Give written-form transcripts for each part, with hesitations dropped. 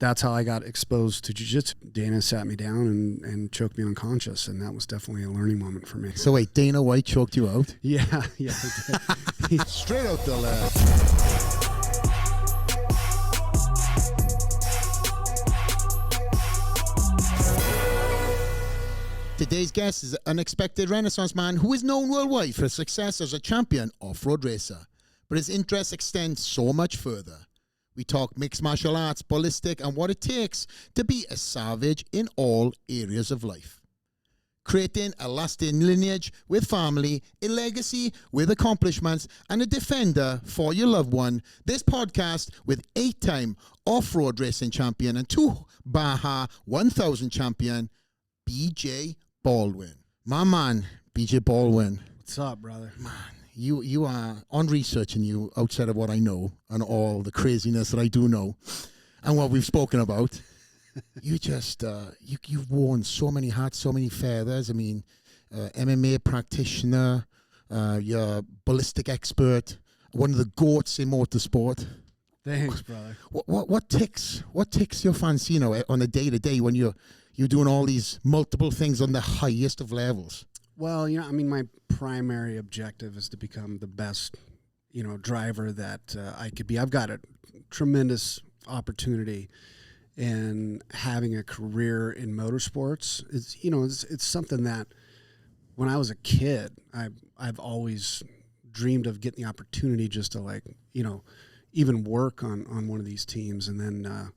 that's how I got exposed to jiu-jitsu. Dana sat me down and choked me unconscious, and that was definitely a learning moment for me. So wait, Dana White choked you out? Yeah. Straight out the lab. Today's guest is an unexpected Renaissance man who is known worldwide for his success as a champion off-road racer. But his interests extend so much further. We talk mixed martial arts, ballistic, and what it takes to be a savage in all areas of life. Creating a lasting lineage with family, a legacy with accomplishments, and a defender for your loved one. This podcast with 8-time off-road racing champion and 2 Baja 1000 champion, BJ Baldwin. My man, BJ Baldwin. What's up, brother? Man, you are on researching you outside of what I know and all the craziness that I do know and what we've spoken about. You just, you've worn so many hats, so many feathers. I mean, MMA practitioner, you're a ballistic expert, one of the GOATs in motorsport. Thanks, brother. What ticks your fancy, you know, on a day-to-day when you're doing all these multiple things on the highest of levels? Well, you know, I mean, my primary objective is to become the best, you know, driver that I could be. I've got a tremendous opportunity in having a career in motorsports. It's, you know, it's something that when I was a kid, I've always dreamed of getting the opportunity just to, like, you know, even work on one of these teams. And then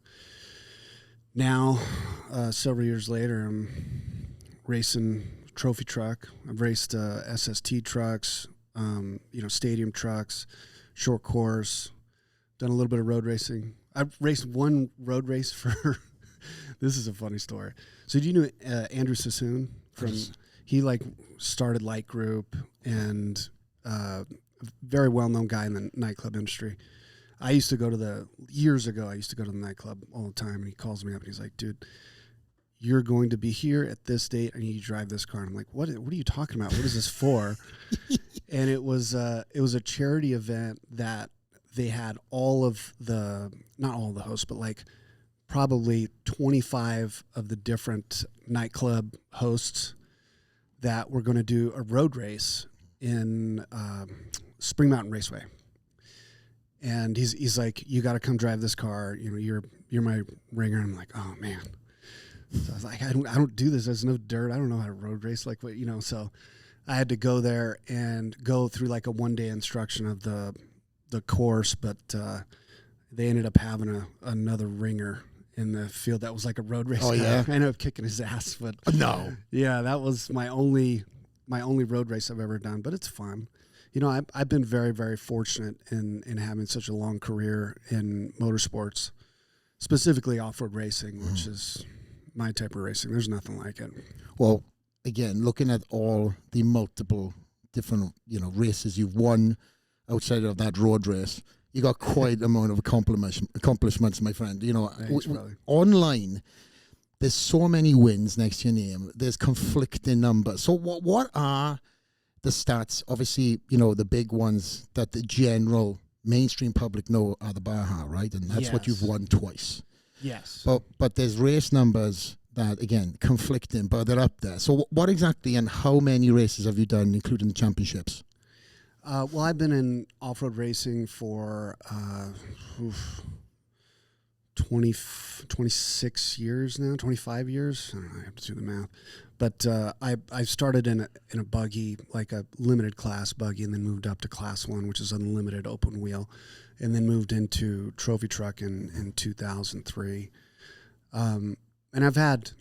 now, several years later, I'm racing trophy truck. I've raced SST trucks, you know, stadium trucks, short course, done a little bit of road racing. I've raced one road race for, this is a funny story. So do you know Andrew Sassoon? He like started Light Group and a very well-known guy in the nightclub industry. Years ago, I used to go to the nightclub all the time, and he calls me up and he's like, dude, you're going to be here at this date. I need you to drive this car. And I'm like, what are you talking about? What is this for? And it was a charity event that they had not all of the hosts, but like probably 25 of the different nightclub hosts that were going to do a road race in Spring Mountain Raceway. And he's like, you got to come drive this car. You know, you're my ringer. I'm like, oh man. So I was like, I don't do this. There's no dirt. I don't know how to road race like what, you know. So I had to go there and go through like a 1-day instruction of the course, but they ended up having another ringer in the field that was like a road race. Oh yeah, I ended up kicking his ass, but no. Yeah, that was my only road race I've ever done. But it's fun. You know, I've been very, very fortunate in having such a long career in motorsports, specifically off-road racing, which is my type of racing. There's nothing like it. Well, again, looking at all the multiple different, you know, races you've won outside of that road race, you got quite an amount of accomplishments, my friend. You know, Thanks, online, there's so many wins next to your name. There's conflicting numbers. So what are the stats? Obviously, you know, the big ones that the general mainstream public know are the Baja, right? And that's what you've won twice. Yes. But there's race numbers that, again, conflicting, but they're up there. So what exactly and how many races have you done, including the championships? Well, I've been in off-road racing for 26 years now, 25 years. I don't know, I have to do the math. But I started in a buggy, like a limited class buggy, and then moved up to class 1, which is unlimited open wheel, and then moved into trophy truck in 2003. And I've had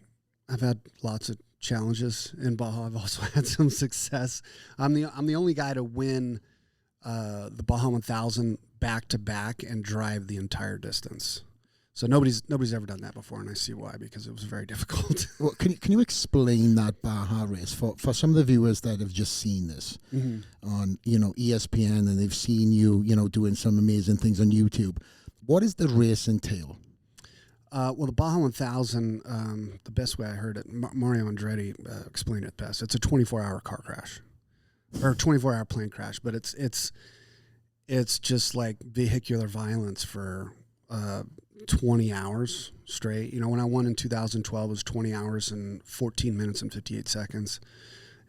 lots of challenges in Baja. I've also had some success. I'm the only guy to win the Baja 1000 back to back and drive the entire distance. So nobody's ever done that before, and I see why, because it was very difficult. Well, can you explain that Baja race for some of the viewers that have just seen this on, you know, ESPN, and they've seen you, you know, doing some amazing things on YouTube? What does the race entail? Well, the Baja 1000, the best way I heard it, Mario Andretti explained it best. It's a 24-hour car crash, or 24-hour plane crash, but it's just like vehicular violence for 20 hours straight. You know, when I won in 2012, it was 20 hours and 14 minutes and 58 seconds.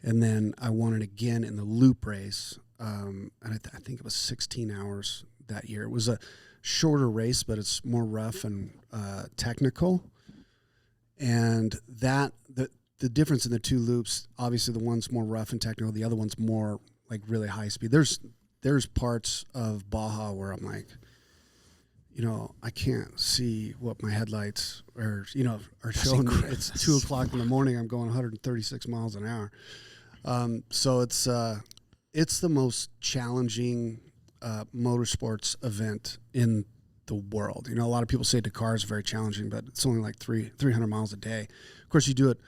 And then I won it again in the loop race. And I think it was 16 hours that year. It was a shorter race, but it's more rough and technical. And the difference in the two loops, obviously the one's more rough and technical, the other one's more like really high speed. There's parts of Baja where I'm like, you know, I can't see what my headlights are showing me. It's 2 o'clock in the morning. I'm going 136 miles an hour. So it's the most challenging motorsports event in the world. You know, a lot of people say Dakar is very challenging, but it's only like 300 miles a day. Of course, you do it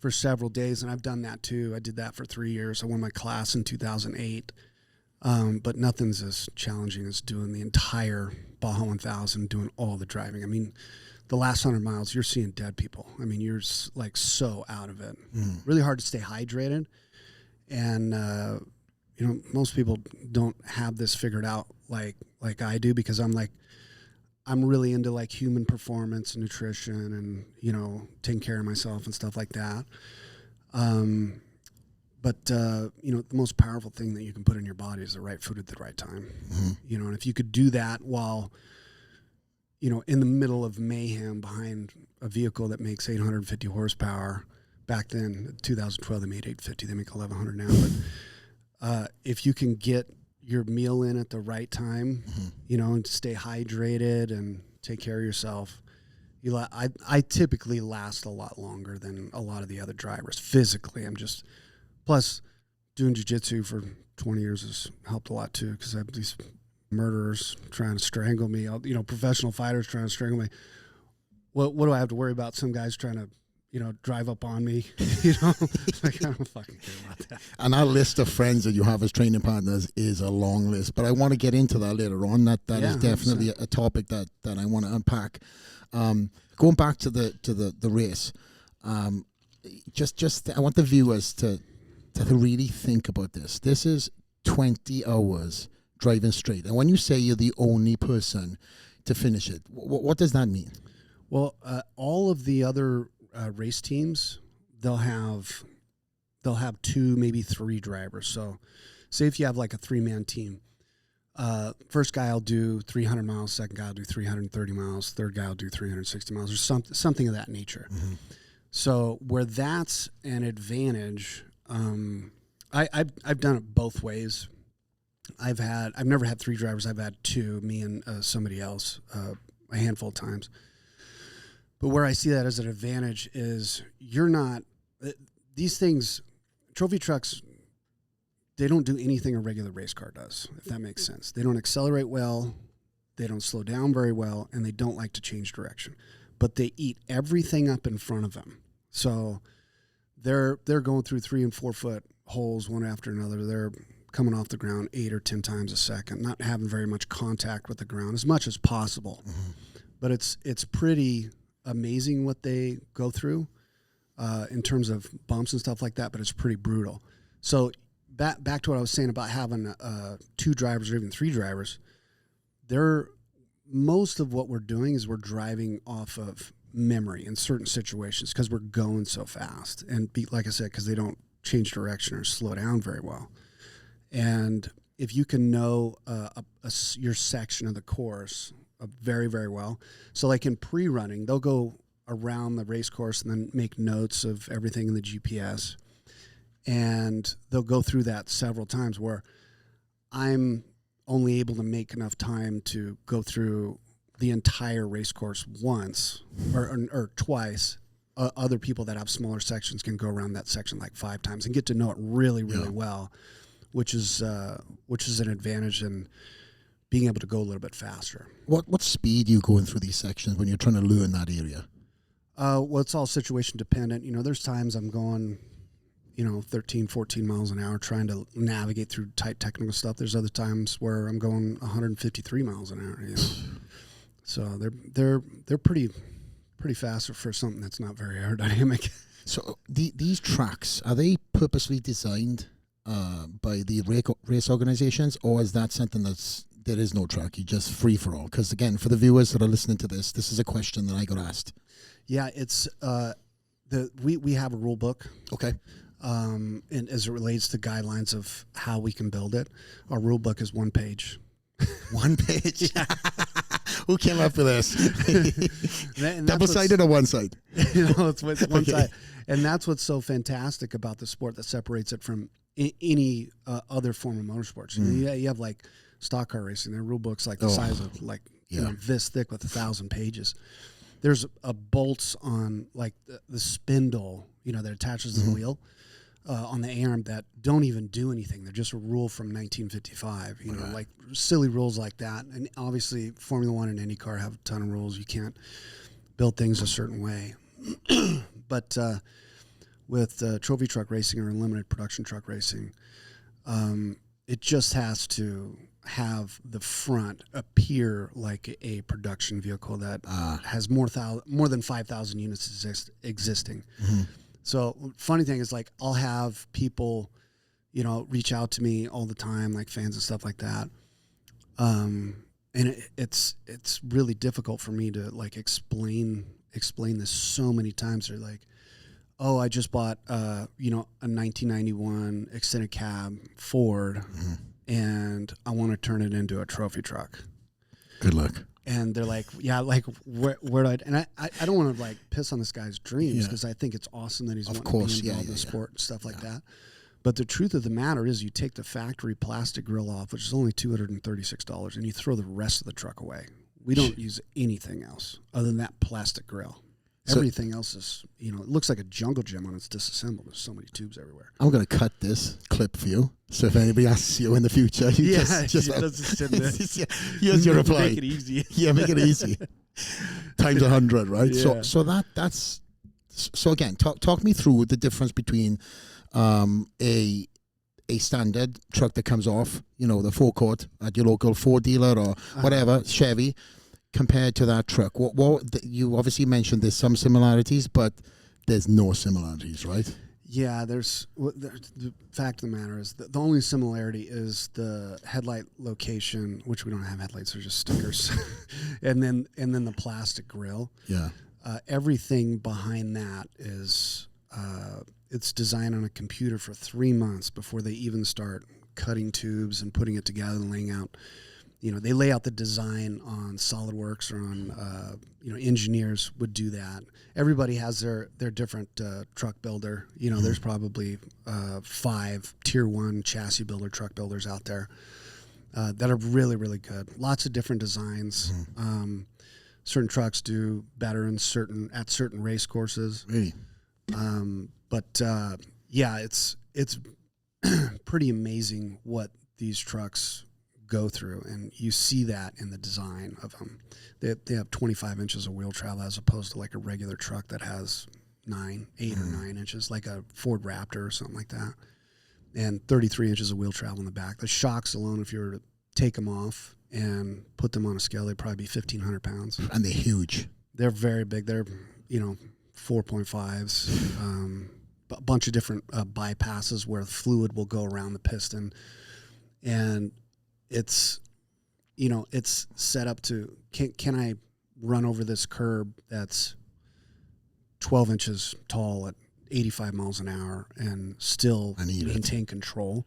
for several days, and I've done that too. I did that for 3 years. I won my class in 2008. But nothing's as challenging as doing the entire Baja 1000, doing all the driving. I mean, the last 100 miles, you're seeing dead people. I mean, you're like so out of it. Really hard to stay hydrated. And, you know, most people don't have this figured out like I do, because I'm really into like human performance and nutrition and, you know, taking care of myself and stuff like that. But, you know, the most powerful thing that you can put in your body is the right food at the right time. You know, and if you could do that while, you know, in the middle of mayhem behind a vehicle that makes 850 horsepower, back then, 2012, they made 850, they make 1,100 now. But if you can get your meal in at the right time, you know, and stay hydrated and take care of yourself, I typically last a lot longer than a lot of the other drivers. Physically, plus, doing jiu-jitsu for 20 years has helped a lot, too, because I have these murderers trying to strangle me, you know, professional fighters trying to strangle me. What do I have to worry about? Some guys trying to, you know, drive up on me, you know? Like, I don't fucking care about that. And our list of friends that you have as training partners is a long list, but I want to get into that later on. That is definitely a topic that I want to unpack. Going back to the race, just I want the viewers to really think about this. This is 20 hours driving straight. And when you say you're the only person to finish it, what does that mean? Well, all of the other race teams, they'll have 2, maybe 3 drivers. So say if you have like a 3-man team, first guy will do 300 miles, second guy will do 330 miles, third guy will do 360 miles, or something of that nature. So where that's an advantage, I've done it both ways. I've never had 3 drivers. I've had 2, me and somebody else, a handful of times. But where I see that as an advantage is these things, trophy trucks, they don't do anything a regular race car does, if that makes sense. They don't accelerate well, they don't slow down very well, and they don't like to change direction. But they eat everything up in front of them. So they're going through 3 and 4 foot holes one after another. They're coming off the ground 8 or 10 times a second, not having very much contact with the ground, as much as possible. But it's pretty amazing what they go through in terms of bumps and stuff like that, but it's pretty brutal. So back to what I was saying about having 2 drivers or even 3 drivers, most of what we're doing is we're driving off of memory in certain situations because we're going so fast. And like I said, because they don't change direction or slow down very well. And if you can know your section of the course very, very well. So like in pre-running, they'll go around the race course and then make notes of everything in the GPS. And they'll go through that several times, where I'm only able to make enough time to go through the entire race course once or twice. Other people that have smaller sections can go around that section like 5 times and get to know it really, really well, which is an advantage in being able to go a little bit faster. What speed are you going through these sections when you're trying to learn that area? Well, it's all situation dependent. You know, there's times I'm going, 13, 14 miles an hour trying to navigate through tight technical stuff. There's other times where I'm going 153 miles an hour. So they're pretty fast for something that's not very aerodynamic. So these tracks, are they purposely designed by the race organizations, or is that something there is no track. You just free for all. Because again, for the viewers that are listening to this is a question that I got asked. Yeah, it's we have a rule book. Okay. And as it relates to guidelines of how we can build it, our rule book is 1 page. 1 page. Who came up with this? Double-sided or one side? It's one side, and that's what's so fantastic about the sport that separates it from any other form of motorsports. You have like stock car racing. Their rule books like the size of this thick with 1,000 pages. There's bolts on like the spindle, that attaches to the wheel. On the arm that don't even do anything. They're just a rule from 1955, like silly rules like that. And obviously Formula One and IndyCar have a ton of rules. You can't build things a certain way. But with trophy truck racing or limited production truck racing, it just has to have the front appear like a production vehicle that has more than 5,000 units existing. So funny thing is, like, I'll have people, reach out to me all the time, like fans and stuff like that. And it's really difficult for me to like explain this so many times. They're like, oh, I just bought, a 1991 extended cab Ford and I want to turn it into a trophy truck. Good luck. And they're like, yeah, like where do I? And I don't want to like piss on this guy's dreams because I think it's awesome that he's wanting to be involved in sport and stuff like that. But the truth of the matter is, you take the factory plastic grill off, which is only $236, and you throw the rest of the truck away. We don't use anything else other than that plastic grill. Everything else is, it looks like a jungle gym when it's disassembled. There's so many tubes everywhere. I'm going to cut this clip for you. So if anybody asks you in the future, you just here's your reply. Make it easy. Yeah, make it easy. Times 100, right? Yeah. So again, talk me through the difference between a standard truck that comes off, the forecourt at your local Ford dealer or whatever, Chevy, compared to that truck. You obviously mentioned there's some similarities, but there's no similarities, right? Yeah, the fact of the matter is the only similarity is the headlight location, which we don't have headlights, they're just stickers, and then the plastic grill. Yeah. Everything behind that is it's designed on a computer for 3 months before they even start cutting tubes and putting it together and laying out. They lay out the design on SolidWorks or on, engineers would do that. Everybody has their different truck builder. There's probably 5 tier 1 chassis builder truck builders out there that are really, really good. Lots of different designs. Certain trucks do better at certain race courses. Really? It's pretty amazing what these trucks go through, and you see that in the design of them. They have 25 inches of wheel travel as opposed to like a regular truck that has 8 or 9 inches, like a Ford Raptor or something like that, and 33 inches of wheel travel in the back. The shocks alone, if you were to take them off and put them on a scale, they'd probably be 1,500 pounds. And they're huge. They're very big. They're 4.5s, a bunch of different bypasses where the fluid will go around the piston, and it's set up to, can I run over this curb that's 12 inches tall at 85 miles an hour and still maintain control?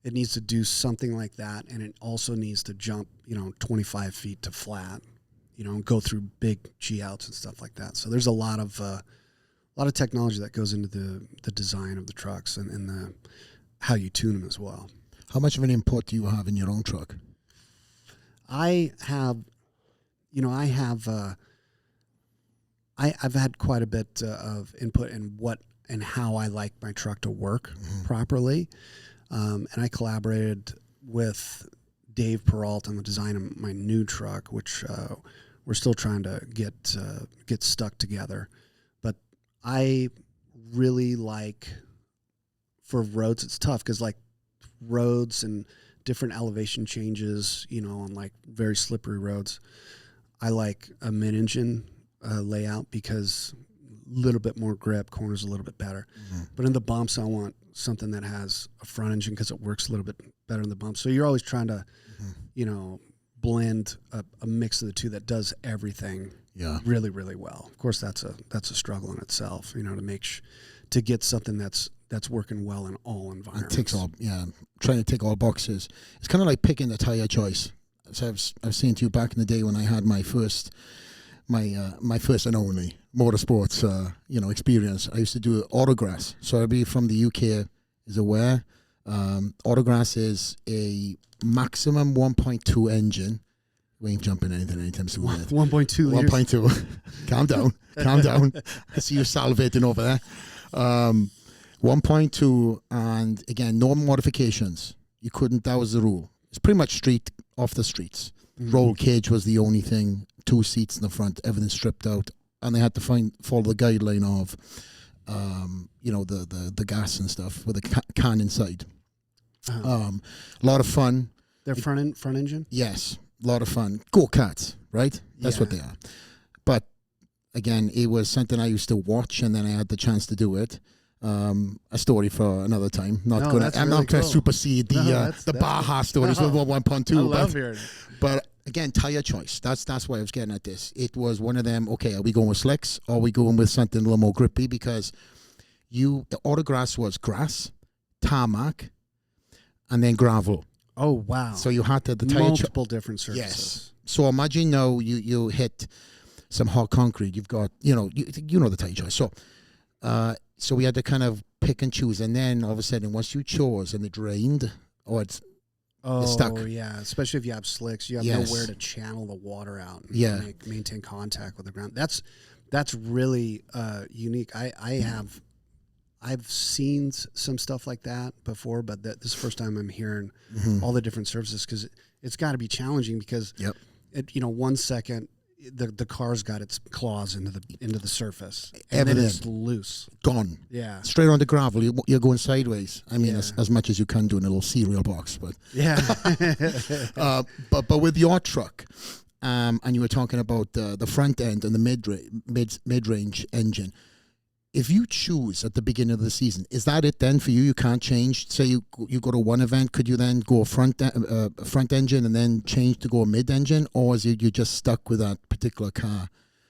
It needs to do something like that, and it also needs to jump 25 feet to flat, and go through big G-outs and stuff like that. So there's a lot of technology that goes into the design of the trucks and the how you tune them as well. How much of an input do you have in your own truck? I've had quite a bit of input in what and how I like my truck to work properly. And I collaborated with Dave Peralt on the design of my new truck, which we're still trying to get stuck together. But I really like, for roads, it's tough because like roads and different elevation changes, on like very slippery roads, I like a mid-engine layout because little bit more grip, corners a little bit better. But in the bumps, I want something that has a front engine because it works a little bit better in the bumps. So you're always trying to, you know, blend a mix of the two that does everything really, really well. Of course, that's a struggle in itself, you know, to get something that's working well in all environments. It takes all, trying to tick all boxes. It's kind of like picking the tire choice. So I've seen to you back in the day when I had my first and only motorsports, experience. I used to do autograss. So everybody from the UK is aware. Autograss is a maximum 1.2 engine. We ain't jumping anything anytime soon. 1.2 liters. 1.2. Calm down. I see you salivating over there. 1.2, and again, no modifications. You couldn't. That was the rule. It's pretty much off the streets. Roll cage was the only thing. 2 seats in the front. Everything stripped out, and they had to follow the guideline of, the gas and stuff with a can inside. A lot of fun. Their front engine. Yes, a lot of fun. Go-karts, right? That's what they are. But again, it was something I used to watch, and then I had the chance to do it. A story for another time. I'm not going to supersede the Baja stories with 1.2. I love hearing it. But again, tire choice. That's why I was getting at this. It was one of them. Okay, are we going with slicks, or are we going with something a little more grippy? Because the autograss was grass, tarmac, and then gravel. Oh wow! So you had the tire multiple different surfaces. Yes. So imagine now you hit some hard concrete. You've got you know the tire choice. So we had to kind of pick and choose, and then all of a sudden, once you chose and it drained, or it's stuck. Oh yeah, especially if you have slicks, you have nowhere to channel the water out. And maintain contact with the ground. That's really unique. I've seen some stuff like that before, but this is the first time I'm hearing all the different surfaces, because it's got to be challenging, because 1 second the car's got its claws into the surface, and then it's loose, gone, straight on the gravel. You're going sideways. I mean, as much as you can do in a little cereal box, but but with your truck, and you were talking about the front end and the mid-range engine. If you choose at the beginning of the season, is that it then for you? You can't change. Say you go to one event, could you then go front engine and then change to go a mid engine, or is you just stuck with that particular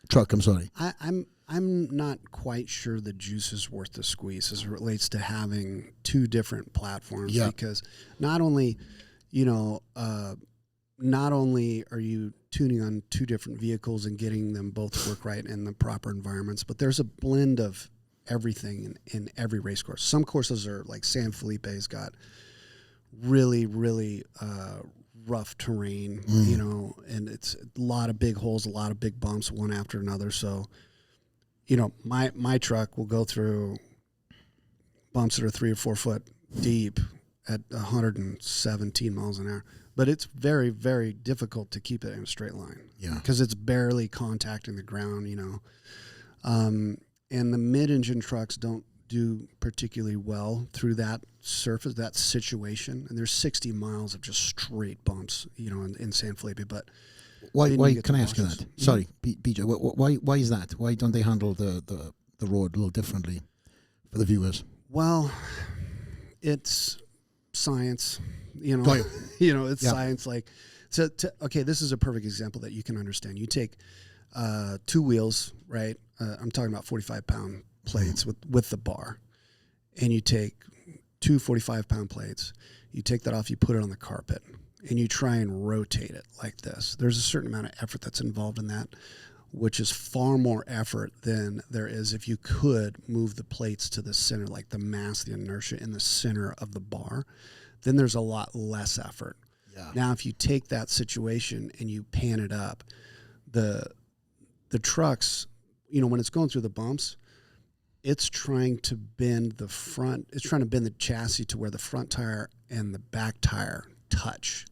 truck? I'm sorry. I'm not quite sure the juice is worth the squeeze as it relates to having 2 different platforms, because not only are you tuning on 2 different vehicles and getting them both to work right in the proper environments, but there's a blend of everything in every race course. Some courses are like San Felipe's got really, really rough terrain, and it's a lot of big holes, a lot of big bumps, one after another. So, my truck will go through bumps that are 3 or 4 foot deep at 117 miles an hour. But it's very, very difficult to keep it in a straight line. Yeah. Because it's barely contacting the ground, And the mid-engine trucks don't do particularly well through that surface, that situation. And there's 60 miles of just straight bumps, in San Felipe. But why can I ask you that? Sorry, BJ. Why is that? Why don't they handle the road a little differently for the viewers? Well, it's science. It's science. Like, okay, this is a perfect example that you can understand. You take 2 wheels, right? I'm talking about 45-pound plates with the bar, and you take 2 45-pound plates. You take that off, you put it on the carpet, and you try and rotate it like this. There's a certain amount of effort that's involved in that, which is far more effort than there is if you could move the plates to the center, like the mass, the inertia in the center of the bar. Then there's a lot less effort. Yeah. Now, if you take that situation and you pan it up, the trucks, when it's going through the bumps, it's trying to bend the front. It's trying to bend the chassis to where the front tire and the back tire touch.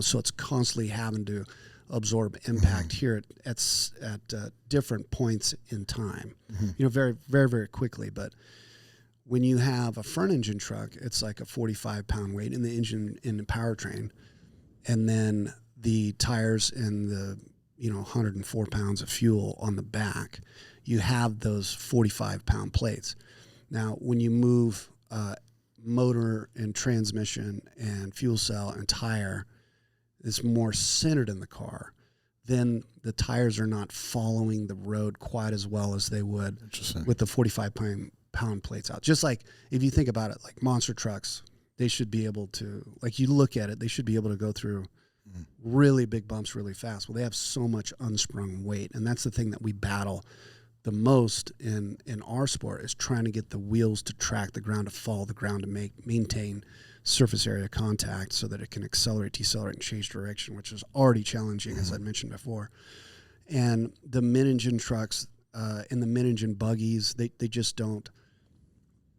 So it's constantly having to absorb impact here at different points in time. Very, very, very quickly, but. When you have a front engine truck, it's like a 45-pound weight in the engine, in the powertrain, and then the tires and the 104 pounds of fuel on the back. you have those 45-pound plates. Now, when you move motor and transmission and fuel cell and tire, it's more centered in the car. Then the tires are not following the road quite as well as they would with the 45-pound plates out. Just like if you think about it, like monster trucks, they should be able to, like you look at it, they should be able to go through really big bumps really fast. Well, they have so much unsprung weight, and that's the thing that we battle the most in our sport, is trying to get the wheels to track the ground, to follow the ground, to maintain surface area contact so that it can accelerate, decelerate, and change direction, which is already challenging, as I mentioned before. And the mid-engine trucks and the mid-engine buggies, they just don't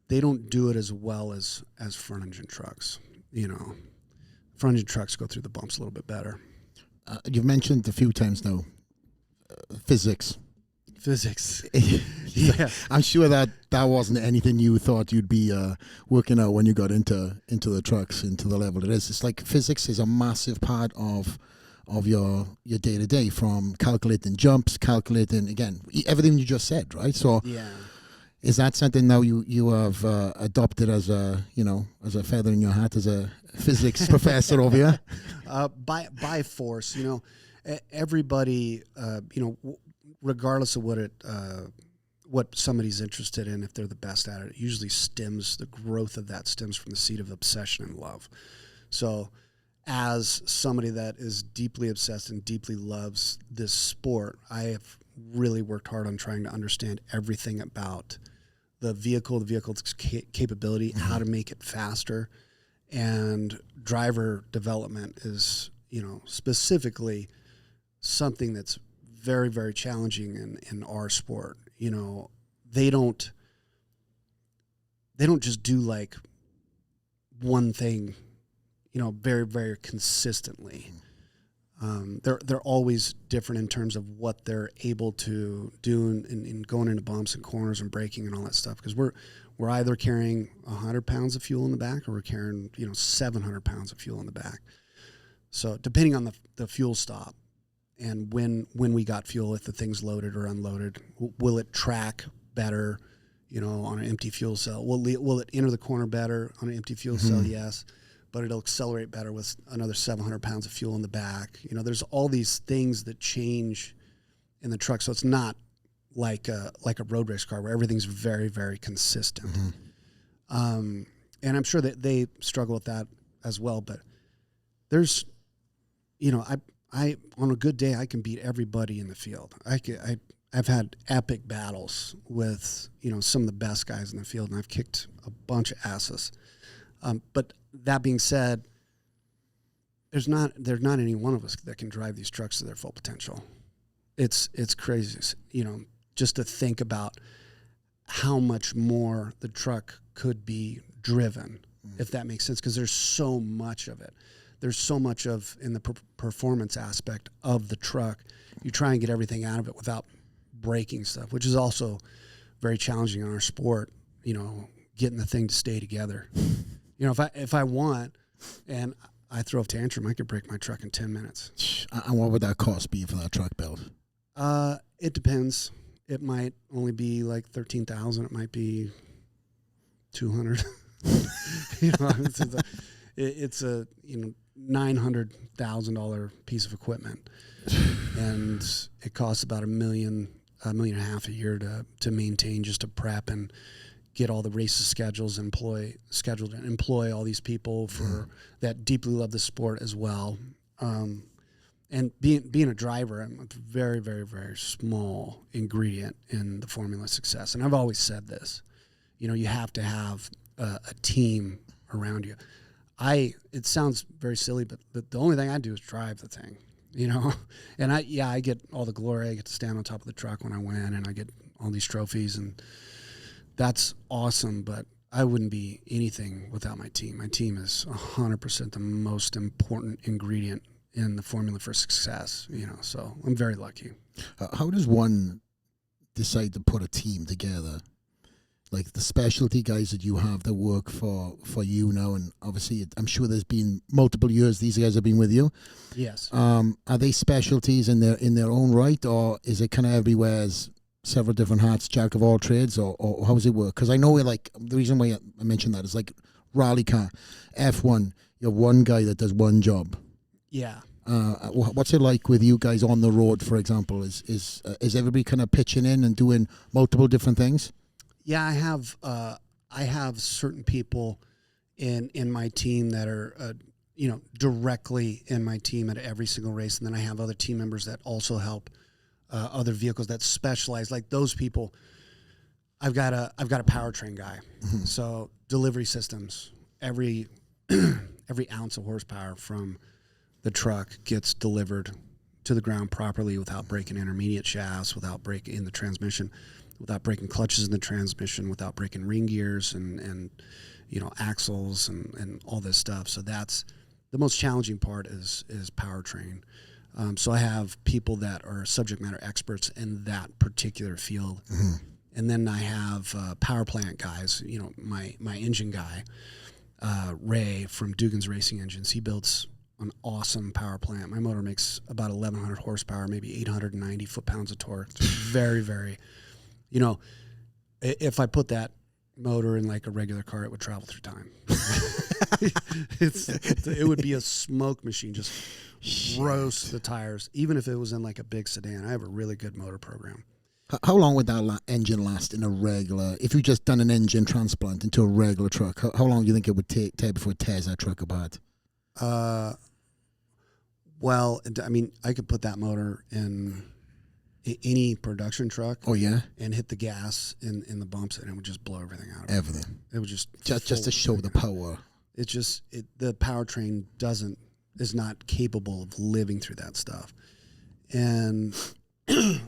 do it as well as front-engine trucks. You know, front-engine trucks go through the bumps a little bit better. You've mentioned a few times now physics. Yeah. I'm sure that wasn't anything you thought you'd be working out when you got into the trucks, into the level it is. It's like physics is a massive part of your day-to-day, from calculating jumps, calculating, again, everything you just said, right? So Yeah. is that something now you have adopted as a feather in your hat as a physics professor over here? By force, you know, everybody, regardless of what somebody's interested in, if they're the best at it, usually the growth of that stems from the seed of obsession and love. So as somebody that is deeply obsessed and deeply loves this sport, I have really worked hard on trying to understand everything about the vehicle's capability, how to make it faster, and driver development is, specifically something that's very, very challenging in our sport. You know, they don't just do like one thing, very, very consistently. They're always different in terms of what they're able to do in going into bumps and corners and braking and all that stuff. Because we're either carrying 100 pounds of fuel in the back, or we're carrying 700 pounds of fuel in the back. So depending on the fuel stop and when we got fuel, if the thing's loaded or unloaded, will it track better, on an empty fuel cell? Will it enter the corner better on an empty fuel cell? Yes. But it'll accelerate better with another 700 pounds of fuel in the back. There's all these things that change in the truck. So it's not like a road race car where everything's very, very consistent. And I'm sure that they struggle with that as well. But there's, I on a good day, I can beat everybody in the field. I've had epic battles with, some of the best guys in the field, and I've kicked a bunch of asses. But that being said, there's not any one of us that can drive these trucks to their full potential. It's crazy, just to think about how much more the truck could be driven, if that makes sense, because there's so much of it. There's so much in the performance aspect of the truck. You try and get everything out of it without breaking stuff, which is also very challenging in our sport, getting the thing to stay together. If I want and I throw a tantrum, I could break my truck in 10 minutes. And what would that cost be for that truck build? It depends. It might only be like $13,000. It might be $200. It's a $900,000 piece of equipment, and it costs about $1.5 million a year to maintain, just to prep and get all the races scheduled and employ all these people that deeply love the sport as well. And being a driver, I'm a very, very, very small ingredient in the formula of success. And I've always said this, you have to have a team around you. It sounds very silly, but the only thing I do is drive the thing, and I get all the glory. I get to stand on top of the truck when I win, and I get all these trophies, and that's awesome, but I wouldn't be anything without my team. My team is 100% the most important ingredient in the formula for success, so I'm very lucky. How does one decide to put a team together? Like the specialty guys that you have that work for you now, and obviously I'm sure there's been multiple years these guys have been with you. Yes. Are they specialties in their own right, or is it kind of everywhere's several different hats, jack of all trades, or how does it work? Because I know the reason why I mentioned that is like rally car, F1. You have one guy that does one job. Yeah. What's it like with you guys on the road, for example? Is everybody kind of pitching in and doing multiple different things? Yeah, I have certain people in my team that are directly in my team at every single race, and then I have other team members that also help other vehicles that specialize. Like those people, I've got a powertrain guy, so delivery systems. Every ounce of horsepower from the truck gets delivered to the ground properly without breaking intermediate shafts, without breaking in the transmission, without breaking clutches in the transmission, without breaking ring gears and axles and all this stuff. So that's the most challenging part is powertrain. So I have people that are subject matter experts in that particular field. And then I have power plant guys, my engine guy, Ray from Dugan's Racing Engines. He builds an awesome power plant. My motor makes about 1,100 horsepower, maybe 890 foot-pounds of torque. It's very, very, if I put that motor in like a regular car, it would travel through time. It would be a smoke machine, just roast the tires, even if it was in like a big sedan. I have a really good motor program. How long would that engine last in a regular, if you just done an engine transplant into a regular truck, how long do you think it would take before it tears that truck apart? Well, I mean, I could put that motor in any production truck. Oh, yeah? And hit the gas in the bumps, and it would just blow everything out of it. Everything. It would just to show the power. It's just, the powertrain is not capable of living through that stuff. And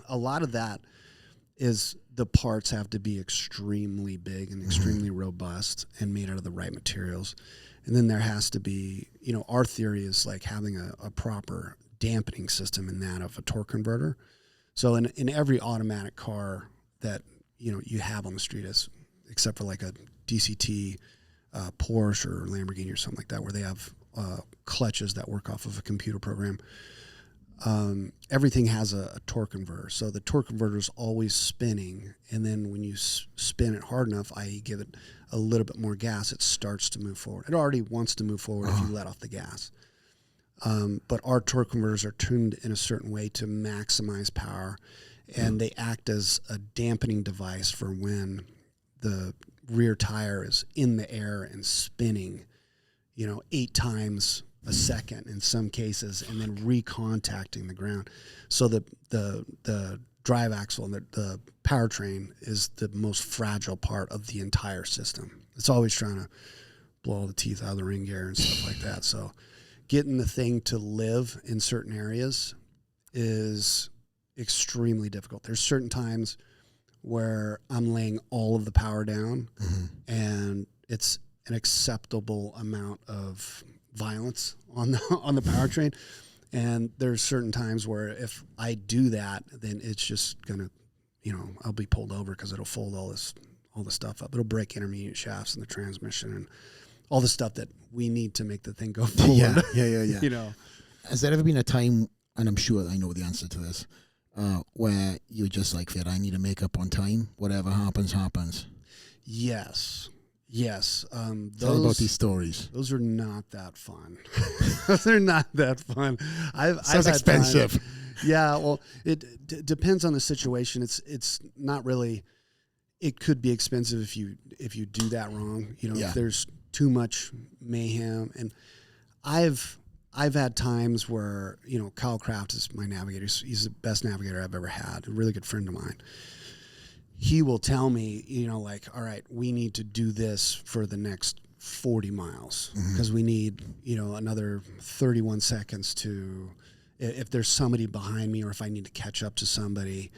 a lot of that is the parts have to be extremely big and extremely robust and made out of the right materials. And then there has to be, our theory is like having a proper dampening system in that of a torque converter. So in every automatic car that, you have on the street, except for like a DCT, Porsche or Lamborghini or something like that, where they have clutches that work off of a computer program, everything has a torque converter. So the torque converter is always spinning, and then when you spin it hard enough, i.e. give it a little bit more gas, it starts to move forward. It already wants to move forward if you let off the gas. But our torque converters are tuned in a certain way to maximize power, and they act as a dampening device for when the rear tire is in the air and spinning, 8 times a second in some cases, and then recontacting the ground. So the drive axle and the powertrain is the most fragile part of the entire system. It's always trying to blow all the teeth out of the ring gear and stuff like that. So getting the thing to live in certain areas is extremely difficult. There's certain times where I'm laying all of the power down, and it's an acceptable amount of violence on the powertrain. And there's certain times where if I do that, then it's just gonna, I'll be pulled over because it'll fold all the stuff up. It'll break intermediate shafts in the transmission and all the stuff that we need to make the thing go forward. Yeah. Has there ever been a time, and I'm sure I know the answer to this, where you're just like, Fred, I need to make up on time. Whatever happens, happens. Yes. Tell about these stories. Those are not that fun. They're not that fun. Sounds expensive. Yeah, well, it depends on the situation. It's not really. It could be expensive if you do that wrong. If there's too much mayhem. And I've had times where Kyle Kraft is my navigator. He's the best navigator I've ever had. A really good friend of mine. He will tell me, like, all right, we need to do this for the next 40 miles because we need, another 31 seconds to, if there's somebody behind me or if I need to catch up to somebody.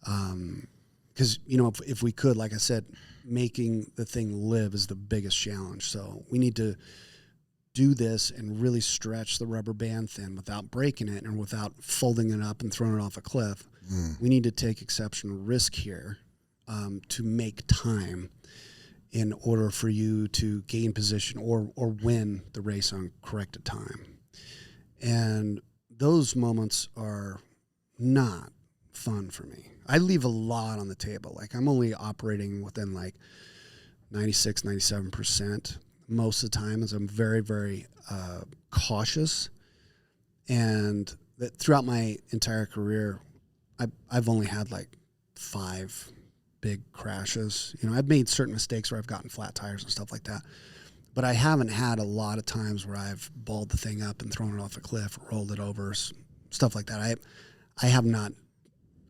Because, if we could, like I said, making the thing live is the biggest challenge. So we need to do this and really stretch the rubber band thin without breaking it and without folding it up and throwing it off a cliff. We need to take exceptional risk here to make time in order for you to gain position or win the race on corrected time. And those moments are not fun for me. I leave a lot on the table. Like I'm only operating within like 96, 97% most of the time, as I'm very, very cautious. And throughout my entire career, I've only had like 5 big crashes. You know, I've made certain mistakes where I've gotten flat tires and stuff like that, but I haven't had a lot of times where I've balled the thing up and thrown it off a cliff, or rolled it over, stuff like that. I have not.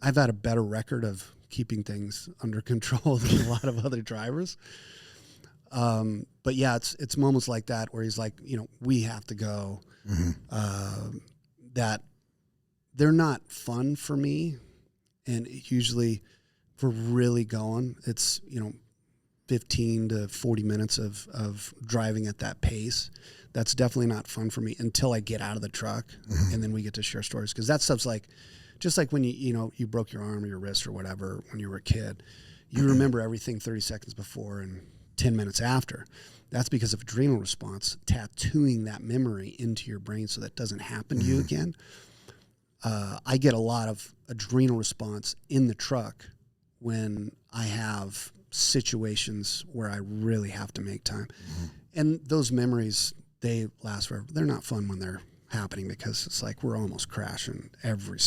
I've had a better record of keeping things under control than a lot of other drivers. But yeah, it's moments like that where he's like, you know, we have to go. That they're not fun for me, and usually, if we're really going, it's, you know, 15 to 40 minutes of driving at that pace. That's definitely not fun for me until I get out of the truck, and then we get to share stories, because that stuff's like, just like when you broke your arm or your wrist or whatever when you were a kid, you remember everything 30 seconds before and 10 minutes after. That's because of adrenal response, tattooing that memory into your brain so that doesn't happen to you again. I get a lot of adrenal response in the truck when I have situations where I really have to make time. And those memories, they last forever. They're not fun when they're happening, because it's like we're almost crashing every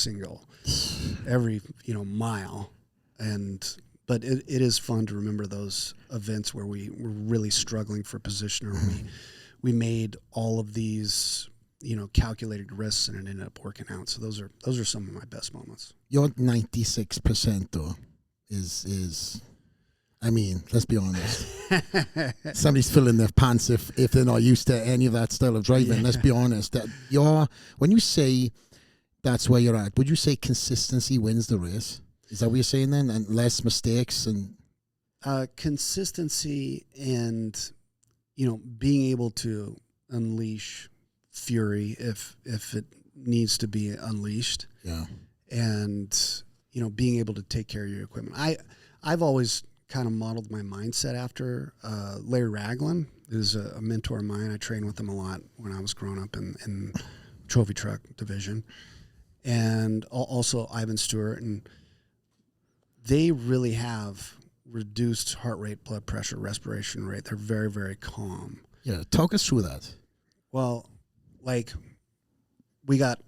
mile. But it is fun to remember those events where we were really struggling for position, or we made all of these, you know, calculated risks, and it ended up working out. So those are some of my best moments. Your 96% though is I mean, let's be honest. Somebody's filling their pants if they're not used to any of that style of driving. Let's be honest. That when you say that's where you're at, would you say consistency wins the race? Is that what you're saying then? And less mistakes and consistency, and, you know, being able to unleash fury if it needs to be unleashed. Yeah. And, you know, being able to take care of your equipment. I've always kind of modeled my mindset after Larry Raglan, who's a mentor of mine. I trained with him a lot when I was growing up in trophy truck division, and also Ivan Stewart. And they really have reduced heart rate, blood pressure, respiration rate. They're very, very calm. Yeah, talk us through that. Well, like, we got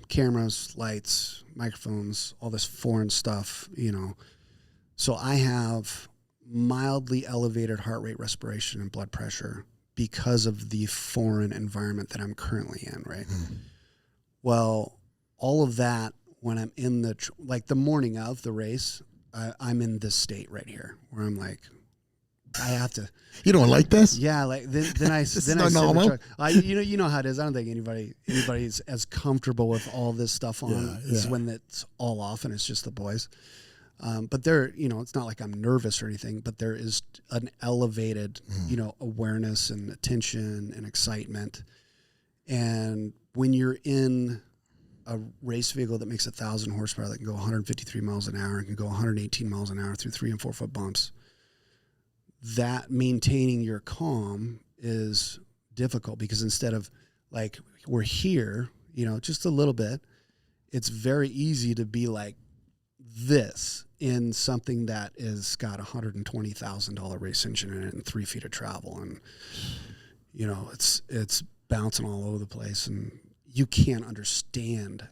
cameras, lights, microphones, all this foreign stuff, you know. So I have mildly elevated heart rate, respiration, and blood pressure because of the foreign environment that I'm currently in, right? Well, all of that, when I'm in the morning of the race, I'm in this state right here where I'm like, I have to. You don't like this? Yeah, like then I This then is I not sit in the normal. truck. You know how it is. I don't think anybody's as comfortable with all this stuff on as when it's all off and it's just the boys. But there, you know, it's not like I'm nervous or anything, but there is an elevated, you know, awareness and attention and excitement. And when you're in a race vehicle that makes 1,000 horsepower, that can go 153 miles an hour and can go 118 miles an hour through 3 and 4 foot bumps, that maintaining your calm is difficult, because instead of, like, we're here, you know, just a little bit, it's very easy to be like this in something that is got $120,000 race engine in it and 3 feet of travel. And, you know, it's bouncing all over the place, and you can't understand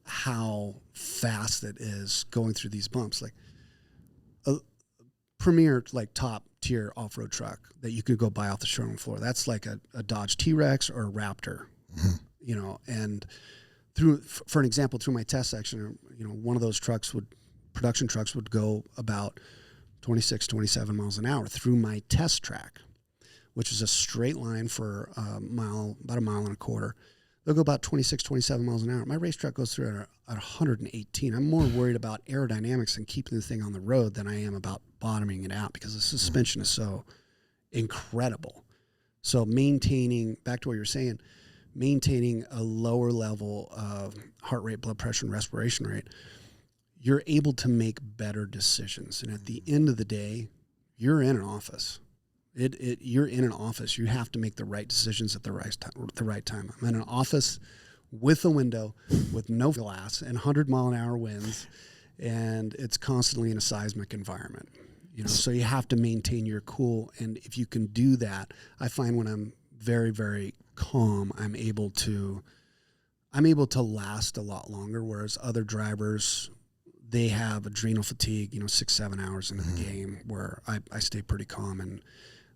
how fast it is going through these bumps. Like a premier, like top tier off-road truck that you could go buy off the showroom floor, that's like a Dodge T-Rex or a Raptor, you know. And for an example, through my test section, you know, one of those production trucks would go about 26, 27 miles an hour through my test track, which is a straight line for about a mile and a quarter. They'll go about 26, 27 miles an hour. My race truck goes through at 118. I'm more worried about aerodynamics and keeping the thing on the road than I am about bottoming it out, because the suspension is so incredible. So back to what you were saying, maintaining a lower level of heart rate, blood pressure, and respiration rate, you're able to make better decisions. And at the end of the day, you're in an office. You're in an office. You have to make the right decisions at the right time. I'm in an office with a window, with no glass, and 100-mile-an-hour winds, and it's constantly in a seismic environment. So you have to maintain your cool, and if you can do that, I find when I'm very, very calm, I'm able to last a lot longer, whereas other drivers, they have adrenal fatigue, 6-7 hours into the game, where I stay pretty calm, and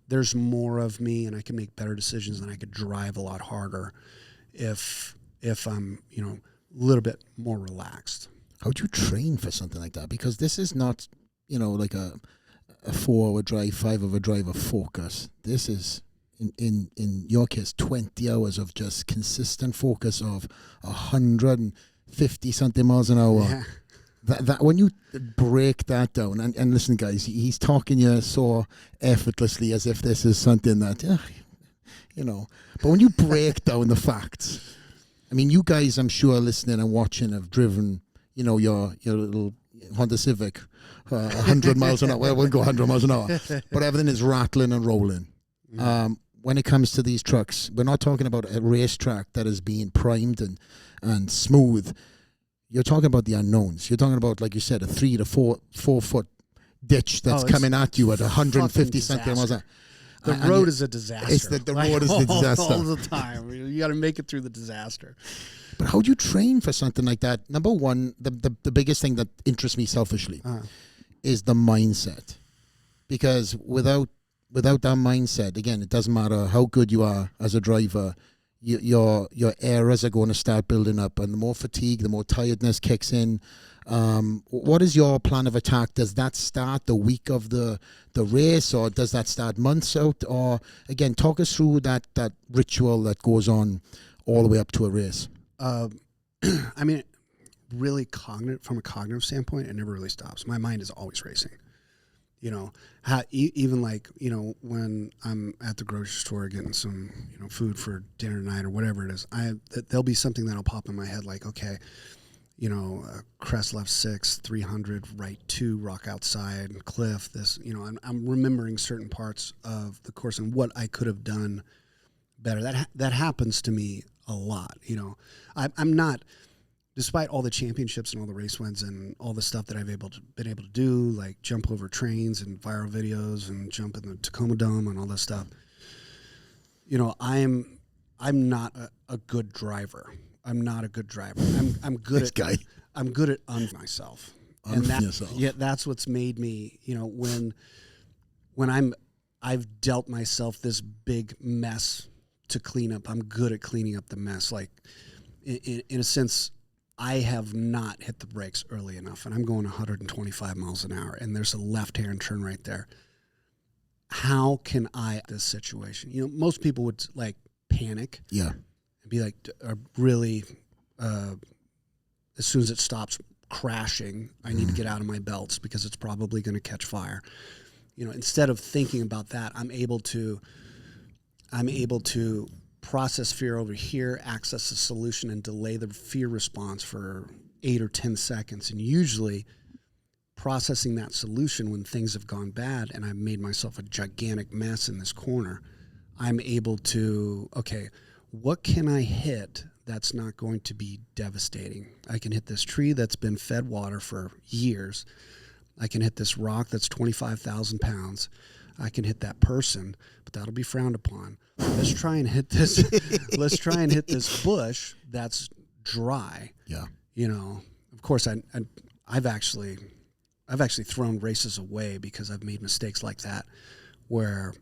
there's more of me, and I can make better decisions, and I could drive a lot harder if I'm, a little bit more relaxed. How do you train for something like that? Because this is not, like a 4-hour drive, 5-hour drive of focus. This is, in your case, 20 hours of just consistent focus of 150 something miles an hour. Yeah. That when you break that down, and listen, guys, he's talking you so effortlessly as if this is something that, but when you break down the facts, I mean, you guys, I'm sure, listening and watching, have driven, your little Honda Civic 100 miles an hour. Well, I wouldn't go 100 miles an hour, but everything is rattling and rolling. When it comes to these trucks, we're not talking about a racetrack that is being primed and smooth. You're talking about the unknowns. You're talking about, like you said, a 3 to 4 foot ditch that's coming at you at 150 something miles an hour. The road is a disaster. The road is the disaster. All the time. You got to make it through the disaster. But how do you train for something like that? Number one, the biggest thing that interests me selfishly is the mindset. Because without that mindset, again, it doesn't matter how good you are as a driver, your errors are going to start building up, and the more fatigue, the more tiredness kicks in. What is your plan of attack? Does that start the week of the race, or does that start months out? Or again, talk us through that ritual that goes on all the way up to a race. I mean, really from a cognitive standpoint, it never really stops. My mind is always racing. Even like, when I'm at the grocery store getting some, food for dinner tonight or whatever it is, there'll be something that'll pop in my head like, okay, crest left 6, 300, right 2, rock outside, cliff, this, I'm remembering certain parts of the course and what I could have done better. That happens to me a lot. I'm not, despite all the championships and all the race wins and all the stuff that I've been able to do, like jump over trains and viral videos and jump in the Tacoma Dome and all this stuff, I'm not a good driver. I'm not a good driver. I'm good at guy. I'm good at myself. And that's what's made me, when I've dealt myself this big mess to clean up. I'm good at cleaning up the mess. Like in a sense, I have not hit the brakes early enough, and I'm going 125 miles an hour, and there's a left-hand turn right there. How can this situation? Most people would like panic. Yeah. And be like, really, as soon as it stops crashing, I need to get out of my belts because it's probably going to catch fire. Instead of thinking about that, I'm able to process fear over here, access the solution, and delay the fear response for 8 or 10 seconds. And usually processing that solution when things have gone bad and I've made myself a gigantic mess in this corner, I'm able to, okay, what can I hit that's not going to be devastating? I can hit this tree that's been fed water for years. I can hit this rock that's 25,000 pounds. I can hit that person, but that'll be frowned upon. Let's try and hit this. Let's try and hit this bush that's dry. Yeah. Of course, I've actually thrown races away because I've made mistakes like that, where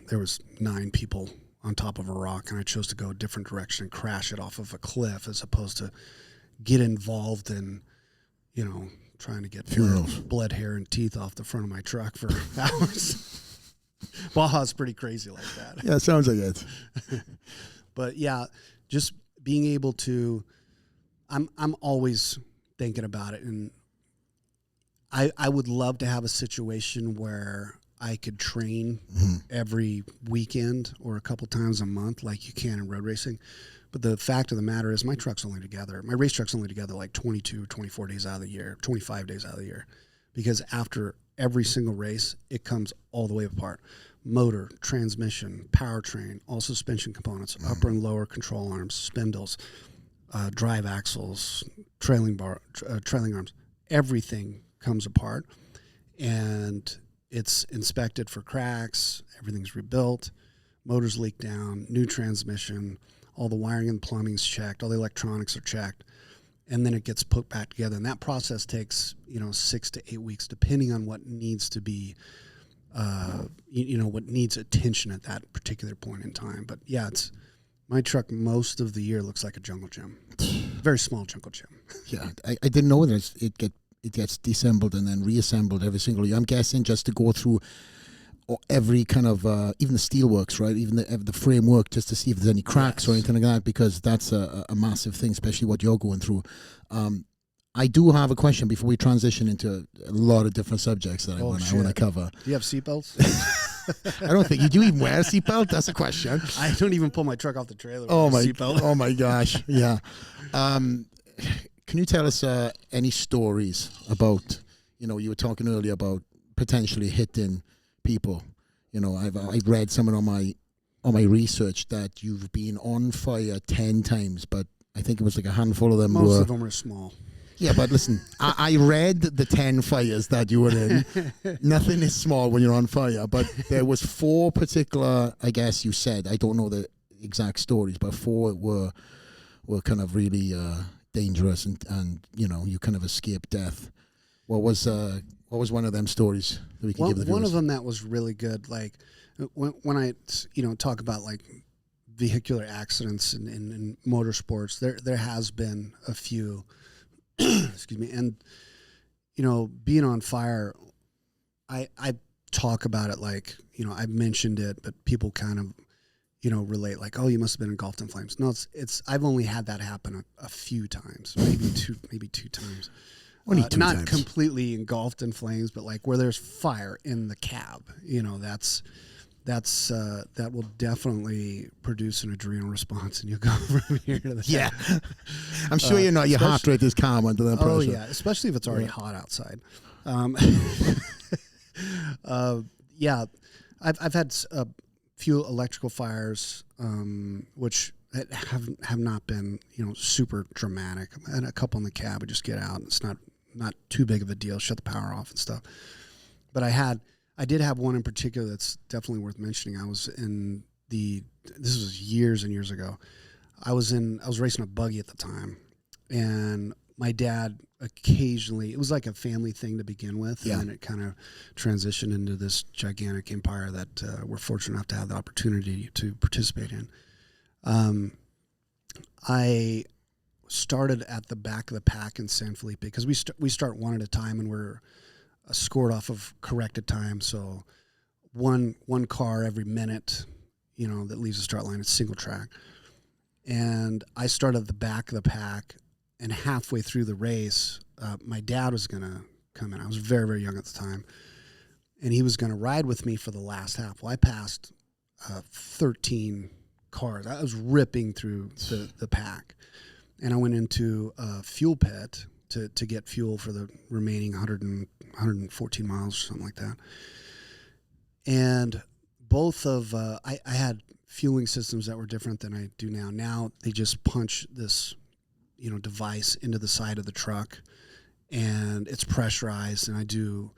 there was 9 people on top of a rock and I chose to go a different direction and crash it off of a cliff as opposed to get involved in, trying to get blood, hair, and teeth off the front of my truck for hours. Baja's pretty crazy like that. Yeah, it sounds like it. But yeah, just being able to, I'm always thinking about it, and I would love to have a situation where I could train every weekend or a couple times a month like you can in road racing. But the fact of the matter is my race truck's only together like 22, 24 days out of the year, 25 days out of the year. Because after every single race, it comes all the way apart. Motor, transmission, powertrain, all suspension components, upper and lower control arms, spindles, drive axles, trailing arms. everything comes apart, and it's inspected for cracks. Everything's rebuilt. Motors leak down. New transmission. All the wiring and plumbing's checked. All the electronics are checked. And then it gets put back together. And that process takes, 6 to 8 weeks, depending on what needs to be, what needs attention at that particular point in time. But yeah, it's my truck most of the year looks like a jungle gym. Very small jungle gym. Yeah, I didn't know that it gets disassembled and then reassembled every single year. I'm guessing just to go through every kind of even the steelworks, right? Even the framework, just to see if there's any cracks or anything like that, because that's a massive thing, especially what you're going through. I do have a question before we transition into a lot of different subjects that I want to cover. Do you have seatbelts? I don't think you do even wear a seatbelt. That's a question. I don't even pull my truck off the trailer with a seatbelt. Oh my gosh! Yeah. Can you tell us any stories about? You were talking earlier about potentially hitting people. I've read somewhere on my research that you've been on fire 10 times, but I think it was like a handful of them. Most of them are small. Yeah, but listen, I read the 10 fires that you were in. Nothing is small when you're on fire, but there was 4 particular, I guess you said, I don't know the exact stories, but 4 were kind of really dangerous and you kind of escaped death. What was one of them stories that we can give the viewers? One of them that was really good, like when I talk about like vehicular accidents in motorsports, there has been a few. Excuse me. And, being on fire, I talk about it like, I've mentioned it, but people kind of, relate like, oh, you must have been engulfed in flames. No, it's I've only had that happen a few times, maybe two times. Only 2 not times. completely engulfed in flames, but like where there's fire in the cab, that will definitely produce an adrenal response, and you'll go from here to there. Yeah. I'm sure your heart rate is calm under that pressure. Oh, yeah, especially if it's already hot outside. Yeah, I've had a few electrical fires, which have not been, super dramatic. And a couple in the cab, I just get out. It's not too big of a deal. Shut the power off and stuff. But I did have one in particular that's definitely worth mentioning. I was this was years and years ago. I was racing a buggy at the time, and my dad occasionally, it was like a family thing to begin with, and then it kind of transitioned into this gigantic empire that we're fortunate enough to have the opportunity to participate in. I started at the back of the pack in San Felipe because we start one at a time, and we're scored off of corrected time. So one car every minute, that leaves the start line. It's single track. And I started at the back of the pack, and halfway through the race, my dad was going to come in. I was very, very young at the time, and he was going to ride with me for the last half. Well, I passed 13 cars. I was ripping through the pack, and I went into a fuel pit to get fuel for the remaining 114 miles or something like that. And both of I had fueling systems that were different than I do now. Now they just punch this device into the side of the truck, and it's pressurized, and I do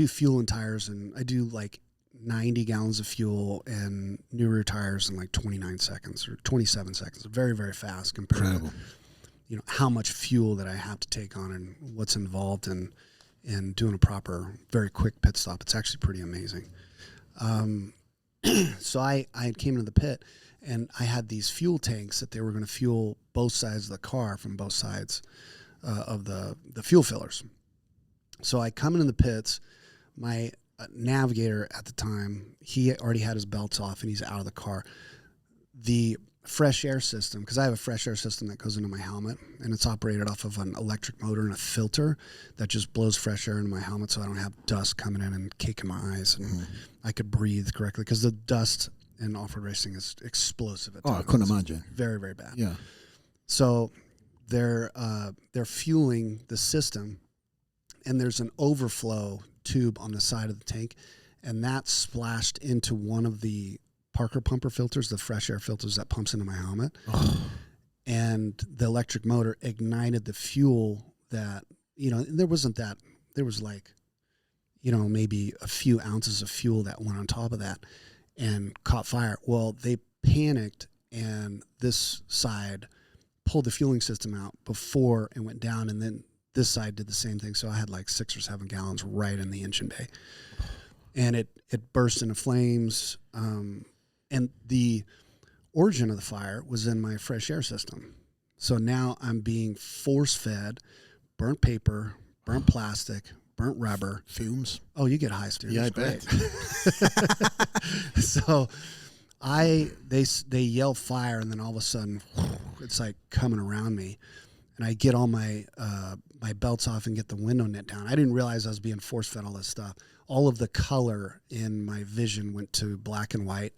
fuel and tires, and I do like 90 gallons of fuel and new rear tires in like 29 seconds or 27 seconds. Very, very fast compared Incredible. to how much fuel that I have to take on and what's involved in doing a proper, very quick pit stop. It's actually pretty amazing. So I came into the pit, and I had these fuel tanks that they were going to fuel both sides of the car from both sides of the fuel fillers. So I come into the pits. My navigator at the time, he already had his belts off, and he's out of the car. The fresh air system, because I have a fresh air system that goes into my helmet, and it's operated off of an electric motor and a filter that just blows fresh air into my helmet, so I don't have dust coming in and caking my eyes, and I could breathe correctly, because the dust in off-road racing is explosive at times. I couldn't imagine. Very, very bad. Yeah. So they're fueling the system, and there's an overflow tube on the side of the tank, and that splashed into one of the Parker pumper filters, the fresh air filters that pumps into my helmet. And the electric motor ignited the fuel that there wasn't that. There was like, maybe a few ounces of fuel that went on top of that and caught fire. Well, they panicked, and this side pulled the fueling system out before it went down, and then this side did the same thing. So I had like 6 or 7 gallons right in the engine bay, and it burst into flames. And the origin of the fire was in my fresh air system. So now I'm being force fed burnt paper, burnt plastic, burnt rubber. Fumes. Oh, you get high, Stu. Yeah, That's I bet. So they yell fire, and then all of a sudden it's like coming around me, and I get all my my belts off and get the window net down. I didn't realize I was being force fed all this stuff. All of the color in my vision went to black and white,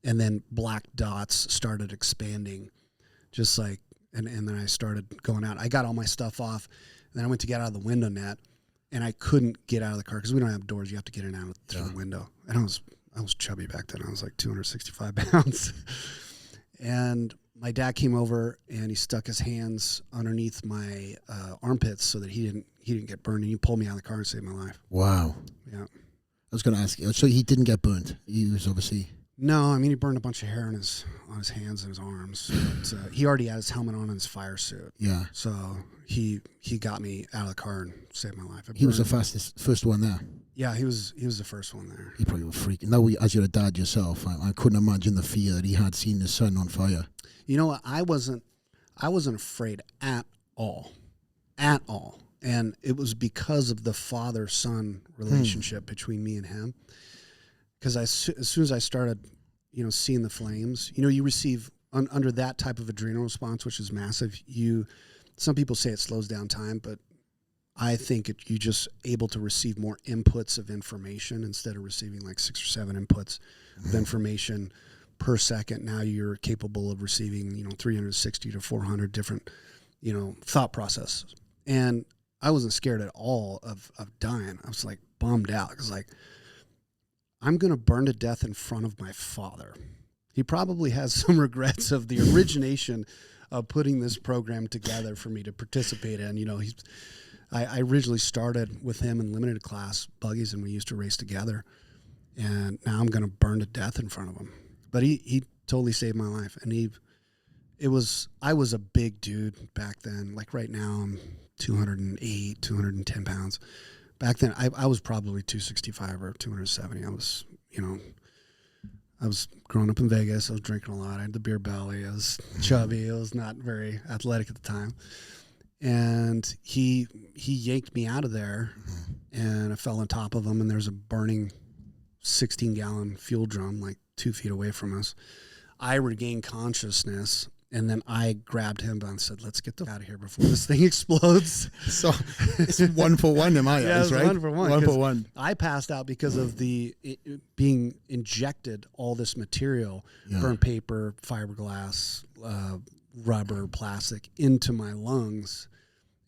and then black dots started expanding, just like, and then I started going out. I got all my stuff off, and then I went to get out of the window net, and I couldn't get out of the car because we don't have doors. You have to get in and out through the window. And I was chubby back then. I was like 265 pounds. And my dad came over, and he stuck his hands underneath my armpits so that he didn't get burned. And he pulled me out of the car and saved my life. Wow. Yeah. I was going to ask you. So he didn't get burnt. He was obviously. No, I mean, he burned a bunch of hair on his hands and his arms. But he already had his helmet on and his fire suit. Yeah. So he got me out of the car and saved my life. He was the first one there. Yeah, he was the first one there. He probably was freaking. Now, as you're a dad yourself, I couldn't imagine the fear that he had seeing his son on fire. You know what? I wasn't afraid at all. And it was because of the father-son relationship between me and him. Because as soon as I started, seeing the flames, you receive under that type of adrenal response, which is massive. Some people say it slows down time, but I think you're just able to receive more inputs of information instead of receiving like 6 or 7 inputs of information per second. Now you're capable of receiving, 360 to 400 different, thought processes. And I wasn't scared at all of dying. I was like bummed out because like, I'm going to burn to death in front of my father. He probably has some regrets of the origination of putting this program together for me to participate in. I originally started with him in limited class buggies, and we used to race together. And now I'm going to burn to death in front of him. But he totally saved my life. And I was a big dude back then. Like right now, I'm 208, 210 pounds. Back then, I was probably 265 or 270. I was growing up in Vegas. I was drinking a lot. I had the beer belly. I was chubby. I was not very athletic at the time. And he yanked me out of there, and I fell on top of him, and there's a burning 16-gallon fuel drum like 2 feet away from us. I regained consciousness, and then I grabbed him and said, "Let's get the out of here before this thing explodes." So it's 1 for 1 in my eyes, right? 1 for 1. 1 for 1. I passed out because of being injected all this material, burnt paper, fiberglass, rubber, plastic into my lungs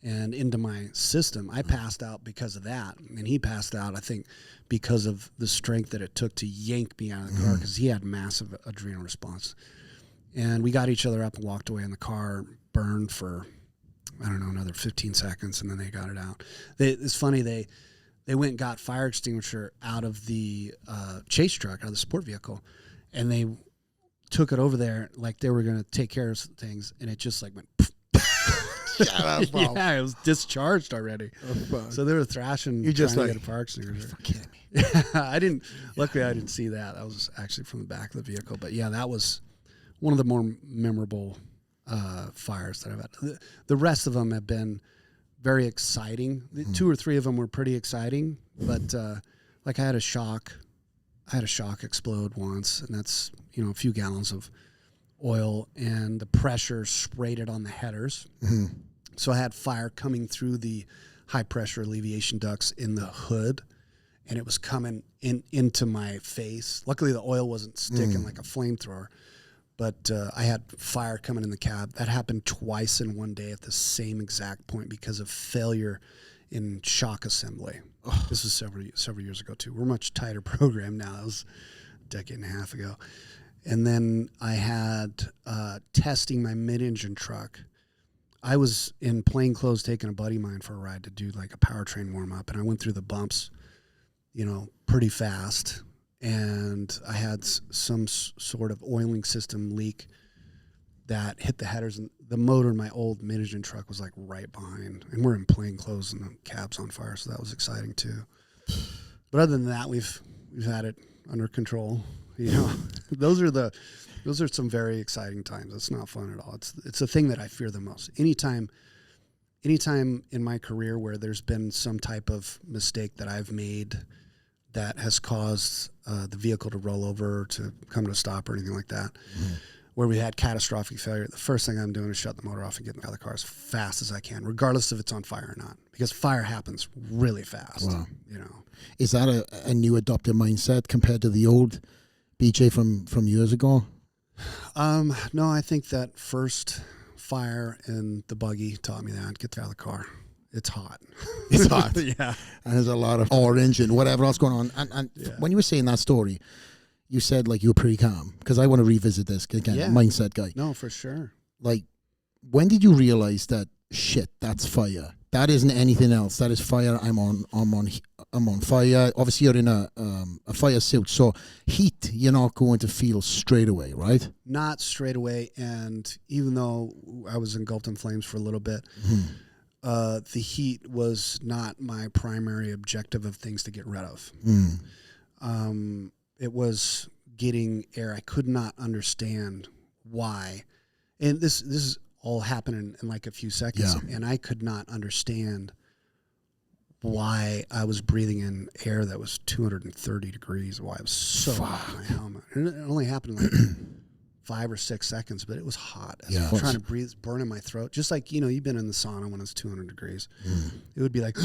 and into my system. I passed out because of that, and he passed out, I think, because of the strength that it took to yank me out of the car because he had massive adrenal response. And we got each other up and walked away in the car, burned for, I don't know, another 15 seconds, and then they got it out. It's funny, they went and got fire extinguisher out of the chase truck, out of the sport vehicle, and they took it over there like they were going to take care of things, and it just like went Shut up, bro. Yeah, it was discharged already. Oh, So they were thrashing, you just trying like, to get a fire extinguisher. You're kidding me. Luckily I didn't see that. That was actually from the back of the vehicle. But yeah, that was one of the more memorable fires that I've had. The rest of them have been very exciting. 2 or 3 of them were pretty exciting, but like I had a shock explode once, and that's, a few gallons of oil, and the pressure sprayed it on the headers. So I had fire coming through the high pressure alleviation ducts in the hood, and it was coming into my face. Luckily the oil wasn't sticking like a flamethrower, but I had fire coming in the cab. That happened twice in one day at the same exact point because of failure in shock assembly. This was several years ago too. We're a much tighter program now. That was a decade and a half ago. And then I had testing my mid-engine truck. I was in plain clothes taking a buddy of mine for a ride to do like a powertrain warm up, and I went through the bumps, pretty fast, and I had some sort of oiling system leak that hit the headers, and the motor in my old mid-engine truck was like right behind, and we're in plain clothes and the cab's on fire, so that was exciting too. But other than that, we've had it under control. Those are some very exciting times. It's not fun at all. It's the thing that I fear the most. Anytime in my career where there's been some type of mistake that I've made that has caused the vehicle to roll over or to come to a stop or anything like that, where we had catastrophic failure, the first thing I'm doing is shut the motor off and get out of the car as fast as I can, regardless if it's on fire or not, because fire happens really fast. Wow. Is that a new adopted mindset compared to the old BJ from years ago? No, I think that first fire in the buggy taught me that. Get out of the car. It's hot. It's hot. Yeah. And there's a lot of orange and whatever else going on. And when you were saying that story, you said like you were pretty calm, because I want to revisit this again. Yeah. Mindset guy. No, for sure. Like, when did you realize that shit? That's fire. That isn't anything else. That is fire. I'm on fire. Obviously, you're in a fire suit, so heat you're not going to feel straight away, right? Not straight away. And even though I was engulfed in flames for a little bit, the heat was not my primary objective of things to get rid of. It was getting air. I could not understand why. And this is all happened in like a few seconds. Yeah. And I could not understand why I was breathing in air that was 230 degrees, why I was so hot in my helmet. And it only happened in like 5 or 6 seconds, but it was hot. As I was trying to breathe, burning my throat. Just like, you've been in the sauna when it's 200 degrees. It would be like,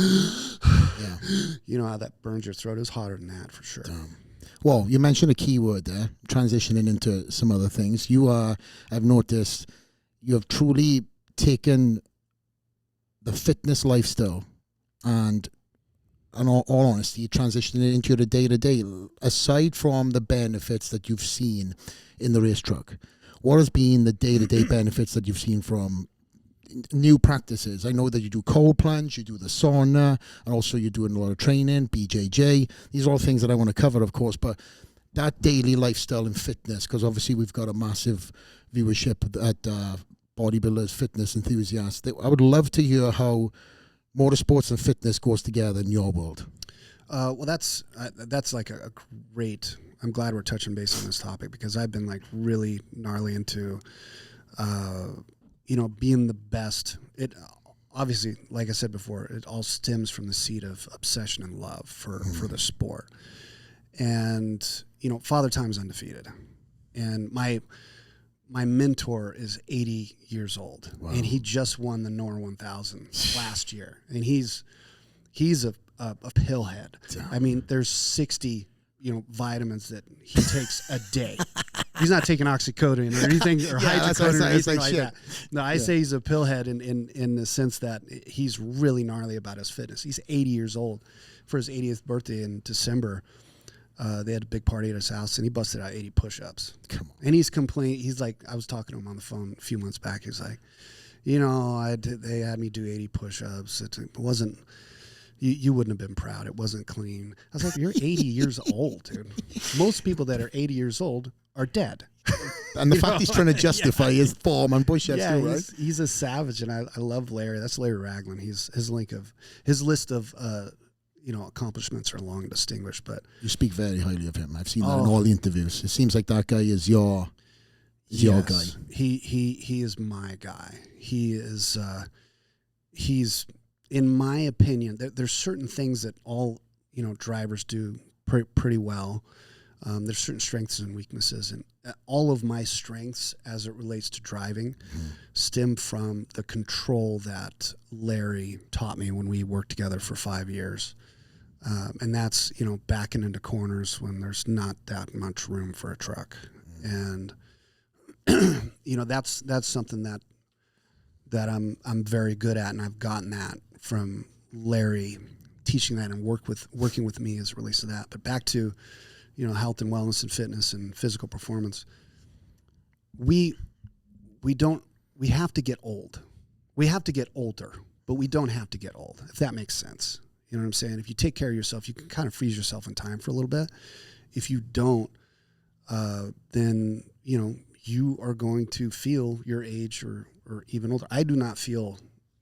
you know how that burns your throat. It was hotter than that for sure. Well, you mentioned a key word there, transitioning into some other things. I've noticed you have truly taken the fitness lifestyle and in all honesty, transitioning it into the day-to-day. Aside from the benefits that you've seen in the race truck, what has been the day-to-day benefits that you've seen from new practices? I know that you do cold plunge, you do the sauna, and also you're doing a lot of training, BJJ. These are all things that I want to cover, of course, but that daily lifestyle and fitness, because obviously we've got a massive viewership at bodybuilders, fitness enthusiasts. I would love to hear how motorsports and fitness goes together in your world. Well, that's like a great. I'm glad we're touching base on this topic, because I've been like really gnarly into, being the best. It obviously, like I said before, it all stems from the seed of obsession and love for the sport. And Father Time's undefeated, and my mentor is 80 years old. Wow. And he just won the NOR 1000 last year, and he's a pillhead. I mean, there's 60 vitamins that he takes a day. He's not taking oxycodone or anything, or hydrocodone or anything like that. No, I say he's a pillhead in the sense that he's really gnarly about his fitness. He's 80 years old. For his 80th birthday in December, they had a big party at his house, and he busted out 80 push-ups. Come on. And he's complaining. He's like, I was talking to him on the phone a few months back. He's like, they had me do 80 push-ups. It wasn't. You wouldn't have been proud. It wasn't clean. I was like, you're 80 years old, dude. Most people that are 80 years old are dead. And the fact he's trying to justify his form and push-ups too, right? He's a savage, and I love Larry. That's Larry Ragland. His list of accomplishments are long and distinguished. But you speak very highly of him. I've seen that in all the interviews. It seems like that guy is your guy. He is my guy. He's in my opinion, there's certain things that all drivers do pretty well. There's certain strengths and weaknesses, and all of my strengths as it relates to driving stem from the control that Larry taught me when we worked together for 5 years. And that's, backing into corners when there's not that much room for a truck. And, that's something that I'm very good at, and I've gotten that from Larry teaching that and working with me as it relates to that. But back to, health and wellness and fitness and physical performance. We have to get old. we have to get older, but we don't have to get old, if that makes sense. You know what I'm saying? If you take care of yourself, you can kind of freeze yourself in time for a little bit. If you don't, then, you know, you are going to feel your age or even older. I do not feel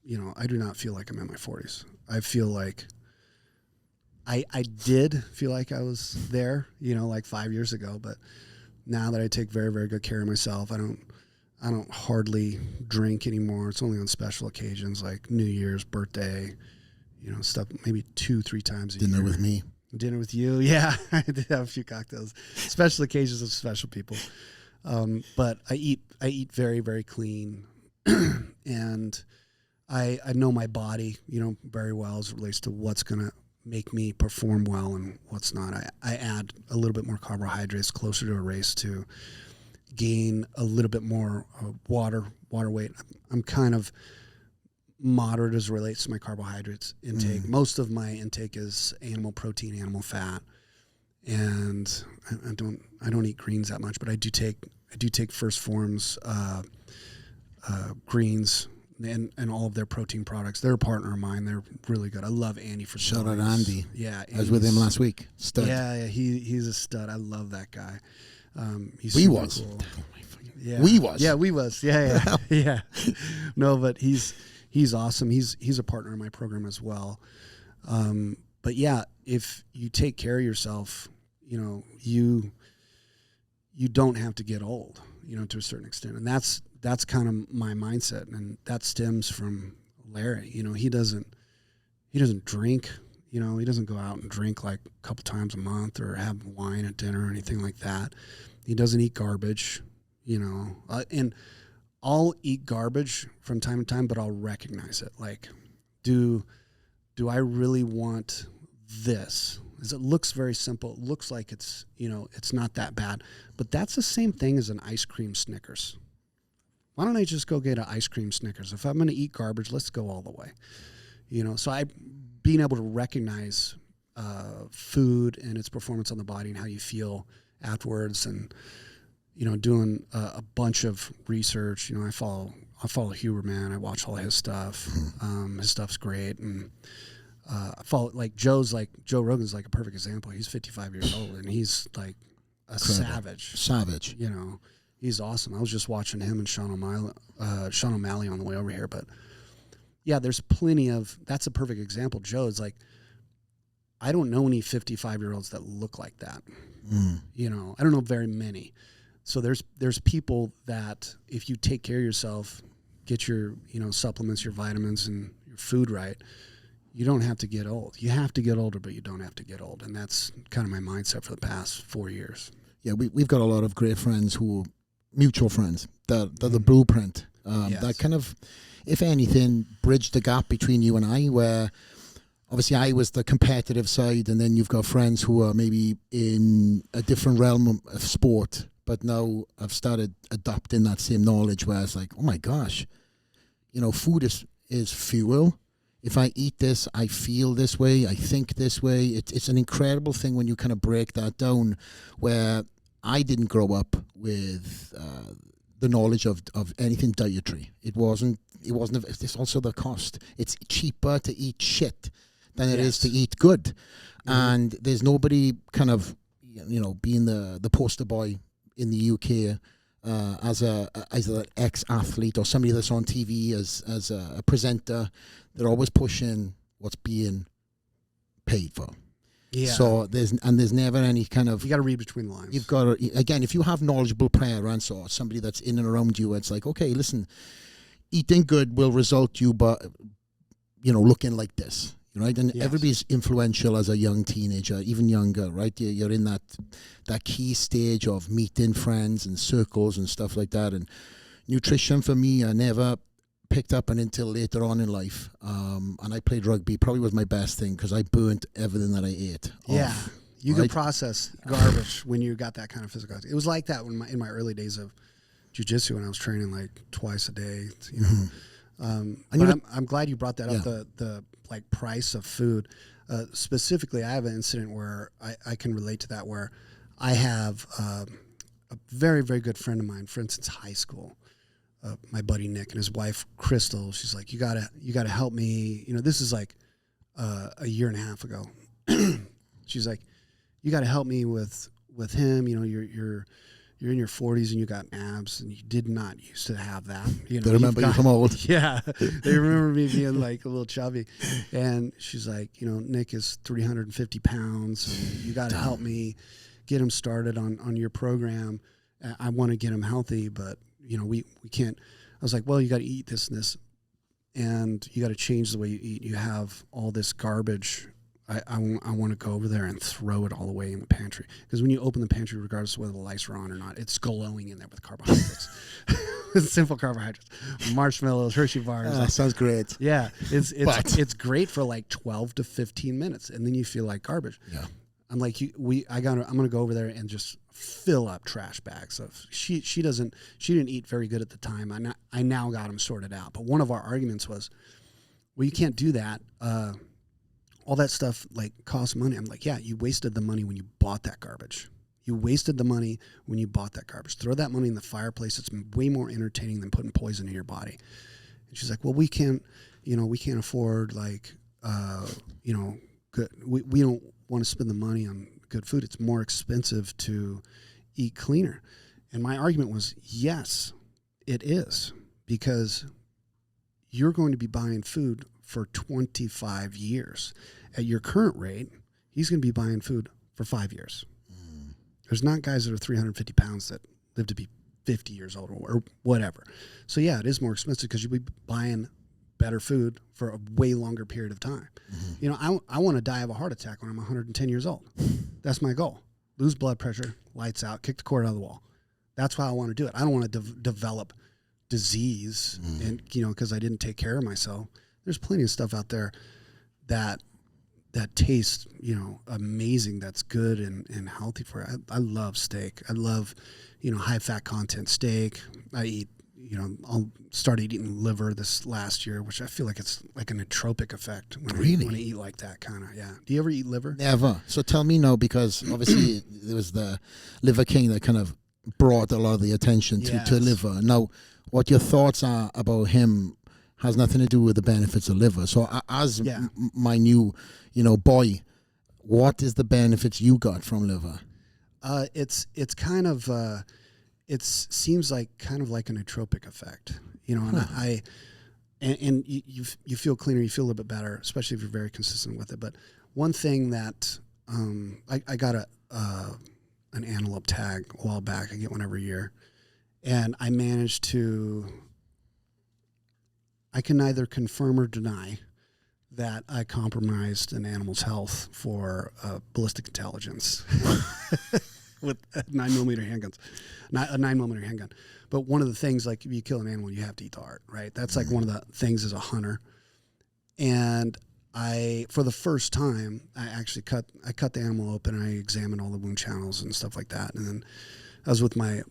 like I'm in my 40s. I feel like I did feel like I was there, you know, like 5 years ago, but now that I take very, very good care of myself, I don't hardly drink anymore. It's only on special occasions like New Year's, birthday, you know, stuff, maybe 2-3 times a year. Dinner with me. Dinner with you. Yeah. I did have a few cocktails, special occasions of special people. But I eat very, very clean. And I know my body, you know, very well as it relates to what's going to make me perform well and what's not. I add a little bit more carbohydrates closer to a race to gain a little bit more water weight. I'm kind of moderate as it relates to my carbohydrates intake. Most of my intake is animal protein, animal fat, and I don't eat greens that much, but I do take First Form's greens and all of their protein products. They're a partner of mine. They're really good. I love Andy for Shout out Andy. Yeah, I was with him last week. Stud. Yeah, he's a stud. I love that guy. He's we super was. cool. Yeah. We was. Yeah, we was. Yeah. Yeah. No, but he's awesome. He's a partner in my program as well. But yeah, if you take care of yourself, you know, you don't have to get old, you know, to a certain extent. And that's kind of my mindset. And that stems from Larry. You know, he doesn't drink, you know, he doesn't go out and drink like a couple times a month or have wine at dinner or anything like that. He doesn't eat garbage, you know, and I'll eat garbage from time to time, but I'll recognize it. Like, do I really want this? Because it looks very simple. It looks like it's, you know, it's not that bad. But that's the same thing as an ice cream Snickers. Why don't I just go get an ice cream Snickers? If I'm going to eat garbage, let's go all the way. You know, so being able to recognize food and its performance on the body and how you feel afterwards, and you know, doing a bunch of research. You know, I follow Huberman. I watch all his stuff. His stuff's great, and I follow Joe Rogan's like a perfect example. He's 55 years old, and he's like a savage. You know, he's awesome. I was just watching him and Sean O'Malley on the way over here, but yeah, there's plenty of. That's a perfect example. Joe's like, I don't know any 55-year-olds that look like that. You know, I don't know very many. So there's people that if you take care of yourself, get your, you know, supplements, your vitamins, and your food right, you don't have to get old. You have to get older, but you don't have to get old. And that's kind of my mindset for the past 4 years. Yeah, we've got a lot of great friends who, mutual friends, they're the blueprint. Yes. That kind of, if anything, bridged the gap between you and I, where obviously I was the competitive side, and then you've got friends who are maybe in a different realm of sport, but now I've started adopting that same knowledge where it's like, oh my gosh, you know, food is fuel. If I eat this, I feel this way, I think this way. It's an incredible thing when you kind of break that down, where I didn't grow up with the knowledge of anything dietary. It wasn't. It's also the cost. It's cheaper to eat shit than it is to eat good. And there's nobody kind of, you know, being the poster boy in the UK as an ex-athlete or somebody that's on TV as a presenter. They're always pushing what's being paid for. Yeah. So there's never any kind of. You got to read between the lines. You've got to, again, if you have knowledgeable parents or somebody that's in and around you, it's like, okay, listen, eating good will result you, but you know, looking like this. Right, and everybody's influential as a young teenager, even younger, right? You're in that key stage of meeting friends and circles and stuff like that. And nutrition for me, I never picked up until later on in life. And I played rugby. Probably was my best thing because I burnt everything that I ate. Yeah, you could process garbage when you got that kind of physical. It was like that in my early days of jiu-jitsu when I was training like twice a day. You know, but I'm glad you brought that up. The like price of food. Specifically, I have an incident where I can relate to that, where I have a very, very good friend of mine, for instance, high school. my buddy Nick and his wife Crystal. She's like, you gotta help me. This is like a year and a half ago. She's like, you gotta help me with him. You're in your 40s and you got abs, and you did not used to have that. They remember you from old. Yeah, they remember me being like a little chubby. And she's like, Nick is 350 pounds, and you got to help me get him started on your program. I want to get him healthy, but we can't. I was like, well, you got to eat this and this, and you got to change the way you eat. You have all this garbage. I want to go over there and throw it all away in the pantry, because when you open the pantry, regardless of whether the lights are on or not, it's glowing in there with carbohydrates. Simple carbohydrates, marshmallows, Hershey bars. That sounds great. Yeah, it's great for like 12 to 15 minutes, and then you feel like garbage. Yeah, I'm like, I'm gonna go over there and just fill up trash bags of. She didn't eat very good at the time. I now got them sorted out, but one of our arguments was, well, you can't do that. All that stuff like costs money. I'm like, yeah, you wasted the money when you bought that garbage. You wasted the money when you bought that garbage. Throw that money in the fireplace. It's way more entertaining than putting poison in your body. And she's like, well, we can't afford good. We don't want to spend the money on good food. It's more expensive to eat cleaner. And my argument was, yes, it is, because you're going to be buying food for 25 years. At your current rate, he's going to be buying food for 5 years. There's not guys that are 350 pounds that live to be 50 years old or whatever. So yeah, it is more expensive because you'll be buying better food for a way longer period of time. I want to die of a heart attack when I'm 110 years old. That's my goal. Lose blood pressure, lights out, kick the cord out of the wall. That's why I want to do it. I don't want to develop disease and because I didn't take care of myself. There's plenty of stuff out there that tastes, amazing. That's good and healthy for you. I love steak. I love, high fat content steak. I eat, I'll start eating liver this last year, which I feel like it's like a nootropic effect when I eat like that kind of. Yeah. Do you ever eat liver? Never. So tell me now, because obviously there was the Liver King that kind of brought a lot of the attention to liver. Now, what your thoughts are about him has nothing to do with the benefits of liver. So as my new, boy, what is the benefits you got from liver? It's kind of, it seems like kind of like a nootropic effect, and you feel cleaner, you feel a little bit better, especially if you're very consistent with it. But one thing that, I got an antelope tag a while back. I get one every year, and I managed to, I can neither confirm or deny that I compromised an animal's health for ballistic intelligence with 9mm handguns, not a 9mm handgun. But one of the things, like if you kill an animal, you have to eat the heart, right? That's like one of the things as a hunter. And for the first time, I actually cut the animal open, and I examined all the wound channels and stuff like that. And then I was with my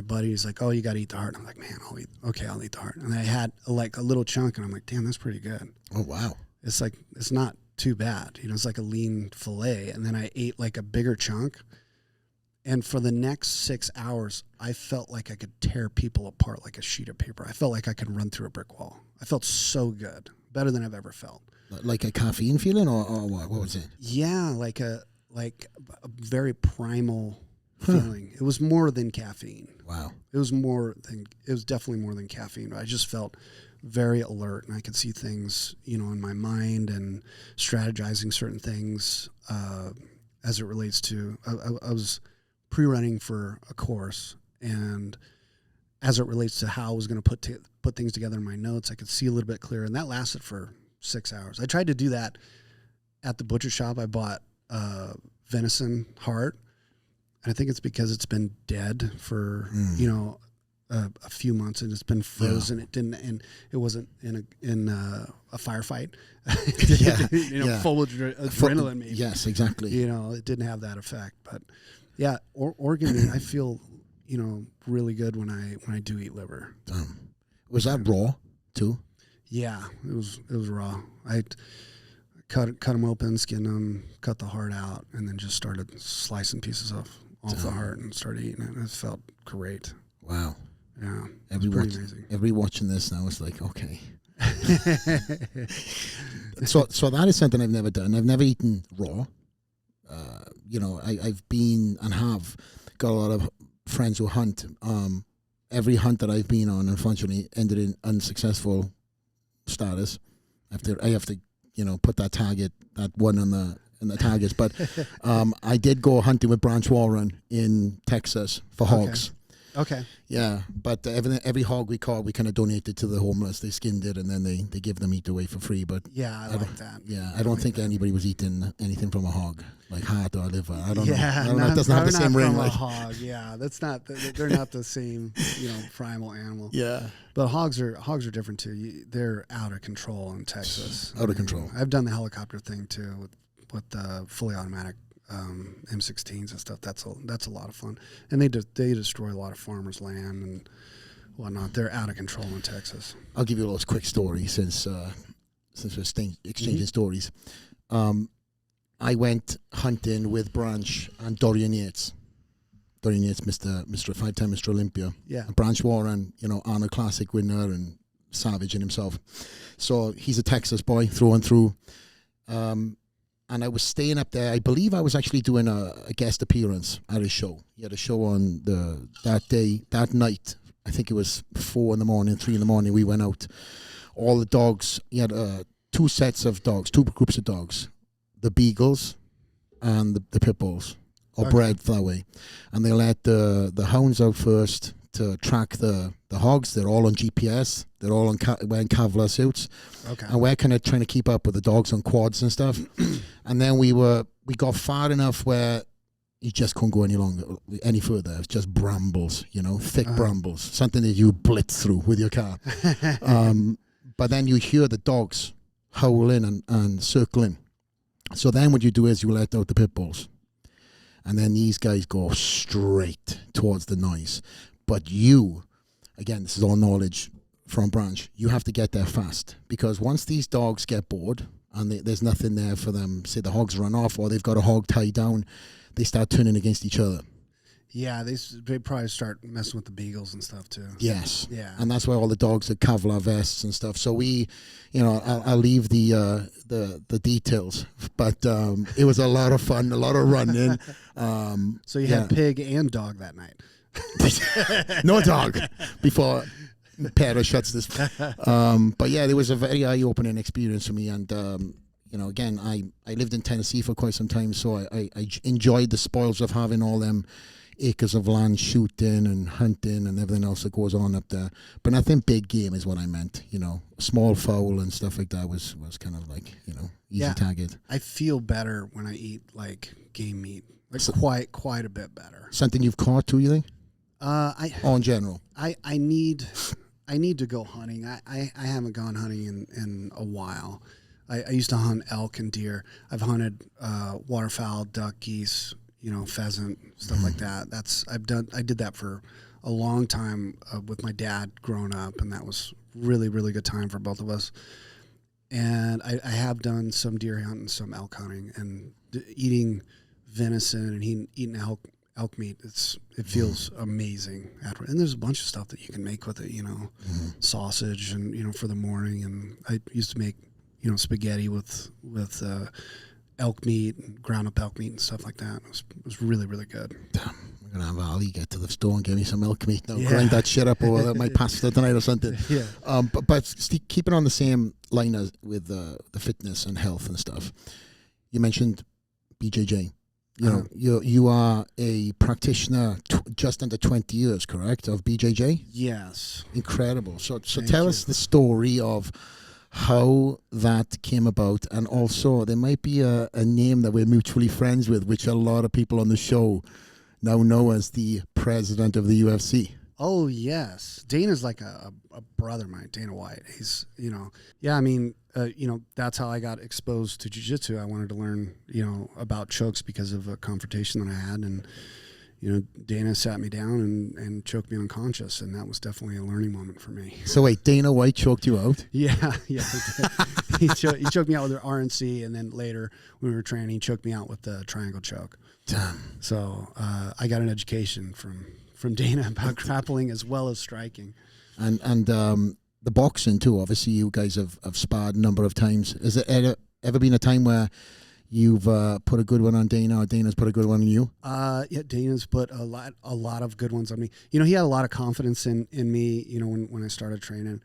buddy. He's like, oh, you got to eat the heart. I'm like, man, I'll eat the heart. And I had like a little chunk, and I'm like, damn, that's pretty good. Oh, wow. It's like, it's not too bad. It's like a lean fillet. And then I ate like a bigger chunk. And for the next 6 hours, I felt like I could tear people apart like a sheet of paper. I felt like I could run through a brick wall. I felt so good, better than I've ever felt. Like a caffeine feeling, or what was it? Yeah, like a very primal feeling. It was more than caffeine. Wow. It was definitely more than caffeine. I just felt very alert, and I could see things, in my mind and strategizing certain things as it relates to, I was pre-running for a course, and as it relates to how I was going to put things together in my notes, I could see a little bit clearer, and that lasted for 6 hours. I tried to do that at the butcher shop. I bought venison heart, and I think it's because it's been dead for a few months, and it's been frozen. Yeah. It didn't, and it wasn't in a firefight. Full of adrenaline. Maybe. Yes, exactly. It didn't have that effect. But yeah, organ meat, I feel really good when I do eat liver. Was that raw too? Yeah, it was raw. I cut them open, skinned them, cut the heart out, and then just started slicing pieces off the heart and started eating it. And it felt great. Wow. Yeah, every watching this now is like, okay. so that is something I've never done. I've never eaten raw. I've been and have got a lot of friends who hunt. Every hunt that I've been on, unfortunately, ended in unsuccessful status. I have to, put that one on the targets. But I did go hunting with Branch Warren in Texas for hogs. Okay. Yeah, but every hog we caught, we kind of donated to the homeless. They skinned it and then they give them meat away for free. But yeah, I like that. Yeah, I don't think anybody was eating anything from a hog, like heart or liver. I don't know. It doesn't have the same ring. Like a hog. Yeah, that's not. They're not the same. Primal animal. Yeah, but hogs are different too. They're out of control in Texas. Out of control. I've done the helicopter thing too with the fully automatic M16s and stuff. That's a lot of fun, and they destroy a lot of farmers' land and whatnot. They're out of control in Texas. I'll give you a little quick story since we're exchanging stories. I went hunting with Branch and Dorian Yates. Dorian Yates, Mr. 5-time Mr. Olympia. Yeah. Branch Warren, Arnold Classic winner and savage in himself. So he's a Texas boy through and through. And I was staying up there. I believe I was actually doing a guest appearance at his show. He had a show on that night. I think it was 4 in the morning, 3 in the morning. We went out. All the dogs. He had 2 sets of dogs, 2 groups of dogs. The beagles and the pit bulls, or bred that way. And they let the hounds out first to track the hogs. They're all on GPS. They're all wearing Kevlar suits. Okay. And we're kind of trying to keep up with the dogs on quads and stuff. And then we got far enough where you just couldn't go any further. It's just brambles, thick brambles, something that you blitz through with your car. But then you hear the dogs howling and circling. So then what you do is you let out the pit bulls. And then these guys go straight towards the noise. But again, this is all knowledge from Branch, you have to get there fast. Because once these dogs get bored and there's nothing there for them, say the hogs run off or they've got a hog tied down, they start turning against each other. Yeah, they probably start messing with the beagles and stuff too. Yes. Yeah. And that's why all the dogs are Kevlar vests and stuff. So I'll leave the details. But it was a lot of fun, a lot of running. So you had pig and dog that night. No dog before Perez shuts this. But yeah, it was a very eye-opening experience for me. And, again, I lived in Tennessee for quite some time, so I enjoyed the spoils of having all them acres of land shooting and hunting and everything else that goes on up there. But nothing big game is what I meant, small fowl and stuff like that was kind of like, easy target. I feel better when I eat like game meat, like quite a bit better. Something you've caught too, you think? In general. I need to go hunting. I haven't gone hunting in a while. I used to hunt elk and deer. I've hunted waterfowl, duck, geese, pheasant, stuff like that. I did that for a long time with my dad growing up, and that was really, really good time for both of us. And I have done some deer hunting, some elk hunting, and eating venison and eating elk meat. It feels amazing after. And there's a bunch of stuff that you can make with it, sausage and for the morning. And I used to make spaghetti with elk meat and ground up elk meat and stuff like that. It was really, really good. Damn, I'm gonna have Ali get to the store and get me some elk meat now. Yeah. Grind that shit up over my pasta tonight or something. Yeah. But keep it on the same line as with the fitness and health and stuff. You mentioned BJJ. You are a practitioner just under 20 years, correct, of BJJ? Yes. Incredible. So tell us the story of how that came about, and also there might be a name that we're mutually friends with, which a lot of people on the show now know as the president of the UFC. Oh, yes. Dana's like a brother of mine, Dana White. He's, that's how I got exposed to jiu-jitsu. I wanted to learn, about chokes because of a confrontation that I had. And, Dana sat me down and choked me unconscious. And that was definitely a learning moment for me. So wait, Dana White choked you out? Yeah. He did. He choked me out with the RNC. And then later when we were training, he choked me out with the triangle choke. Damn. So I got an education from from Dana about grappling as well as striking. And the boxing too. Obviously, you guys have sparred a number of times. Has it ever been a time where you've put a good one on Dana, or Dana's put a good one on you? Yeah, Dana's put a lot of good ones on me. You know, he had a lot of confidence in me. You know, when I started training,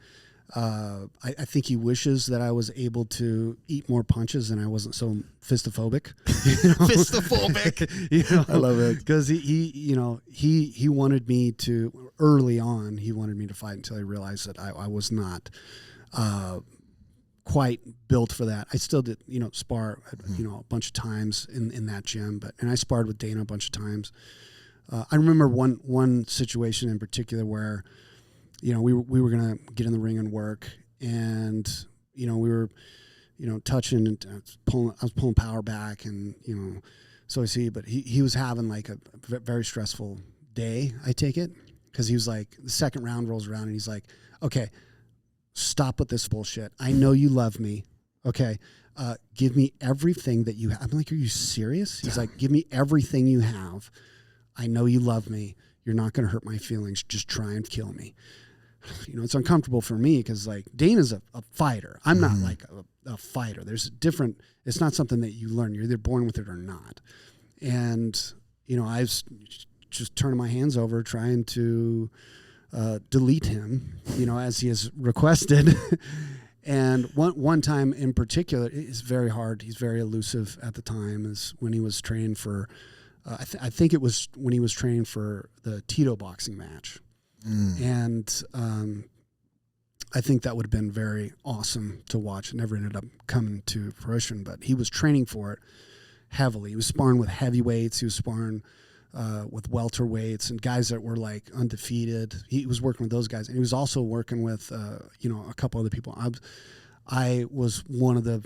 I think he wishes that I was able to eat more punches and I wasn't so fistophobic. You know? Fistophobic. You know, I love it because he wanted me to early on. He wanted me to fight until he realized that I was not quite built for that. I still did, spar, a bunch of times in that gym, and I sparred with Dana a bunch of times. I remember one situation in particular where, we were gonna get in the ring and work, and we were, touching and I was pulling power back, and so I see, but he was having like a very stressful day. I take it because he was like, the second round rolls around and he's like, okay, stop with this bullshit. I know you love me. Okay. Give me everything that you have. I'm like, are you serious? He's like, give me everything you have. I know you love me. You're not going to hurt my feelings. Just try and kill me. It's uncomfortable for me because like Dana's a fighter. I'm not like a fighter. There's a different, it's not something that you learn. You're either born with it or not. And, I was just turning my hands over trying to delete him, as he has requested. And one time in particular, it's very hard. He's very elusive at the time, is when he was training for, I think it was when he was training for the Tito boxing match. And I think that would have been very awesome to watch. It never ended up coming to fruition, but he was training for it heavily. He was sparring with heavyweights. He was sparring with welterweights and guys that were like undefeated. He was working with those guys, and he was also working with a couple other people. I was one of the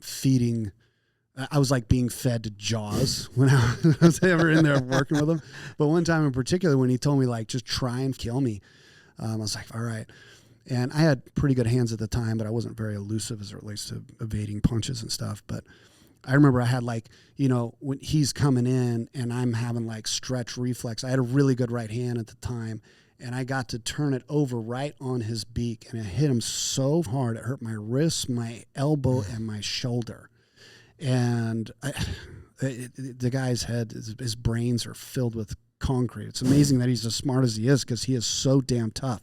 feeding. I was like being fed to Jaws when I was ever in there working with him. But one time in particular, when he told me like just try and kill me, I was like, all right. And I had pretty good hands at the time, but I wasn't very elusive as it relates to evading punches and stuff. But I remember I had like, when he's coming in and I'm having like stretch reflex, I had a really good right hand at the time, and I got to turn it over right on his beak, and it hit him so hard it hurt my wrist, my elbow, and my shoulder. And the guy's head, his brains are filled with concrete. It's amazing that he's as smart as he is, because he is so damn tough.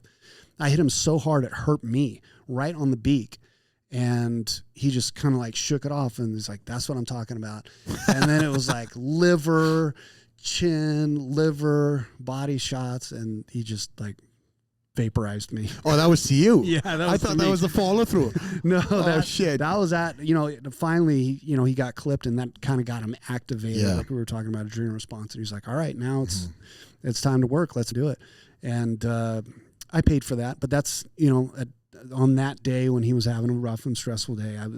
I hit him so hard it hurt me right on the beak. And he just kind of like shook it off, and he's like, that's what I'm talking about. And then it was like liver, chin, liver, body shots, and he just like vaporized me. Oh, that was to you? Yeah, that was I thought to that me. was the follow through. No, shit. That was at, finally, he got clipped, and that kind of got him activated. Yeah. Like we were talking about adrenaline response, and he's like, all right, now it's time to work. Let's do it. And I paid for that, but that's, on that day when he was having a rough and stressful day, it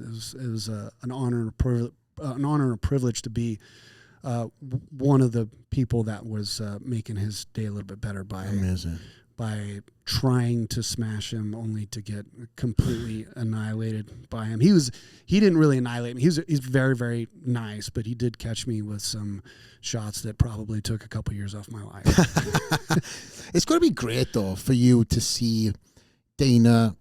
was an honor and a privilege to be one of the people that was making his day a little bit better by trying to smash him, only to get completely annihilated by him. He didn't really annihilate me. He's very, very nice, but he did catch me with some shots that probably took a couple years off my life. It's going to be great though for you to see Dana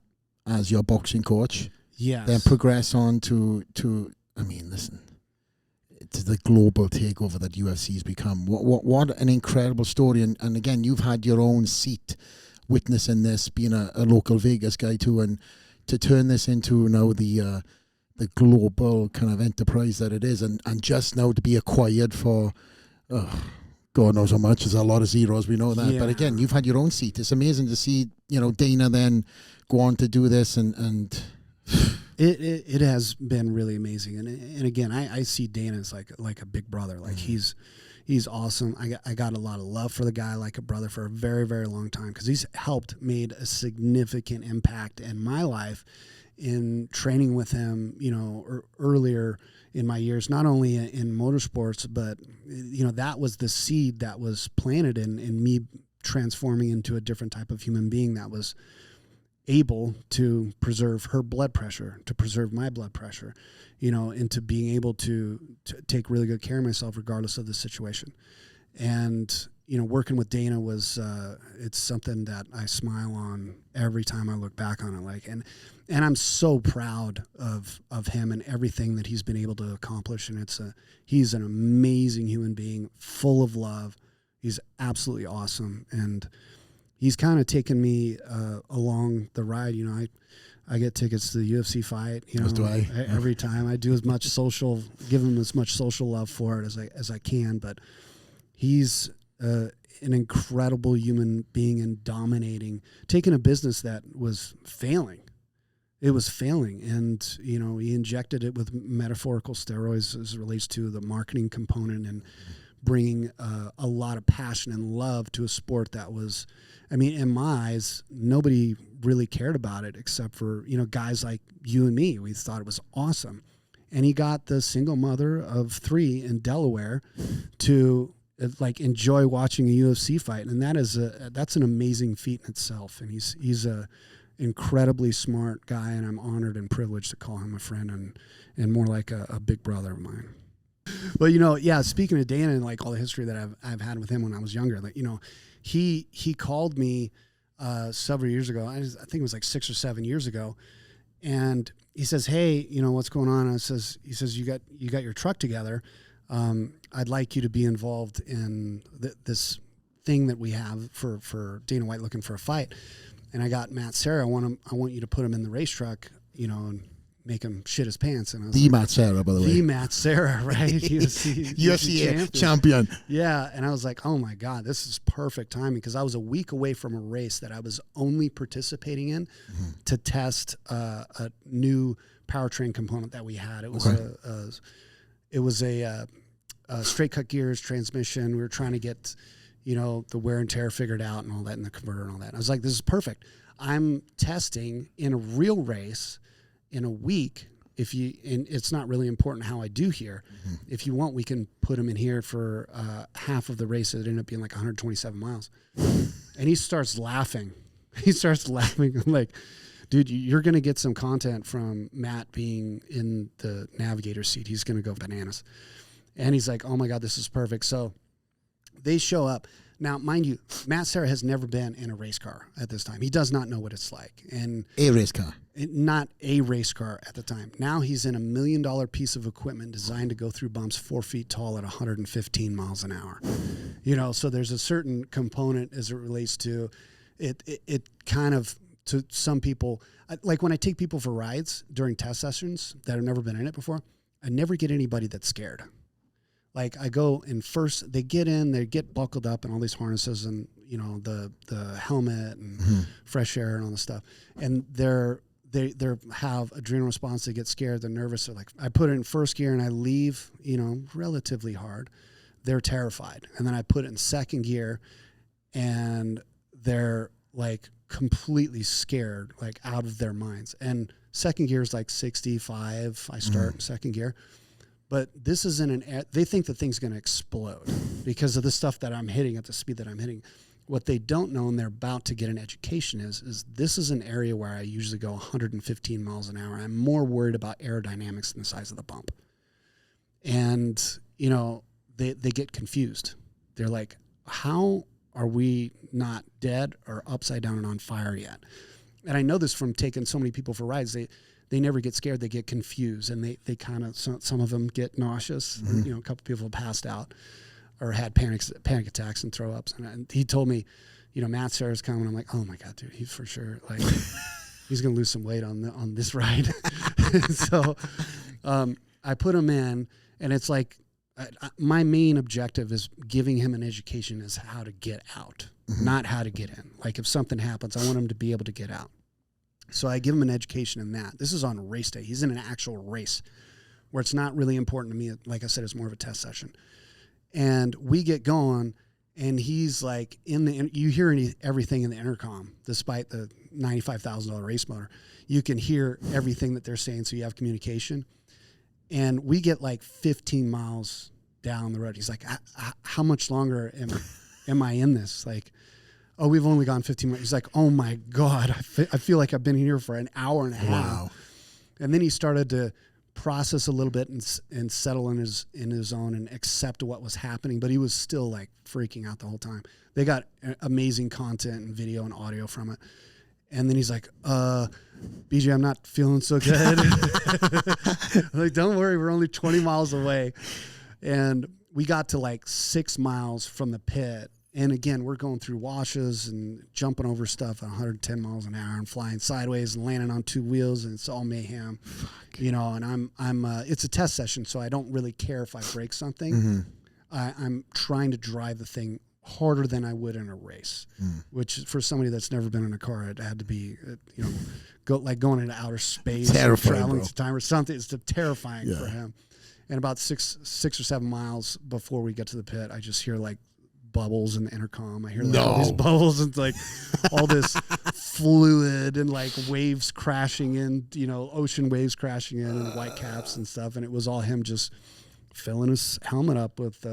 as your boxing coach. Yes. Then progress on to listen, to the global takeover that UFC's become. What an incredible story. And again, you've had your own seat witnessing this, being a local Vegas guy too, and to turn this into now the global kind of enterprise that it is, and just now to be acquired for God knows how much. There's a lot of zeros, we know that. Yeah. But again, you've had your own seat. It's amazing to see, Dana then go on to do this, and it has been really amazing. And again, I see Dana as like a big brother. Like he's awesome. I got a lot of love for the guy, like a brother, for a very, very long time, because he's made a significant impact in my life in training with him, earlier in my years, not only in motorsports, but, that was the seed that was planted in me transforming into a different type of human being that was able to preserve her blood pressure, to preserve my blood pressure, into being able to take really good care of myself regardless of the situation. And, working with Dana was it's something that I smile on every time I look back on it. Like, and I'm so proud of him and everything that he's been able to accomplish. And he's an amazing human being, full of love. He's absolutely awesome, and he's kind of taken me along the ride. I get tickets to the UFC fight. As do I. Every time I do give him as much social love for it as I can. But he's an incredible human being and taking a business that was failing. It was failing, and he injected it with metaphorical steroids as it relates to the marketing component and bringing a lot of passion and love to a sport that was, in my eyes, nobody really cared about it except for guys like you and me. We thought it was awesome, and he got the single mother of 3 in Delaware to enjoy watching a UFC fight, and that's an amazing feat in itself. And he's a incredibly smart guy, and I'm honored and privileged to call him a friend and more like a big brother of mine. But speaking of Dana and all the history that I've had with him when I was younger, he called me several years ago. I think it was 6 or 7 years ago, and he says, "Hey, what's going on?" He says, "You got your truck together. I'd like you to be involved in this thing that we have for Dana White looking for a fight." And I got Matt Serra. I want you to put him in the race truck, and make him shit his pants. And I was Matt Serra, by the way. Matt Serra, right? UFC champion. Yeah, and I was like, oh my God, this is perfect timing, because I was a week away from a race that I was only participating in to test a new powertrain component that we had. It was a straight cut gears transmission. We were trying to get the wear and tear figured out and all that, and the converter and all that. I was like, this is perfect. I'm testing in a real race in a week. And it's not really important how I do here. If you want, we can put him in here for half of the race. It ended up being 127 miles. And he starts laughing. Like, dude, you're going to get some content from Matt being in the navigator seat. He's going to go bananas. And he's like, oh my God, this is perfect. So they show up. Now, mind you, Matt Serra has never been in a race car at this time. He does not know what it's like. And a race car. Not a race car at the time. Now he's in $1 million piece of equipment designed to go through bumps 4 feet tall at 115 miles an hour. So there's a certain component as it relates to it. It kind of, to some people, like when I take people for rides during test sessions that have never been in it before, I never get anybody that's scared. Like I go and first they get buckled up in all these harnesses and the helmet and fresh air and all this stuff, and they have adrenal response. They get scared. They're nervous. They're like, I put it in first gear and I leave relatively hard. They're terrified, and then I put it in second gear, and they're completely scared, out of their minds. And second gear is 65. I start in second gear. But this isn't they think the thing's going to explode because of the stuff that I'm hitting at the speed that I'm hitting. What they don't know, and they're about to get an education, is this is an area where I usually go 115 miles an hour. I'm more worried about aerodynamics than the size of the bump. And, they get confused. They're like, how are we not dead or upside down and on fire yet? And I know this from taking so many people for rides. They never get scared. They get confused, and they kind of, some of them get nauseous. A couple people passed out or had panic attacks and throw ups. And he told me, Matt Serra's coming. I'm like, oh my God, dude, he's for sure he's going to lose some weight on this ride. So I put him in, and it's my main objective is giving him an education as how to get out, not how to get in. If something happens, I want him to be able to get out. So I give him an education in that. This is on race day. He's in an actual race where it's not really important to me. Like I said, it's more of a test session. And we get going, and he's you hear everything in the intercom, despite the $95,000 race motor. You can hear everything that they're saying, so you have communication. And we get 15 miles down the road. He's like, how much longer am I in this? Oh, we've only gone 15 minutes. He's like, oh my God, I feel like I've been here for an hour and a half. Wow. And then he started to process a little bit and settle in his own and accept what was happening. But he was still like freaking out the whole time. They got amazing content and video and audio from it. And then he's like, BJ, I'm not feeling so good. I'm like, don't worry, we're only 20 miles away. And we got to like 6 miles from the pit. And again, we're going through washes and jumping over stuff at 110 miles an hour and flying sideways and landing on 2 wheels, and it's all mayhem. You know, and I'm it's a test session, so I don't really care if I break something. Mm-hmm. I'm trying to drive the thing harder than I would in a race, which for somebody that's never been in a car, it had to be, you know, going into outer space, terrifying, traveling bro. to time or something. It's terrifying Yeah. for him. And about six or 7 miles before we get to the pit, I just hear like bubbles in the intercom. I hear like all these bubbles and like all this fluid and like waves crashing in, you know, ocean waves crashing in and white caps and stuff. And it was all him just filling his helmet up with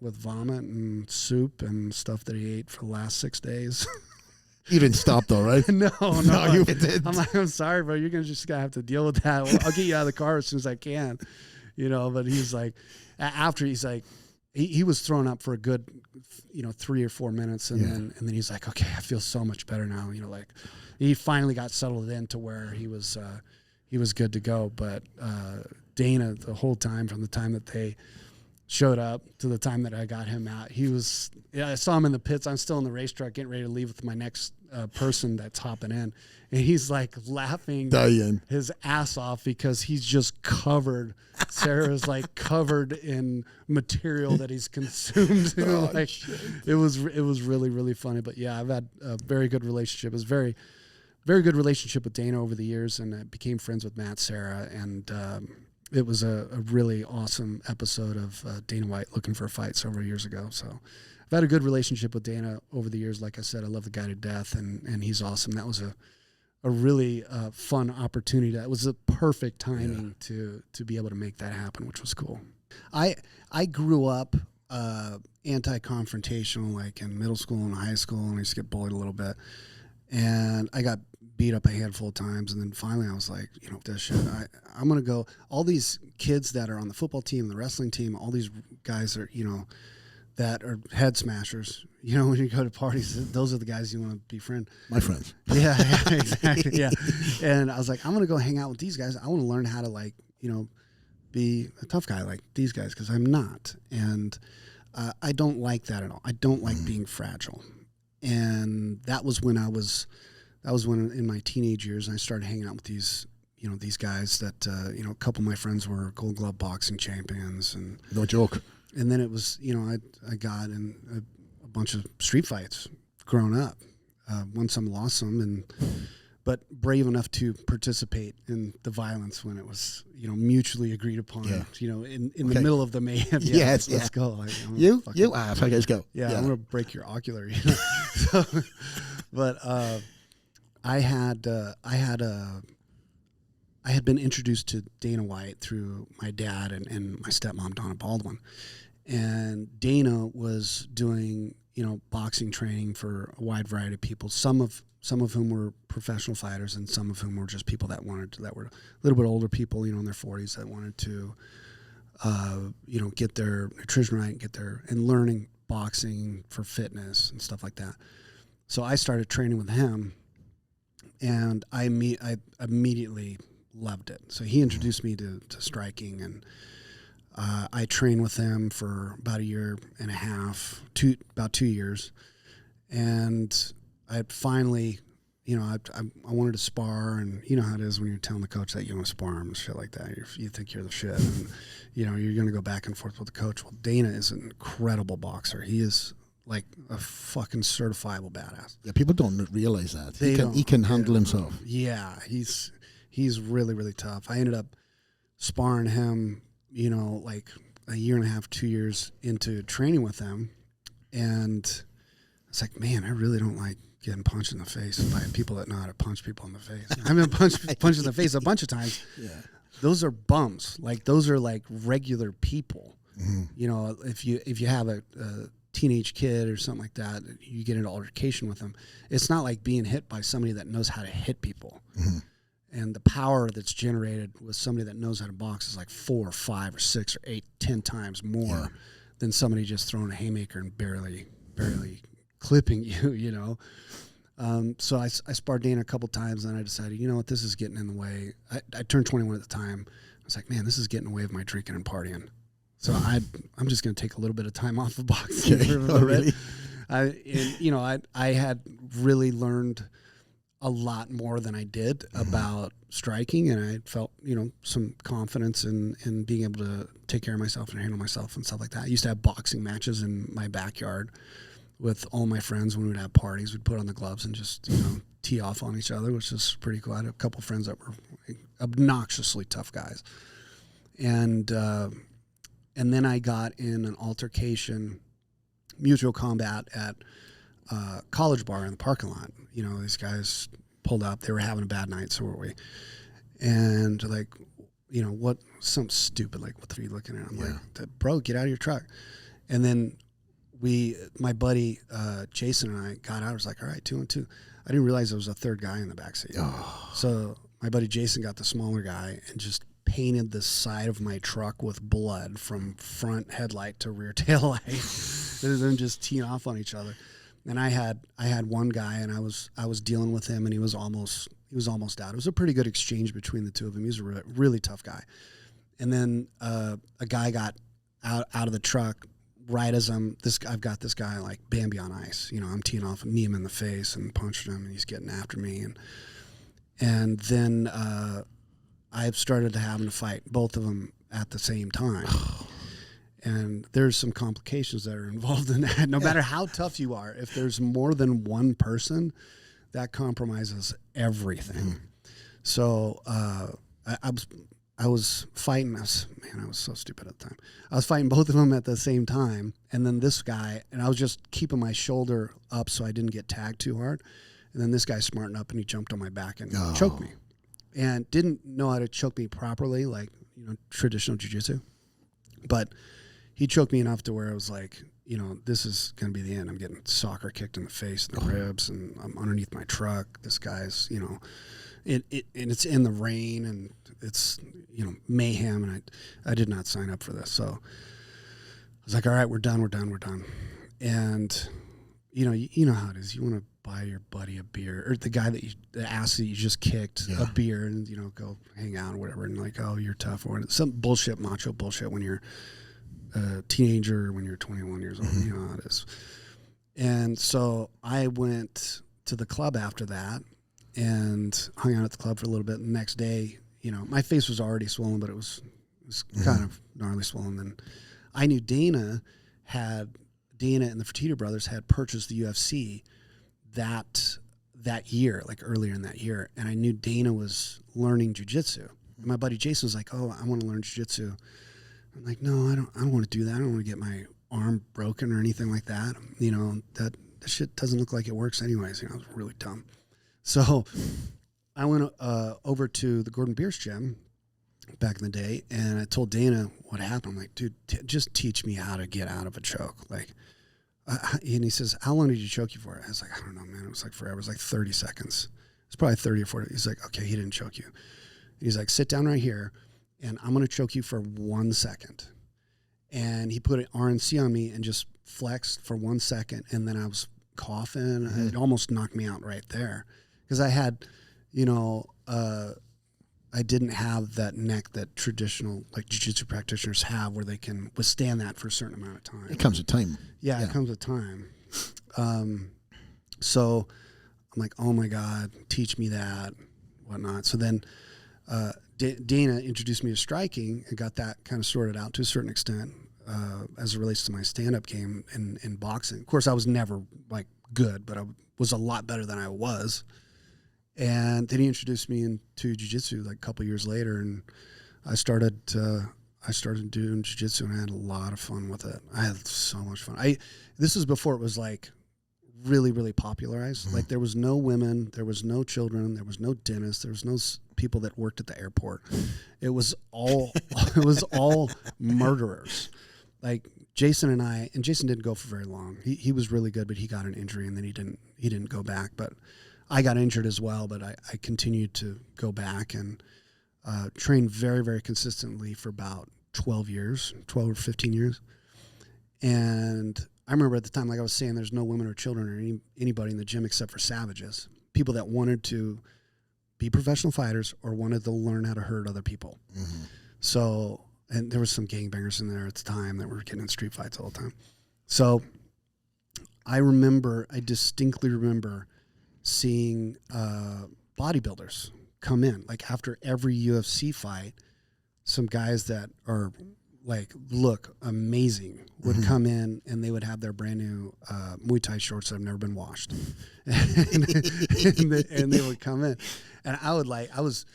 vomit and soup and stuff that he ate for the last 6 days. You didn't stop though, right? No, you didn't. I'm like, I'm sorry, bro. You're gonna have to deal with that. I'll get you out of the car as soon as I can, you know. But he's like, after he's like, he was thrown up for a good, you know, 3 or 4 minutes, and then he's like, okay, I feel so much better now. You know, like he finally got settled in to where he was good to go. But Dana, the whole time from the time that they showed up to the time that I got him out, I saw him in the pits. I'm still in the race truck getting ready to leave with my next person that's hopping in. And he's like laughing his ass off because he's just covered. Sarah's like covered in material that he's consumed. You know, like, it was really, really funny. But yeah, I've had a very good relationship. It was very, very good relationship with Dana over the years, and I became friends with Matt, Sarah, and it was a really awesome episode of Dana White looking for a fight several years ago. So I've had a good relationship with Dana over the years. Like I said, I love the guy to death, and he's awesome. That was a really fun opportunity. That was a perfect timing to be able to make that happen, which was cool. I grew up anti-confrontational, like in middle school and high school, and I used to get bullied a little bit. And I got beat up a handful of times, and then finally I was like, you know, this shit, I'm going to go. All these kids that are on the football team, the wrestling team, all these guys are, you know, that are head smashers. You know, when you go to parties, those are the guys you want to befriend. My friends. Yeah, exactly. Yeah. And I was like, I'm going to go hang out with these guys. I want to learn how to, like, you know, be a tough guy like these guys, because I'm not. And I don't like that at all. I don't like being fragile. And that was when in my teenage years, I started hanging out with these, you know, these guys that, you know, a couple of my friends were Gold Glove boxing champions. And no joke. And then it was, you know, I got in a bunch of street fights growing up, won some, lost some, but brave enough to participate in the violence when it was, you know, mutually agreed upon, you know, in the middle of the mayhem. Let's go. Like, let's go. Yeah, I'm going to break your ocular. You know? So, but I had been introduced to Dana White through my dad and my stepmom, Donna Baldwin. And Dana was doing, you know, boxing training for a wide variety of people, some of whom were professional fighters, and some of whom were just people that were a little bit older people, you know, in their 40s, that wanted to, you know, get their nutrition right and learning boxing for fitness and stuff like that. So I started training with him, and I immediately loved it. So he introduced me to striking, and I trained with him for about a year and a half, about 2 years. And I finally, you know, I wanted to spar, and you know how it is when you're telling the coach that you want to spar him and shit like that. You think you're the shit, and you know, you're going to go back and forth with the coach. Well, Dana is an incredible boxer. He is like a fucking certifiable badass. Yeah, people don't realize that. He can handle himself. Yeah, he's really, really tough. I ended up sparring him, you know, like a year and a half, 2 years into training with him. And it's like, man, I really don't like getting punched in the face by people that know how to punch people in the face. I've been punched in the face a bunch of times. Yeah. Those are bums. Like, those are like regular people. Mm-hmm. You know, if you have a teenage kid or something like that, you get into altercation with them. It's not like being hit by somebody that knows how to hit people. Mm-hmm. And the power that's generated with somebody that knows how to box is like 4 or 5 or 6 or 8, 10 times more than somebody just throwing a haymaker and barely clipping you, you know. So I sparred Dana a couple times, and I decided, you know what, this is getting in the way. I turned 21 at the time. I was like, man, this is getting in the way of my drinking and partying. So I'm just going to take a little bit of time off of boxing. Really? I had really learned a lot more than I did about striking, and I felt, you know, some confidence in being able to take care of myself and handle myself and stuff like that. I used to have boxing matches in my backyard with all my friends when we would have parties. We'd put on the gloves and just, you know, tee off on each other, which is pretty cool. I had a couple of friends that were obnoxiously tough guys. And then I got in an altercation, mutual combat at College Bar in the parking lot. You know, these guys pulled up. They were having a bad night, so were we. And like, you know, what? Something stupid like, what the fuck are you looking at? I'm like, bro, get out of your truck. And then my buddy Jason and I got out. I was like, all right, 2 and 2. I didn't realize there was a third guy in the backseat. Oh. So my buddy Jason got the smaller guy and just painted the side of my truck with blood from front headlight to rear tail light. Them just teeing off on each other. And I had one guy, and I was dealing with him, and he was almost out. It was a pretty good exchange between the two of them. He was a really tough guy. And then a guy got out of the truck right as I've got this guy like Bambi on ice. You know, I'm teeing off, knee him in the face and punching him, and he's getting after me. And then I've started to having to fight both of them at the same time. And there's some complications that are involved in that. No matter how tough you are, if there's more than one person, that compromises everything. So I was fighting. I was so stupid at the time. I was fighting both of them at the same time. And then this guy, and I was just keeping my shoulder up so I didn't get tagged too hard. And then this guy smartened up, and he jumped on my back and choked me. And didn't know how to choke me properly, like, you know, traditional jiu-jitsu. But he choked me enough to where I was like, you know, this is going to be the end. I'm getting soccer kicked in the face and the ribs, and I'm underneath my truck. This guy's, you know, and it's in the rain, and it's, you know, mayhem, and I did not sign up for this. So I was like, all right, we're done. And, you know how it is. You want to buy your buddy a beer, or the guy the ass that you just kicked a beer, and, you know, go hang out or whatever, and like, oh, you're tough, or some bullshit, macho bullshit when you're a teenager or when you're 21 years old. You know how it is. And so I went to the club after that and hung out at the club for a little bit. And the next day, you know, my face was already swollen, but it was kind of gnarly swollen. And I knew Dana and the Fertitta brothers had purchased the UFC that year, like earlier in that year. And I knew Dana was learning jiu-jitsu. And my buddy Jason was like, oh, I want to learn jiu-jitsu. I'm like, no, I don't want to do that. I don't want to get my arm broken or anything like that. You know, that shit doesn't look like it works anyways. You know, I was really dumb. So I went over to the Gordon Bierce gym back in the day, and I told Dana what happened. I'm like, dude, just teach me how to get out of a choke. Like, and he says, how long did you choke you for? I was like, I don't know, man. It was like forever. It was like 30 seconds. It's probably 30 or 40. He's like, okay, he didn't choke you. He's like, sit down right here, and I'm going to choke you for 1 second. And he put an RNC on me and just flexed for 1 second, and then I was coughing. It almost knocked me out right there. Because I had, you know, I didn't have that neck that traditional, like, jiu-jitsu practitioners have, where they can withstand that for a certain amount of time. It comes with time. Yeah, it comes with time. So I'm like, oh, my God, teach me that, whatnot. So then Dana introduced me to striking and got that kind of sorted out to a certain extent as it relates to my stand-up game in boxing. Of course, I was never, like, good, but I was a lot better than I was. And then he introduced me into jiu-jitsu like a couple years later, and I started doing jiu-jitsu, and I had a lot of fun with it. I had so much fun. This was before it was like really, really popularized. Like, there was no women, there was no children, there was no dentists, there was no people that worked at the airport. It was all murderers. Like, Jason Jason didn't go for very long. He was really good, but he got an injury, and then he didn't go back. But I got injured as well, but I continued to go back and train very, very consistently for about 12 or 15 years. And I remember at the time, like I was saying, there's no women or children or anybody in the gym except for savages, people that wanted to be professional fighters or wanted to learn how to hurt other people. Mm-hmm. So, and there was some gangbangers in there at the time that were getting in street fights all the time. So I distinctly remember seeing bodybuilders come in, like after every UFC fight, some guys that are like look amazing would come in and they would have their brand new Muay Thai shorts that have never been washed, and they would come in, and I was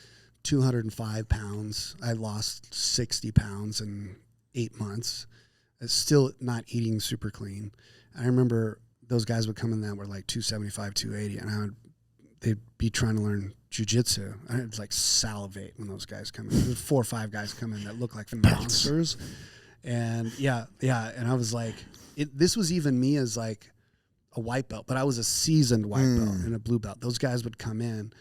205 pounds. I lost 60 pounds in 8 months. Still not eating super clean. I remember those guys would come in that were like 275, 280, and they'd be trying to learn jiu-jitsu. I'd like salivate when those guys come in. There's 4 or 5 guys come in that look like monsters. And and I was like, this was even me as like a white belt, but I was a seasoned white belt and a blue belt. Those guys would come in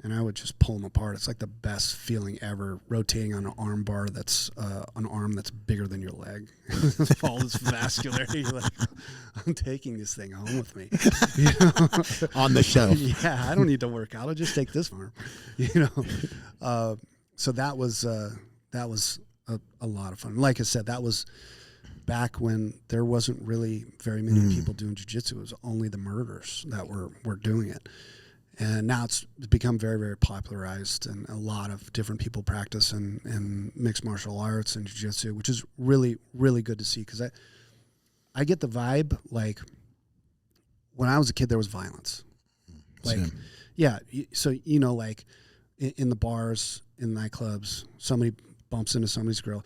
and I would just pull them apart. It's like the best feeling ever, rotating on an arm bar that's an arm that's bigger than your leg. All this vascularity. Like, I'm taking this thing home with me. You know? On the shelf. Yeah, I don't need to work out. I'll just take this arm. So that was a lot of fun. Like I said, that was back when there wasn't really very many people doing jiu-jitsu. It was only the murderers that were doing it. And now it's become very, very popularized, and a lot of different people practice in mixed martial arts and jiu-jitsu, which is really, really good to see, because I get the vibe, like, when I was a kid, there was violence. Like, Same. yeah, so, like, in the bars, in nightclubs, somebody bumps into somebody's girl,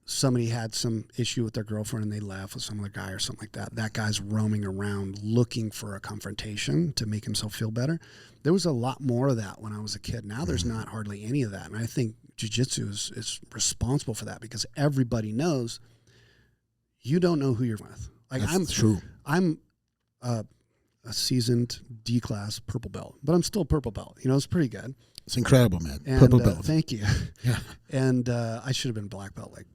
somebody had some issue with their girlfriend and they left with some other guy or something like that. That guy's roaming around looking for a confrontation to make himself feel better. There was a lot more of that when I was a kid. Now there's not hardly any of that. And I think jiu-jitsu is responsible for that, because everybody knows you don't know who you're with. Like, That's true. I'm a seasoned D-class purple belt, but I'm still a purple belt. It's pretty good. It's incredible, man. And, purple belt. Thank you. Yeah. And I should have been black belt like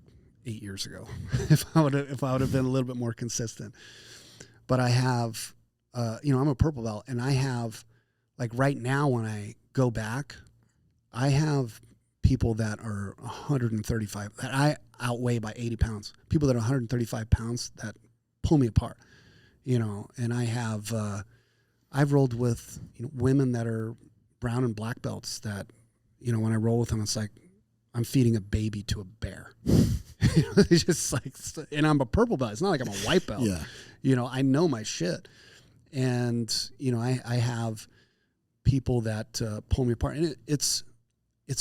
8 years ago if I would have been a little bit more consistent. But I have, I'm a purple belt, and I have, like, right now when I go back, I have people that are 135 that I outweigh by 80 pounds. People that are 135 pounds that pull me apart, And I have, I've rolled with women that are brown and black belts that, when I roll with them, it's like I'm feeding a baby to a bear. It's just like, and I'm a purple belt. It's not like I'm a white belt. Yeah. I know my shit. And, I have people that pull me apart. And it's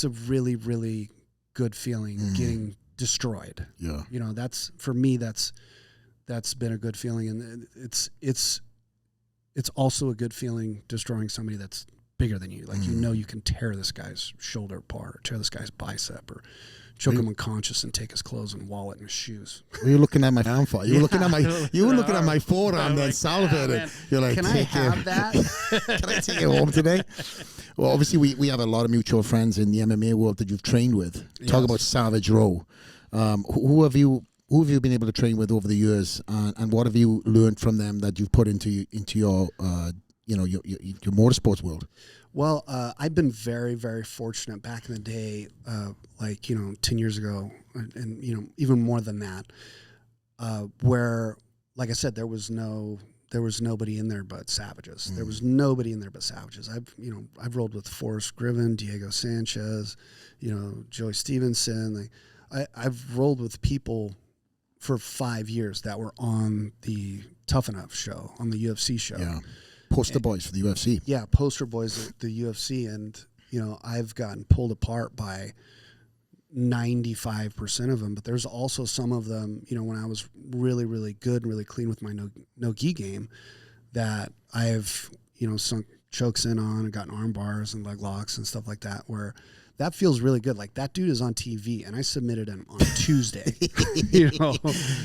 a really, really good feeling getting destroyed. Yeah. That's, for me, that's been a good feeling. And it's also a good feeling destroying somebody that's bigger than you. Like, you can tear this guy's shoulder apart, or tear this guy's bicep, or choke him unconscious and take his clothes and wallet and his shoes. Were you looking at my arm for? You were looking at my forearm, then salivated. You're like, can I have that? Can I take it home today? Well, obviously we have a lot of mutual friends in the MMA world that you've trained with. Talk about Savage Row. Who have you been able to train with over the years, and what have you learned from them that you've put into your your motorsports world? Well, I've been very, very fortunate back in the day, 10 years ago, and even more than that, where, like I said, there was nobody in there but savages. There was nobody in there but savages. I've rolled with Forrest Griffin, Diego Sanchez, Joey Stevenson. I've rolled with people for 5 years that were on the Tough Enough show, on the UFC show. Yeah. Poster boys for the UFC. Yeah, poster boys at the UFC. And, I've gotten pulled apart by 95% of them. But there's also some of them, when I was really, really good and really clean with my no-gi game, that I've, sunk chokes in on and gotten arm bars and leg locks and stuff like that, where that feels really good. Like that dude is on TV, and I submitted him on Tuesday. You know,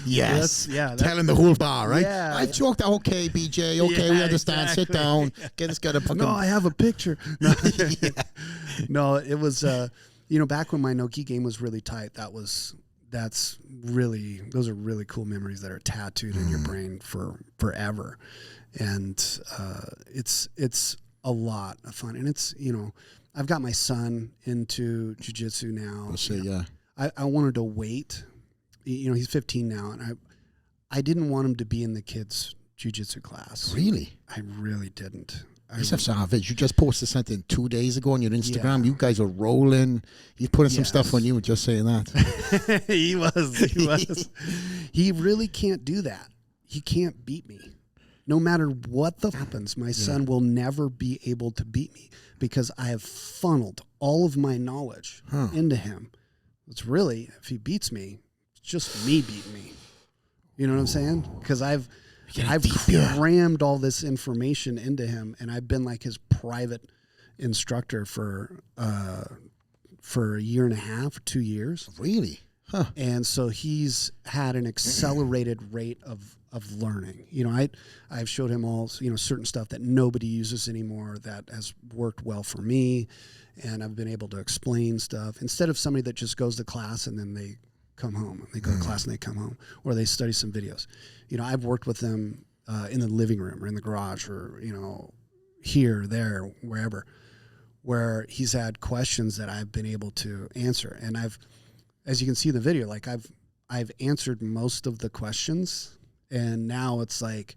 Yes. that's Telling the whole bar, right? Yeah. I've joked, okay, BJ, okay, we understand. Exactly. Sit down. Get this guy to fucking... No, I have a picture. No, no, it was, you know, back when my no-gi game was really tight, those are really cool memories that are tattooed in your brain for forever. And it's a lot of fun. And it's, you know, I've got my son into jiu-jitsu now. I'll say, yeah. I wanted to wait. You know, he's 15 now, and I didn't want him to be in the kids' jiu-jitsu class. Really? I really didn't. You're savage. You just posted something 2 days ago on your Instagram. Yeah. You guys are rolling. He's putting some Yes. stuff on you just saying that. He was. He really can't do that. He can't beat me. No matter what happens, my son will never be able to beat me because I have funneled all of my knowledge into him. It's really, if he beats me, it's just me beating me. You know what I'm saying? Because I've crammed all this information into him, and I've been like his private instructor for a year and a half, 2 years. Really? Huh. And so he's had an accelerated rate of learning. You know, I've showed him all, you know, certain stuff that nobody uses anymore that has worked well for me, and I've been able to explain stuff instead of somebody that just goes to class and then they come home. They go to class and they come home, or they study some videos. You know, I've worked with them in the living room or in the garage or, you know, here, there, wherever, where he's had questions that I've been able to answer. And as you can see in the video, like I've answered most of the questions, and now it's like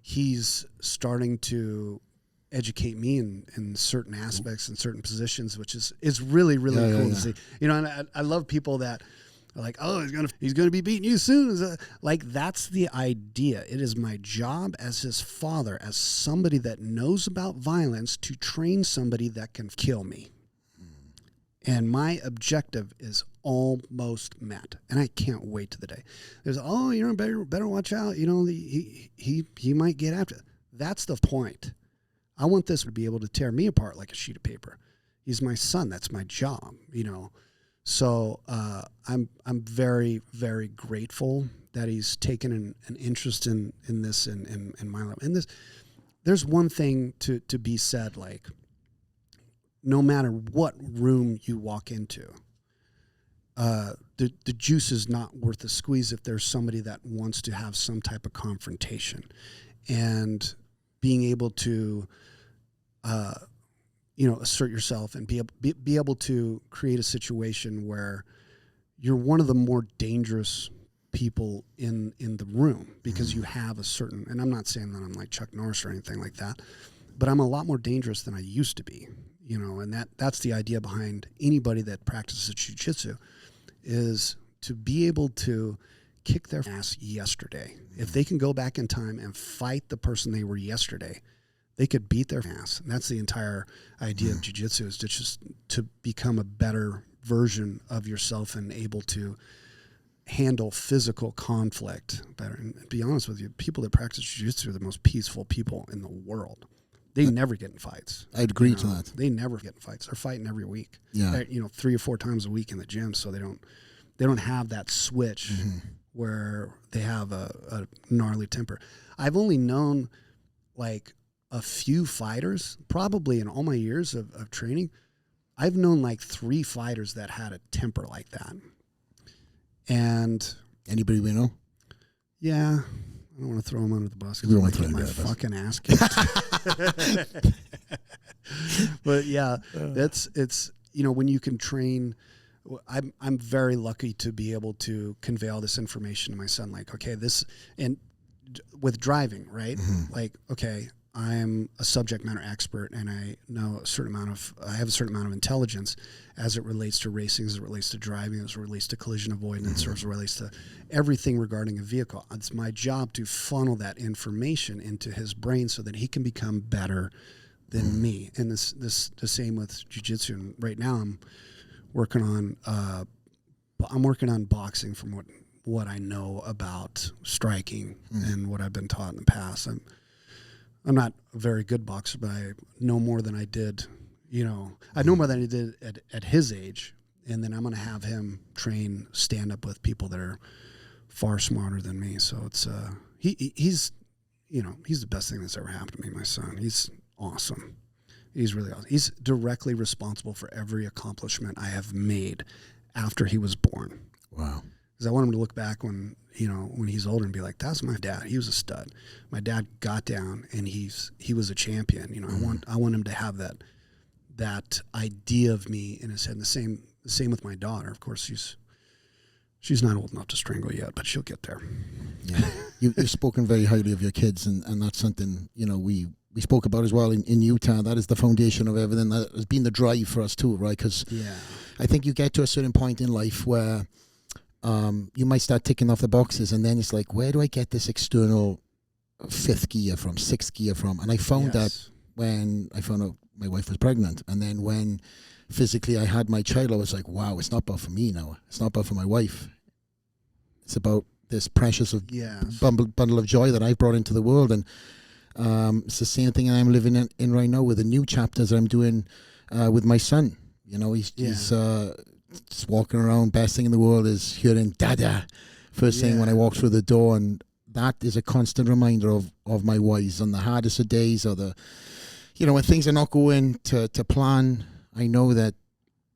he's starting to educate me in certain aspects and certain positions, which is really, really cool to see. You know, and I love people that are like, oh, he's gonna be beating you soon. Like, that's the idea. It is my job as his father, as somebody that knows about violence, to train somebody that can kill me. And my objective is almost met, and I can't wait to the day. There's, oh, you know, better watch out. You know, he might get after it. That's the point. I want this to be able to tear me apart like a sheet of paper. He's my son. That's my job. You know, so I'm very, very grateful that he's taken an interest in this in my life. And there's one thing to be said, like, no matter what room you walk into, the juice is not worth the squeeze if there's somebody that wants to have some type of confrontation. And being able to, you know, assert yourself and be able to create a situation where you're one of the more dangerous people in the room because you have a certain, and I'm not saying that I'm like Chuck Norris or anything like that, but I'm a lot more dangerous than I used to be. You know, and that's the idea behind anybody that practices jiu-jitsu, is to be able to kick their ass yesterday. If they can go back in time and fight the person they were yesterday, they could beat their ass. And that's the entire idea of jiu-jitsu, is to become a better version of yourself and able to handle physical conflict better. And to be honest with you, people that practice jiu-jitsu are the most peaceful people in the world. They never get in fights. I'd agree to that. They never get in fights. They're fighting every week. Yeah. You know, 3 or 4 times a week in the gym, so they don't have that switch where they have a gnarly temper. I've only known like a few fighters, probably in all my years of training. I've known like 3 fighters that had a temper like that. And anybody we know? Yeah. I don't want to throw him under the bus We because don't I want get to my throw him fucking ass kicked. But yeah, it's you know, when you can train, I'm very lucky to be able to convey all this information to my son. Like, okay, this, and with driving, right? Like, okay, I'm a subject matter expert, and I know I have a certain amount of intelligence as it relates to racing, as it relates to driving, as it relates to collision avoidance, or as it relates to everything regarding a vehicle. It's my job to funnel that information into his brain so that he can become better than me. And the same with jiu-jitsu. And right now I'm working on boxing from what I know about striking and what I've been taught in the past. I'm not a very good boxer, but I know more than I did, I know more than I did at his age. And then I'm going to have him train stand up with people that are far smarter than me. So it's, he's the best thing that's ever happened to me, my son. He's awesome. He's really awesome. He's directly responsible for every accomplishment I have made after he was born. Wow. Because I want him to look back when he's older and be like, that's my dad. He was a stud. My dad got down and he was a champion. I want him to have that idea of me in his head. And the same with my daughter. Of course, she's not old enough to strangle yet, but she'll get there. Yeah. You've spoken very highly of your kids, and that's something, we spoke about as well in Utah. That is the foundation of everything. That has been the drive for us too, right? Because I think you get to a certain point in life where you might start ticking off the boxes, and then it's like, where do I get this external fifth gear from, sixth gear from? And I found that when I found out my wife was pregnant, and then when physically I had my child, I was like, wow, it's not about for me now. It's not about for my wife. It's about this precious bundle of joy that I've brought into the world. And it's the same thing I'm living in right now with the new chapters I'm doing with my son. He's just walking around. Best thing in the world is hearing dada first thing when I walk through the door. And that is a constant reminder of my whys on the hardest of days, or when things are not going to plan. I know that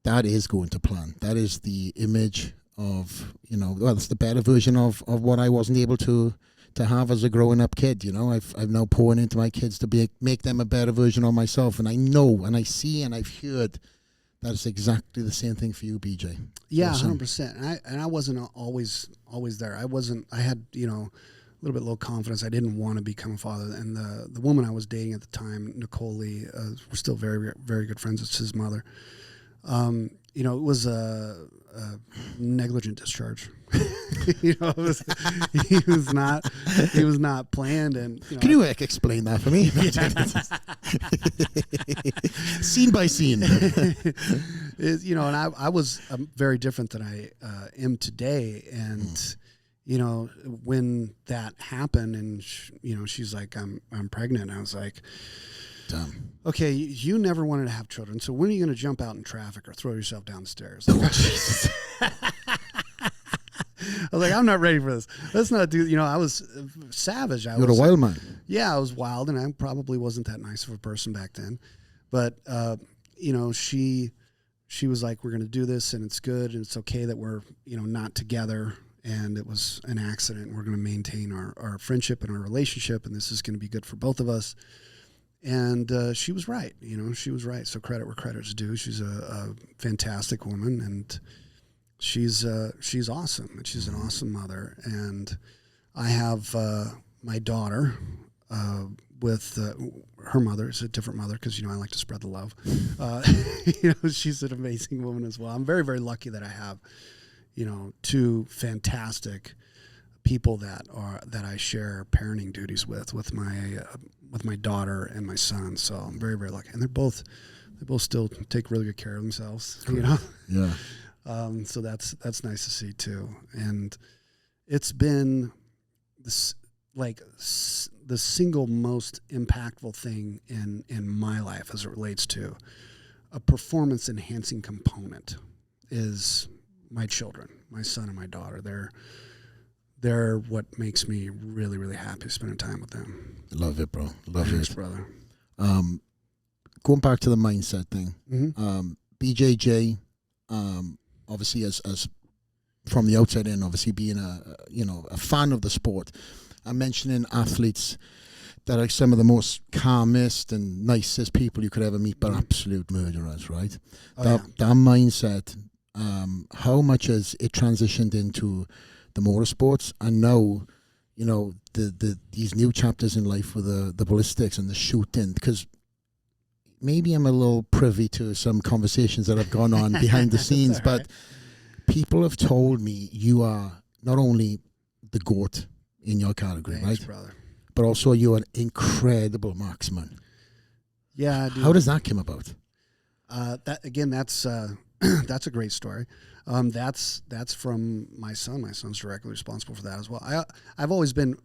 is going to plan. That is the image of, it's the better version of what I wasn't able to have as a growing up kid. I've now pouring into my kids to make them a better version of myself. And I know, and I see, and I've heard that it's exactly the same thing for you, BJ. Yeah, awesome. 100%. And I wasn't always there. I had, a little bit low confidence. I didn't want to become a father. And the woman I was dating at the time, Nicole Lee, we're still very, very good friends. It's his mother. It was a negligent discharge. He was not planned. And can you explain that for me? Scene by scene. And I was very different than I am today. And when that happened, and she's like, I'm pregnant. I was like, dumb. Okay, you never wanted to have children, so when are you going to jump out in traffic or throw yourself down the stairs? I was like, I'm not ready for this. Let's not do. I was savage. You're a wild man. Yeah, I was wild, and I probably wasn't that nice of a person back then. But she was like, we're going to do this, and it's good, and it's okay that we're not together. And it was an accident. We're going to maintain our friendship and our relationship, and this is going to be good for both of us. And she was right. She was right. So credit where credit's due. She's a fantastic woman, and she's awesome. And she's an awesome mother. And I have my daughter with her mother. It's a different mother because, I like to spread the love. She's an amazing woman as well. I'm very, very lucky that I have two fantastic people that I share parenting duties with my daughter and my son. So I'm very, very lucky, and they both still take really good care of themselves. Yeah. So that's nice to see too, and it's been this the single most impactful thing in my life as it relates to a performance enhancing component is my children, my son and my daughter. They're what makes me really, really happy spending time with them. Love it, bro. Love Thanks, it, brother. Going back to the mindset thing, Mm-hmm. BJJ, obviously as from the outside in, obviously being a fan of the sport, I'm mentioning athletes that are some of the most calmest and nicest people you could ever meet, but absolute murderers, right? That mindset. How much has it transitioned into the motorsports, and now, these new chapters in life with the ballistics and the shooting? Because maybe I'm a little privy to some conversations that have gone on behind the scenes, but people have told me you are not only the GOAT in your category, Thanks, right, brother, but also you're an incredible marksman. Yeah, dude. How does that come about? That's that's a great story. That's from my son. My son's directly responsible for that as well. I've always been,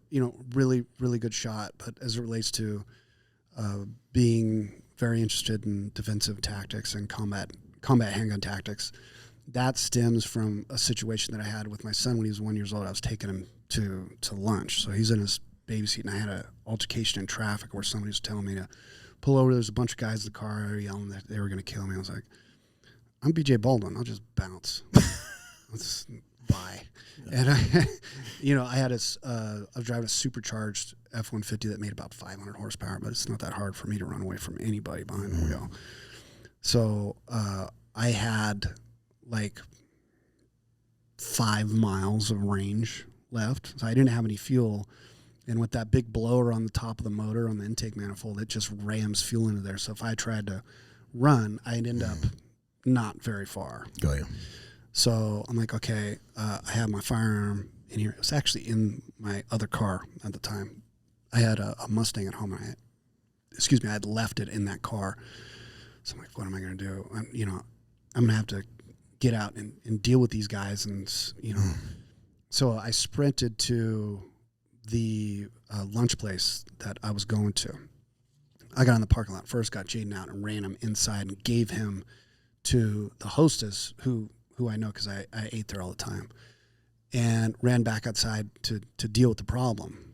really, really good shot, but as it relates to being very interested in defensive tactics and combat handgun tactics. That stems from a situation that I had with my son when he was 1 year old. I was taking him to lunch. So he's in his baby seat, and I had an altercation in traffic where somebody was telling me to pull over. There's a bunch of guys in the car yelling that they were going to kill me. I was like, I'm BJ Baldwin. I'll just bounce. Let's bye. Yeah. And I had I was driving a supercharged F-150 that made about 500 horsepower, but it's not that hard for me to run away from anybody behind the wheel. So I had like 5 miles of range left. So I didn't have any fuel. And with that big blower on the top of the motor on the intake manifold, it just rams fuel into there. So if I tried to run, I'd end up not very far. Got you. So I'm like, okay, I have my firearm in here. It was actually in my other car at the time. I had a Mustang at home. And I had left it in that car. So I'm like, what am I going to do? I'm going to have to get out and deal with these guys. And, so I sprinted to the lunch place that I was going to. I got in the parking lot first, got Jaden out and ran him inside and gave him to the hostess who I know because I ate there all the time, and ran back outside to deal with the problem.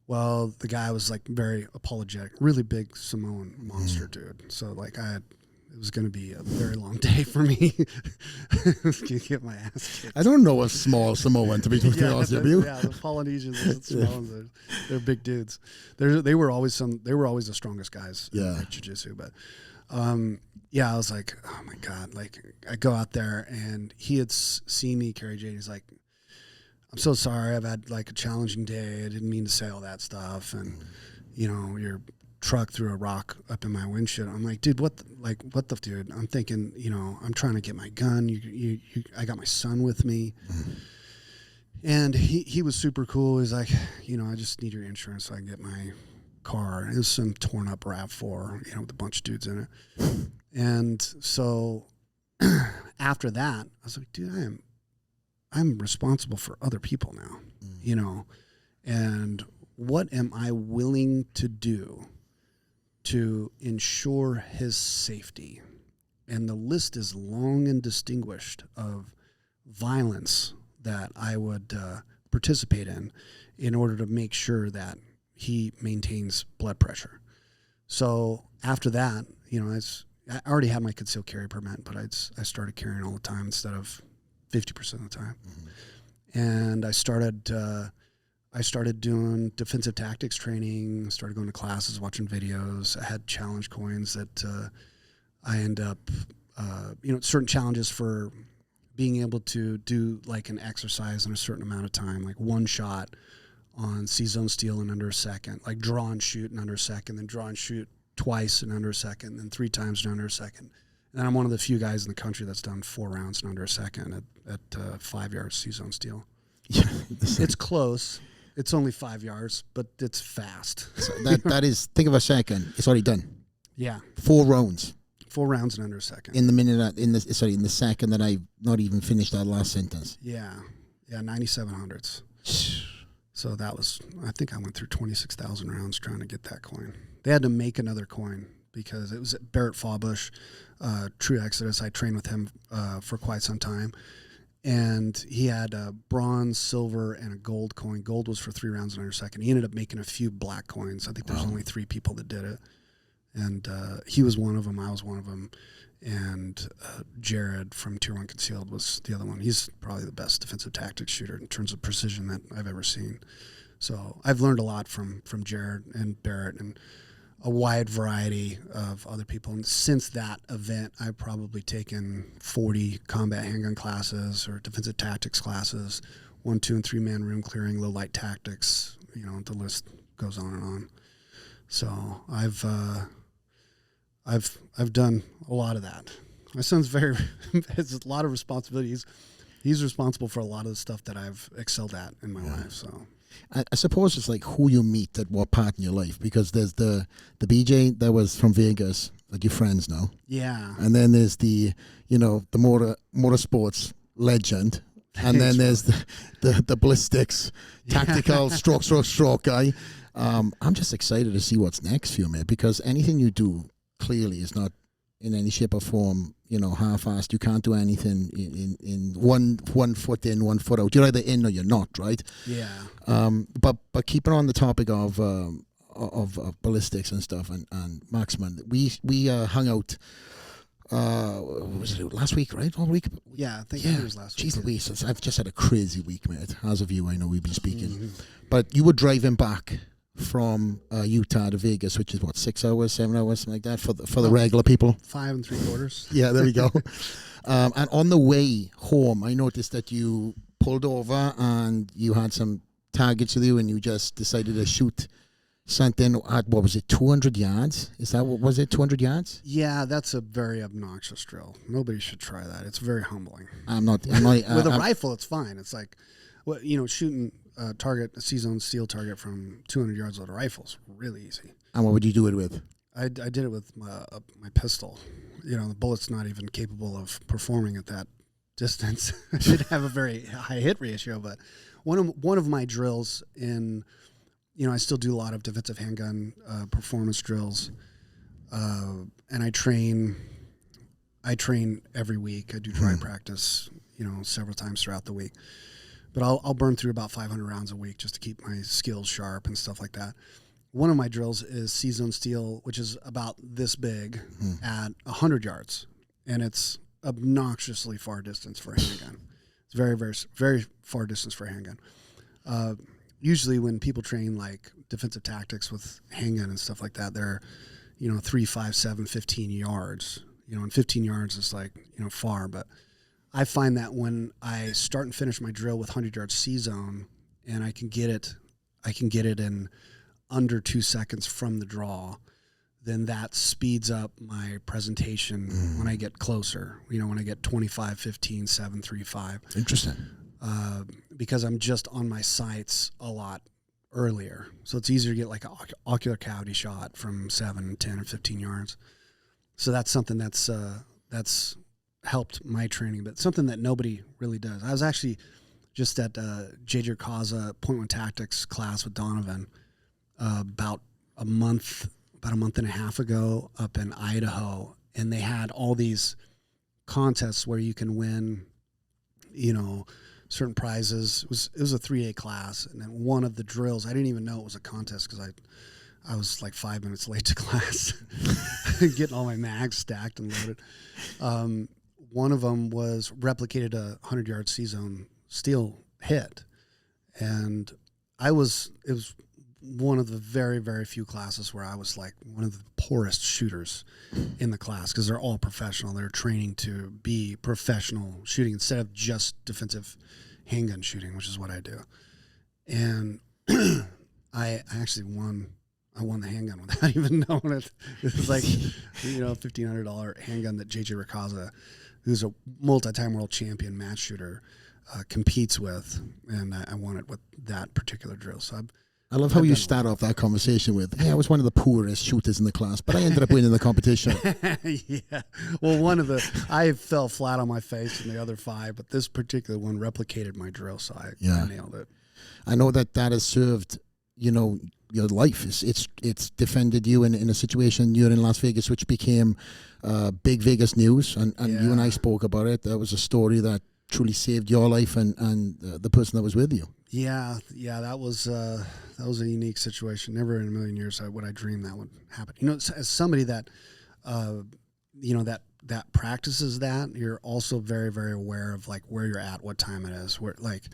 Well, the guy was like very apologetic, really big Samoan monster dude. So like it was going to be a very long day for me. I was going to get my ass kicked. I don't know a small Samoan, to be honest with you. Yeah, the Polynesians and Samoans, they're big dudes. They were always the strongest guys in jiu-jitsu. But I was like, oh my God. Like I go out there and he had seen me carry Jade. He's like, I'm so sorry. I've had like a challenging day. I didn't mean to say all that stuff. And your truck threw a rock up in my windshield. I'm like, dude, what the dude? I'm thinking, I'm trying to get my gun. I got my son with me. And he was super cool. He's like, I just need your insurance so I can get my car. It was some torn up RAV4, with a bunch of dudes in it. And so after that, I was like, dude, I'm responsible for other people now, and what am I willing to do to ensure his safety? And the list is long and distinguished of violence that I would participate in order to make sure that he maintains blood pressure. So after that, I already had my concealed carry permit, but I started carrying all the time instead of 50% of the time. And I started doing defensive tactics training, started going to classes, watching videos. I had challenge coins that I end up, certain challenges for being able to do like an exercise in a certain amount of time, like one shot on C-zone steel in under a second, like draw and shoot in under a second, then draw and shoot twice in under a second, then 3 times in under a second. And I'm one of the few guys in the country that's done 4 rounds in under a second at 5 yards C-zone steel. Yeah, it's close. It's only 5 yards, but it's fast. So that is, think of a second. It's already done. Yeah. 4 rounds. 4 rounds in under a second. In the second that I've not even finished that last sentence. Yeah. Yeah, 9700s. So that was, I think I went through 26,000 rounds trying to get that coin. They had to make another coin because it was Barrett Fawbush, True Exodus. I trained with him for quite some time. And he had a bronze, silver, and a gold coin. Gold was for 3 rounds in under a second. He ended up making a few black coins. I think there's only 3 people that did it. And he was one of them. I was one of them. And Jared from Tier 1 Concealed was the other one. He's probably the best defensive tactics shooter in terms of precision that I've ever seen. So I've learned a lot from Jared and Barrett and a wide variety of other people. And since that event, I've probably taken 40 combat handgun classes or defensive tactics classes, 1, 2, and 3 man room clearing, low light tactics. The list goes on and on. So I've done a lot of that. My son's has a lot of responsibilities. He's responsible for a lot of the stuff that I've excelled at in my life. So I suppose it's like who you meet at what part in your life, because there's the BJ that was from Vegas that your friends know. Yeah. And then there's the motorsports legend. And then there's the ballistics, tactical stroke guy. I'm just excited to see what's next for you, man, because anything you do, clearly is not in any shape or form, half-assed. You can't do anything in one foot in, 1 foot out. You're either in or you're not, right? Yeah. But keeping on the topic of ballistics and stuff and marksman, we hung out. Was it last week, right? All week? Yeah, I think it was last week. Jeez Louise, I've just had a crazy week, mate. As of you, I know we've been speaking. Mm-hmm. But you were driving back from Utah to Vegas, which is what, 6 hours, 7 hours, something like that for the regular people. 5 3/4. Yeah, there we go. And on the way home, I noticed that you pulled over and you had some targets with you, and you just decided to shoot something at, what was it, 200 yards? Is that what was it, 200 yards? Yeah, that's a very obnoxious drill. Nobody should try that. It's very humbling. I'm not With a rifle, it's fine. It's like, shooting a C-zone steel target from 200 yards with a rifle is really easy. And what would you do it with? I did it with my pistol. The bullet's not even capable of performing at that distance. I did have a very high hit ratio, but one of my drills in, I still do a lot of defensive handgun performance drills, and I train every week. I do dry practice, several times throughout the week. But I'll burn through about 500 rounds a week just to keep my skills sharp and stuff like that. One of my drills is C-zone steel, which is about this big at 100 yards, and it's obnoxiously far distance for a handgun. It's very, very, very far distance for a handgun. Usually when people train like defensive tactics with handgun and stuff like that, they're, 3, 5, 7, 15 yards. And 15 yards is like, far, but I find that when I start and finish my drill with 100-yard C-zone, and I can get it in under 2 seconds from the draw, then that speeds up my presentation when I get closer. When I get 25, 15, 7, 3, 5. Interesting. Because I'm just on my sights a lot earlier. So it's easier to get like an ocular cavity shot from 7, 10, or 15 yards. So that's something that's helped my training, but something that nobody really does. I was actually just at JJ Kaza Point One Tactics class with Donovan about a month and a half ago up in Idaho, and they had all these contests where you can win, certain prizes. It was a 3A class, and then one of the drills, I didn't even know it was a contest because I was like 5 minutes late to class, getting all my mags stacked and loaded. One of them was replicated a 100-yard C-zone steel hit, and it was one of the very, very few classes where I was like one of the poorest shooters in the class, because they're all professional. They're training to be professional shooting instead of just defensive handgun shooting, which is what I do. And I actually won. I won the handgun without even knowing it. It was like, $1,500 handgun that JJ Rakaza, who's a multi-time world champion match shooter, competes with, and I won it with that particular drill. So I love how you start off that conversation with, "Hey, I was one of the poorest shooters in the class, but I ended up winning the competition." Yeah. Well, I fell flat on my face in the other 5, but this particular one replicated my drill, so I nailed it. I know that has served, your life. It's defended you in a situation. You're in Las Vegas, which became big Vegas news, and you and I spoke about it. That was a story that truly saved your life and the person that was with you. Yeah, that was a unique situation. Never in a million years would I dream that would happen. As somebody that, that practices that, you're also very, very aware of like where you're at, what time it is, where like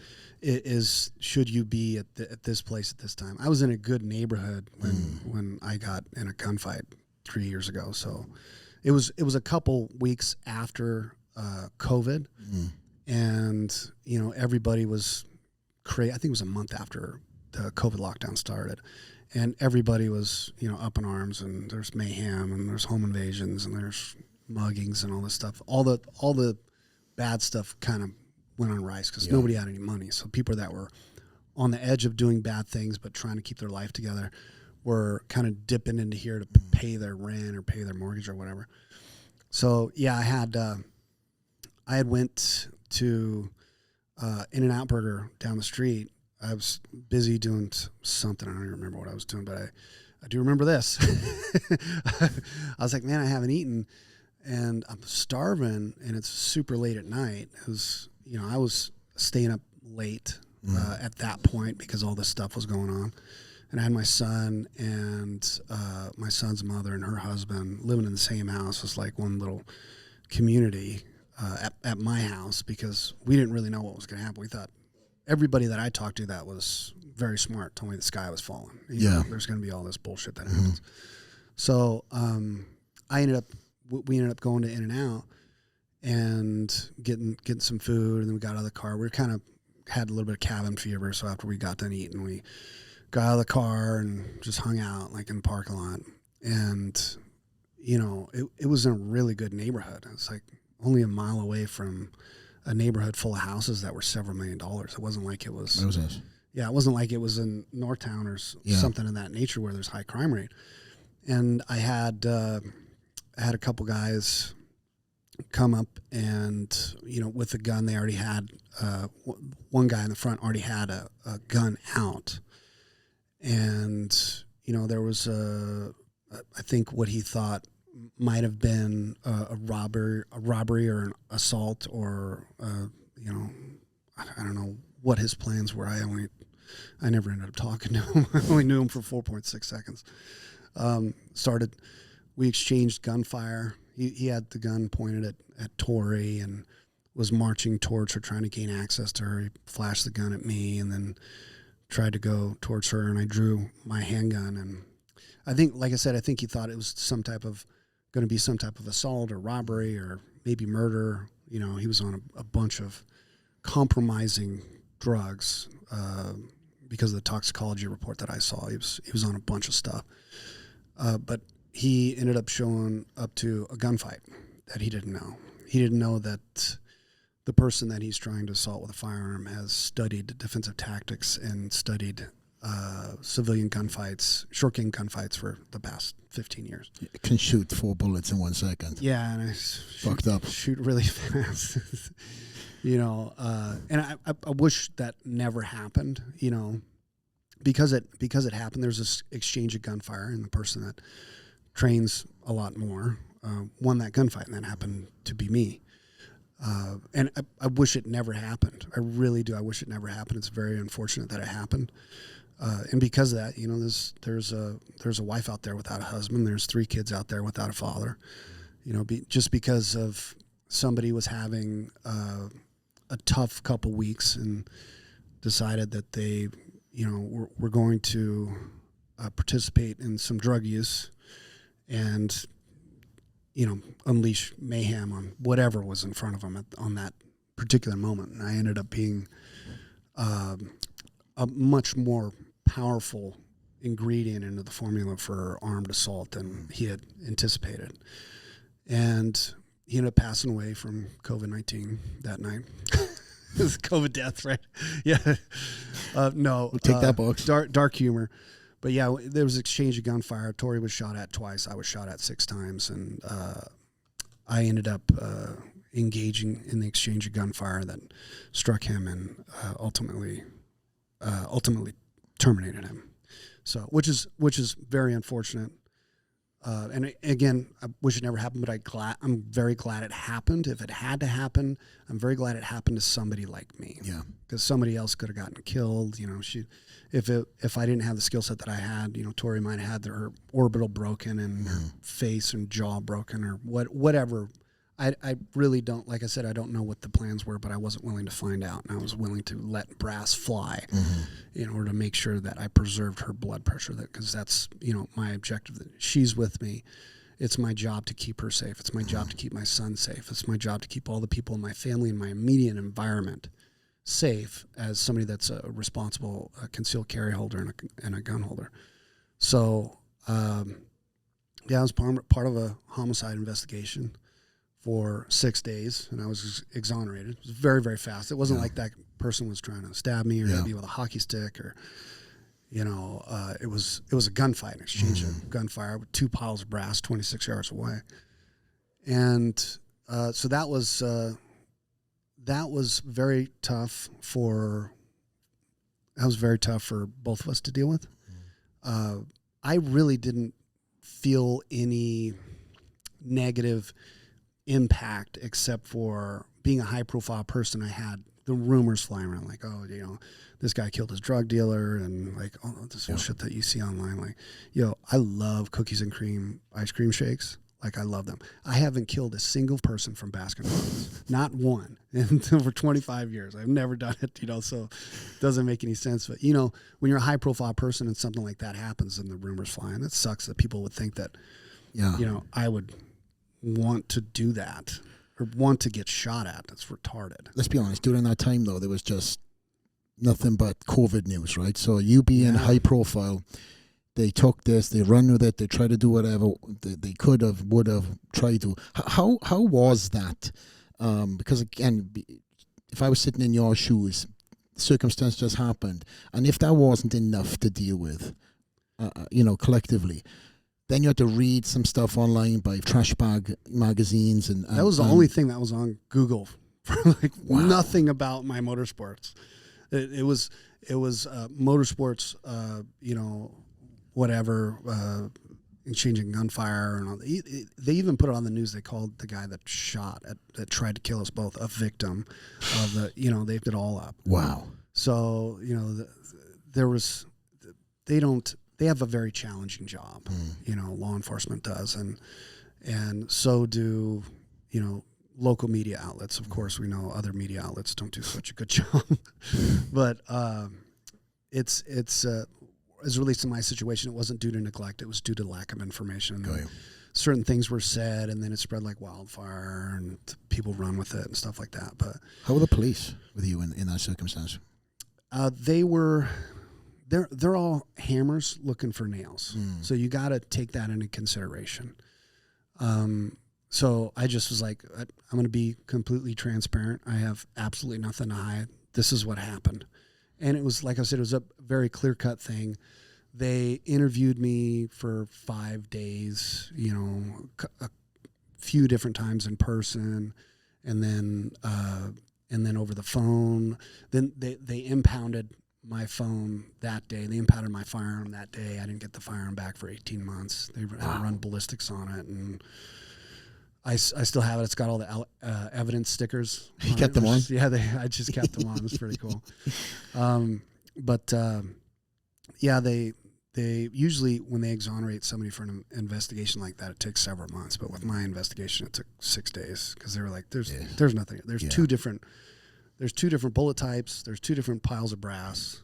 it is. Should you be at this place at this time? I was in a good neighborhood when I got in a gunfight 3 years ago. So it was a couple weeks after COVID, and everybody was crazy. I think it was a month after the COVID lockdown started, and everybody was up in arms, and there's mayhem, and there's home invasions, and there's muggings and all this stuff. All the bad stuff kind of went on rice because nobody had any money. So people that were on the edge of doing bad things but trying to keep their life together were kind of dipping into here to pay their rent or pay their mortgage or whatever. So I had went to In-N-Out Burger down the street. I was busy doing something. I don't even remember what I was doing, but I do remember this. I was like, man, I haven't eaten and I'm starving and it's super late at night. It was, I was staying up late at that point because all this stuff was going on. And I had my son and my son's mother and her husband living in the same house. It was like one little community at my house because we didn't really know what was going to happen. We thought everybody that I talked to that was very smart told me the sky was falling. There's going to be all this bullshit that happens. So we ended up going to In-N-Out and getting some food, and then we got out of the car. We kind of had a little bit of cabin fever, so after we got done eating, we got out of the car and just hung out like in the parking lot. And it was in a really good neighborhood. It's like only a mile away from a neighborhood full of houses that were several $1 million. It wasn't like it was. It wasn't like it was in Northtown or something of that nature where there's high crime rate. And I had a couple guys come up and with a gun. They already had one guy in the front already had a gun out, and there was I think what he thought might have been a robbery or an assault, or I don't know what his plans were. I never ended up talking to him. I only knew him for 4.6 seconds. We exchanged gunfire. He had the gun pointed at Tori and was marching towards her, trying to gain access to her. He flashed the gun at me and then tried to go towards her, and I drew my handgun. And I think, like I said, I think he thought it was going to be some type of assault or robbery or maybe murder. He was on a bunch of compromising drugs because of the toxicology report that I saw. He was on a bunch of stuff. But he ended up showing up to a gunfight that he didn't know. He didn't know that the person that he's trying to assault with a firearm has studied defensive tactics and studied civilian gunfights, short game gunfights for the past 15 years. It can shoot 4 bullets in 1 second. Yeah, and shoot really fast. And I wish that never happened, because it happened. There's this exchange of gunfire, and the person that trains a lot more won that gunfight, and that happened to be me. And I wish it never happened. I really do. I wish it never happened. It's very unfortunate that it happened. And because of that, there's a wife out there without a husband. There's 3 kids out there without a father. Just because of somebody was having a tough couple weeks and decided that they, were going to participate in some drug use and unleash mayhem on whatever was in front of them on that particular moment. And I ended up being a much more powerful ingredient into the formula for armed assault than he had anticipated. And he ended up passing away from COVID-19 that night. It was COVID death, right? Yeah. No. We'll take that box. Dark humor. But yeah, there was exchange of gunfire. Tori was shot at twice. I was shot at 6 times. And I ended up engaging in the exchange of gunfire that struck him and ultimately terminated him. So, which is very unfortunate. And again, I wish it never happened, but I'm very glad it happened. If it had to happen, I'm very glad it happened to somebody like me. Yeah. Because somebody else could have gotten killed. If I didn't have the skill set that I had, Tori might have had her orbital broken and her face and jaw broken or whatever. I really don't, like I said, I don't know what the plans were, but I wasn't willing to find out, and I was willing to let brass fly in order to make sure that I preserved her blood pressure, because that's, my objective. That she's with me. It's my job to keep her safe. It's my job to keep my son safe. It's my job to keep all the people in my family and my immediate environment safe as somebody that's a responsible concealed carry holder and a gun holder. So, I was part of a homicide investigation for 6 days, and I was exonerated. It was very, very fast. It wasn't like that person was trying to stab me or hit me with a hockey stick, or it was a gunfight, an exchange of gunfire with 2 piles of brass 26 yards away. And so that was very tough for both of us to deal with. I really didn't feel any negative impact except for being a high profile person. I had the rumors flying around like, oh, this guy killed his drug dealer, and like, oh, this whole shit that you see online. Like, I love cookies and cream ice cream shakes. Like, I love them. I haven't killed a single person from Baskin Robbins. Not one. In over 25 years. I've never done it, so it doesn't make any sense. But, when you're a high profile person and something like that happens and the rumors fly, and it sucks that people would think that, I would want to do that or want to get shot at. That's retarded. Let's be honest. During that time, though, there was just nothing but COVID news, right? So you being high profile, they took this, they run with it, they try to do whatever they could have, would have, tried to. How was that? Because again, if I was sitting in your shoes, circumstance just happened, and if that wasn't enough to deal with, collectively, then you had to read some stuff online by trash bag magazines, and that was the only thing that was on Google for nothing about my motorsports. It was motorsports, whatever, exchanging gunfire and all. They even put it on the news. They called the guy that that tried to kill us both a victim of the. They did all up. Wow. So they have a very challenging job. Law enforcement does, and so do local media outlets. Of course, we know other media outlets don't do such a good job, but it's as it relates to my situation, it wasn't due to neglect. It was due to lack of information. Certain things were said, and then it spread like wildfire, and people run with it and stuff like that. But how were the police with you in that circumstance? They're all hammers looking for nails. So you got to take that into consideration. So I just was like, I'm going to be completely transparent. I have absolutely nothing to hide. This is what happened. And it was, like I said, it was a very clear-cut thing. They interviewed me for 5 days, a few different times in person, and then over the phone. Then they impounded my phone that day. They impounded my firearm that day. I didn't get the firearm back for 18 months. They run ballistics on it, and I still have it. It's got all the evidence stickers. You kept them on? Yeah, I just kept them on. It was pretty cool. They usually, when they exonerate somebody for an investigation like that, it takes several months. But with my investigation, it took 6 days because they were like, "There's nothing. There's two different bullet types. There's two different piles of brass."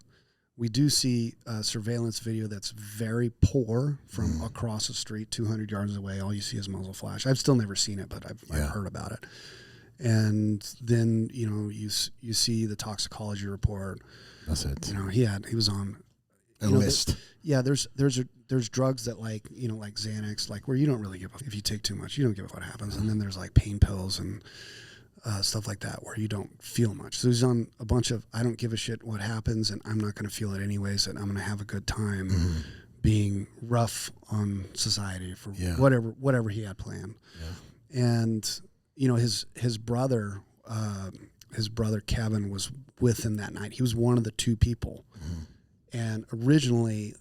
We do see surveillance video that's very poor from across the street, 200 yards away. All you see is muzzle flash. I've still never seen it, but I've heard about it. And then you see the toxicology report. That's it. He was on a list. There's drugs that like Xanax, like where you don't really give a, if you take too much, you don't give a what happens. And then there's like pain pills and stuff like that where you don't feel much. So he's on a bunch of, I don't give a shit what happens, and I'm not going to feel it anyways, and I'm going to have a good time being rough on society for whatever he had planned. And his brother Kevin was with him that night. He was one of the two people. And originally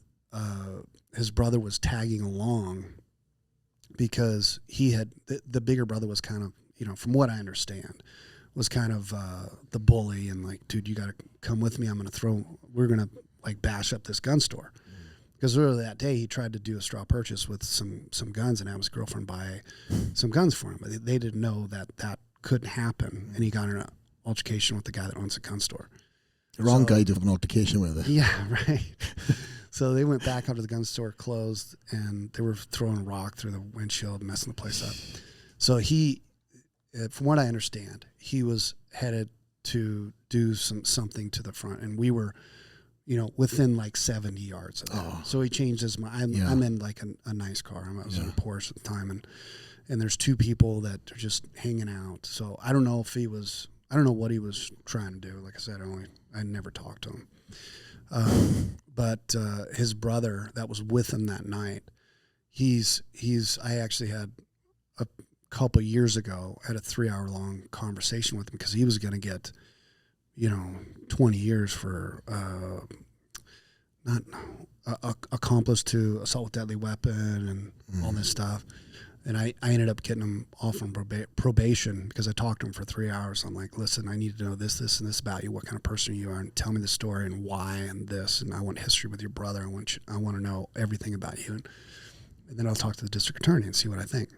his brother was tagging along because he had the bigger brother was kind of, from what I understand, was kind of the bully and like, dude, you got to come with me. We're going to like bash up this gun store. Because earlier that day, he tried to do a straw purchase with some guns and have his girlfriend buy some guns for him. But they didn't know that couldn't happen. And he got in an altercation with the guy that owns the gun store. The wrong guy to have an altercation with it. Yeah, right. So they went back after the gun store closed, and they were throwing a rock through the windshield, messing the place up. So from what I understand, he was headed to do something to the front, and we were, within like 70 yards of that. Oh. So he changed his mind. I'm in like a nice car. I was in a Porsche at the time, and there's two people that are just hanging out. So I don't know what he was trying to do. Like I said, I never talked to him. But his brother that was with him that night, I actually had a couple years ago had a 3-hour-long conversation with him because he was going to get, 20 years for accomplice to assault with deadly weapon and all this stuff. And I ended up getting him off from probation because I talked to him for 3 hours. I'm like, listen, I need to know this, and this about you. What kind of person you are, and tell me the story and why and this. And I want history with your brother. I want to know everything about you. And then I'll talk to the district attorney and see what I think.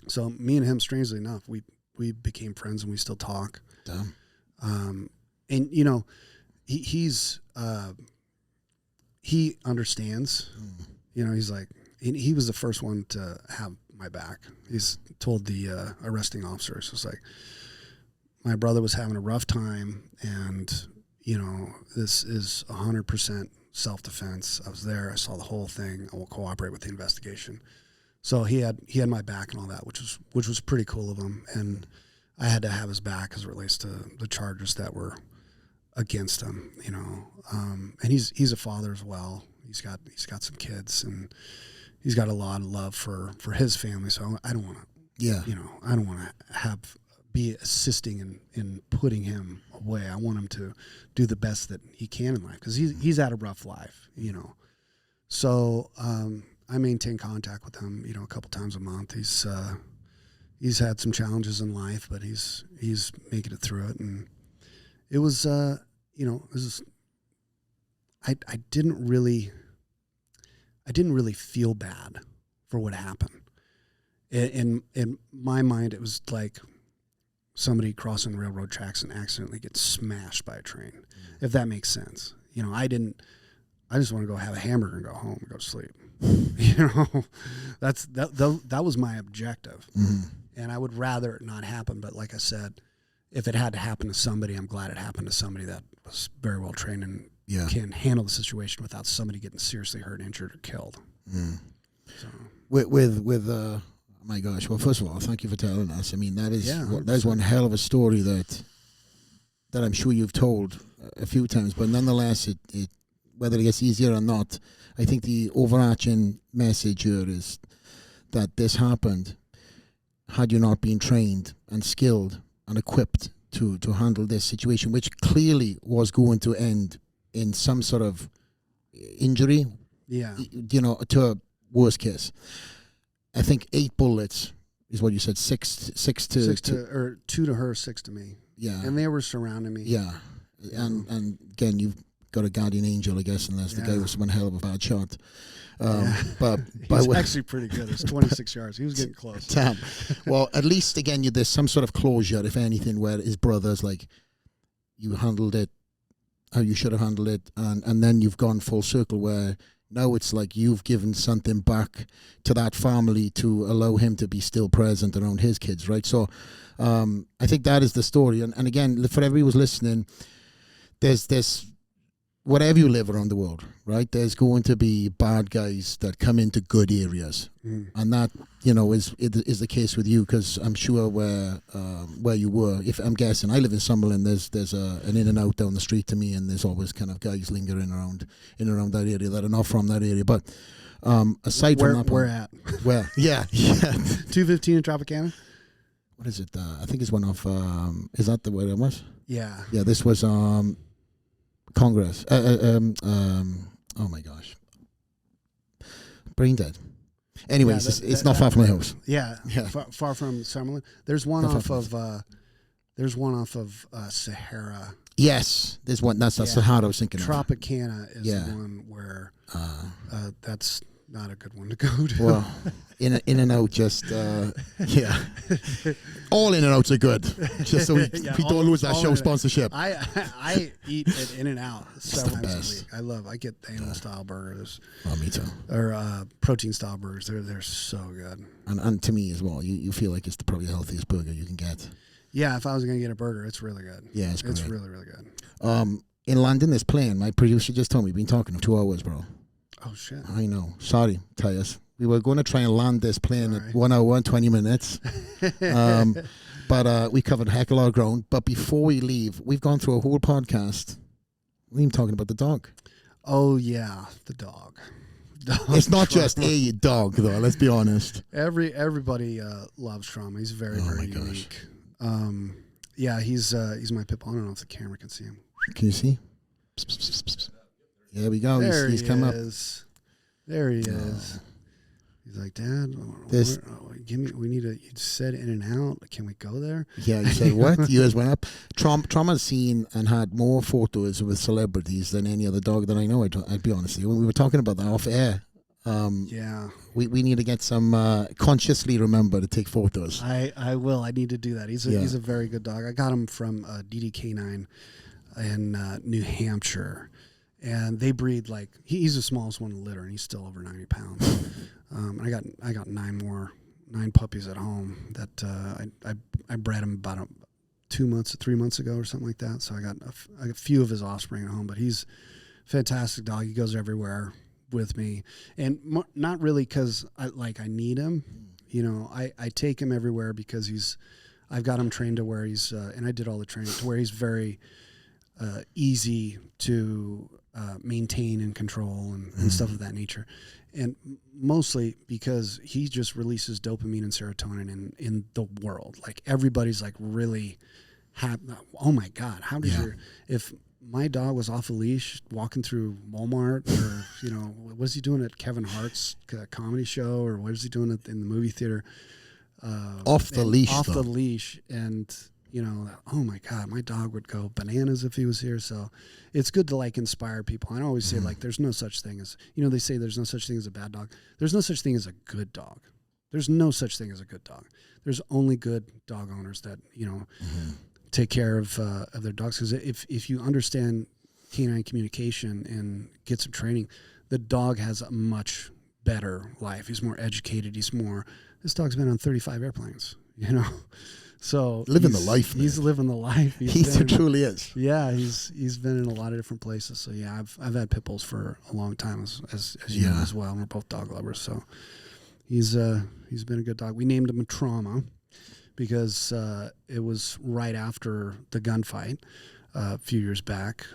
So me and him, strangely enough, we became friends and we still talk. Damn. And you know, he understands. You know, he's like, he was the first one to have my back. He's told the arresting officers, it's like, my brother was having a rough time, and you know, this is 100% self-defense. I was there. I saw the whole thing. I will cooperate with the investigation. So he had my back and all that, which was pretty cool of him. And I had to have his back as it relates to the charges that were against him. You know, and he's a father as well. He's got some kids, and he's got a lot of love for his family. So I don't want to, you know, I don't want to be assisting in putting him away. I want him to do the best that he can in life, because he's had a rough life, you know. So I maintain contact with him, you know, a couple times a month. He's had some challenges in life, but he's making it through it. And it was, you know, I didn't really feel bad for what happened. In my mind, it was like somebody crossing railroad tracks and accidentally gets smashed by a train, if that makes sense. You know, I just want to go have a hamburger and go home and go to sleep. You know, that was my objective. And I would rather it not happen. But like I said, if it had to happen to somebody, I'm glad it happened to somebody that was very well trained and can handle the situation without somebody getting seriously hurt, injured, or killed. So. With oh my gosh. Well, first of all, thank you for telling us. I mean, that is one hell of a story that I'm sure you've told a few times, but nonetheless, it whether it gets easier or not, I think the overarching message here is that this happened had you not been trained and skilled and equipped to handle this situation, which clearly was going to end in some sort of injury. Yeah. You know, to a worst case. I think 8 bullets is what you said. Six to or 2 to her, 6 to me. Yeah. And they were surrounding me. Yeah. And again, you've got a guardian angel, I guess, unless the guy was one hell of a bad shot. But he's actually pretty good. It's 26 yards. He was getting close. Damn. Well, at least again, there's some sort of closure, if anything, where his brother's like, you handled it how you should have handled it, and then you've gone full circle where now it's like you've given something back to that family to allow him to be still present around his kids, right? So I think that is the story. And again, for everybody who's listening, there's this, wherever you live around the world, right, there's going to be bad guys that come into good areas. And that, you know, is the case with you, because I'm sure where you were, if I'm guessing, I live in Summerlin, there's an in and out down the street to me, and there's always kind of guys lingering around that area that are not from that area. But aside from that, where yeah 215 in Tropicana. What is it? I think it's one off. Is that the way it was? Yeah. This was Congress. Oh my gosh, brain dead. Anyways, it's not far from my house. Yeah. Far from Summerlin. There's one off of Sahara. Yes, there's one. That's Sahara I was thinking of. Tropicana is the one where that's not a good one to go to. Well, in and out, just all in and outs are good. Just so we don't lose that show sponsorship. I eat at In and Out several times a week. I get the animal style burgers. Oh, me too. Or protein style burgers. They're so good. And to me as well, you feel like it's probably the healthiest burger you can get. Yeah, if I was going to get a burger, it's really good. Yeah, it's really, really good. In London, this plane, my producer just told me, we've been talking for 2 hours, bro. Oh, shit. I know. Sorry, Tyus. We were going to try and land this plane at 1 hour and 20 minutes. But we covered a heck of a lot of ground. But before we leave, we've gone through a whole podcast. We're even talking about the dog. Oh, yeah, the dog. It's not just a dog, though. Let's be honest. Everybody loves Trauma. He's very, very unique. He's my pit bull. I don't know if the camera can see him. Can you see? There we go. There He's come up. There he is. He's like, Dad, we need to set in and out. Can we go there? Yeah, you say what? Yours went up. Trauma's seen and had more photos with celebrities than any other dog that I know. I'd be honest with you. When we were talking about that off air, we need to get some consciously remember to take photos. I will. I need to do that. He's a very good dog. I got him from DDK9 in New Hampshire, and they breed like he's the smallest one in the litter, and he's still over 90 pounds. I got 9 puppies at home that I bred him about 3 months ago or something like that. So I got a few of his offspring at home, but he's a fantastic dog. He goes everywhere with me, and not really because I need him. You know, I take him everywhere because I've got him trained to where he's and I did all the training to where he's very easy to maintain and control and stuff of that nature. And mostly because he just releases dopamine and serotonin in the world. Like everybody's like really happy. Oh my God, how does if my dog was off a leash walking through Walmart, or what is he doing at Kevin Hart's comedy show, or what is he doing in the movie theater? Off the leash, and oh my God, my dog would go bananas if he was here. So it's good to like inspire people. I always say like there's no such thing as, they say there's no such thing as a bad dog. There's no such thing as a good dog. There's no such thing as a good dog. There's only good dog owners that, take care of their dogs. Because if you understand canine communication and get some training, the dog has a much better life. He's more educated. This dog's been on 35 airplanes, So living the life. He's living the life. He truly is. Yeah, he's been in a lot of different places. So yeah, I've had pit bulls for a long time as you know as well. We're both dog lovers. So he's been a good dog. We named him Trauma because it was right after the gunfight a few years back.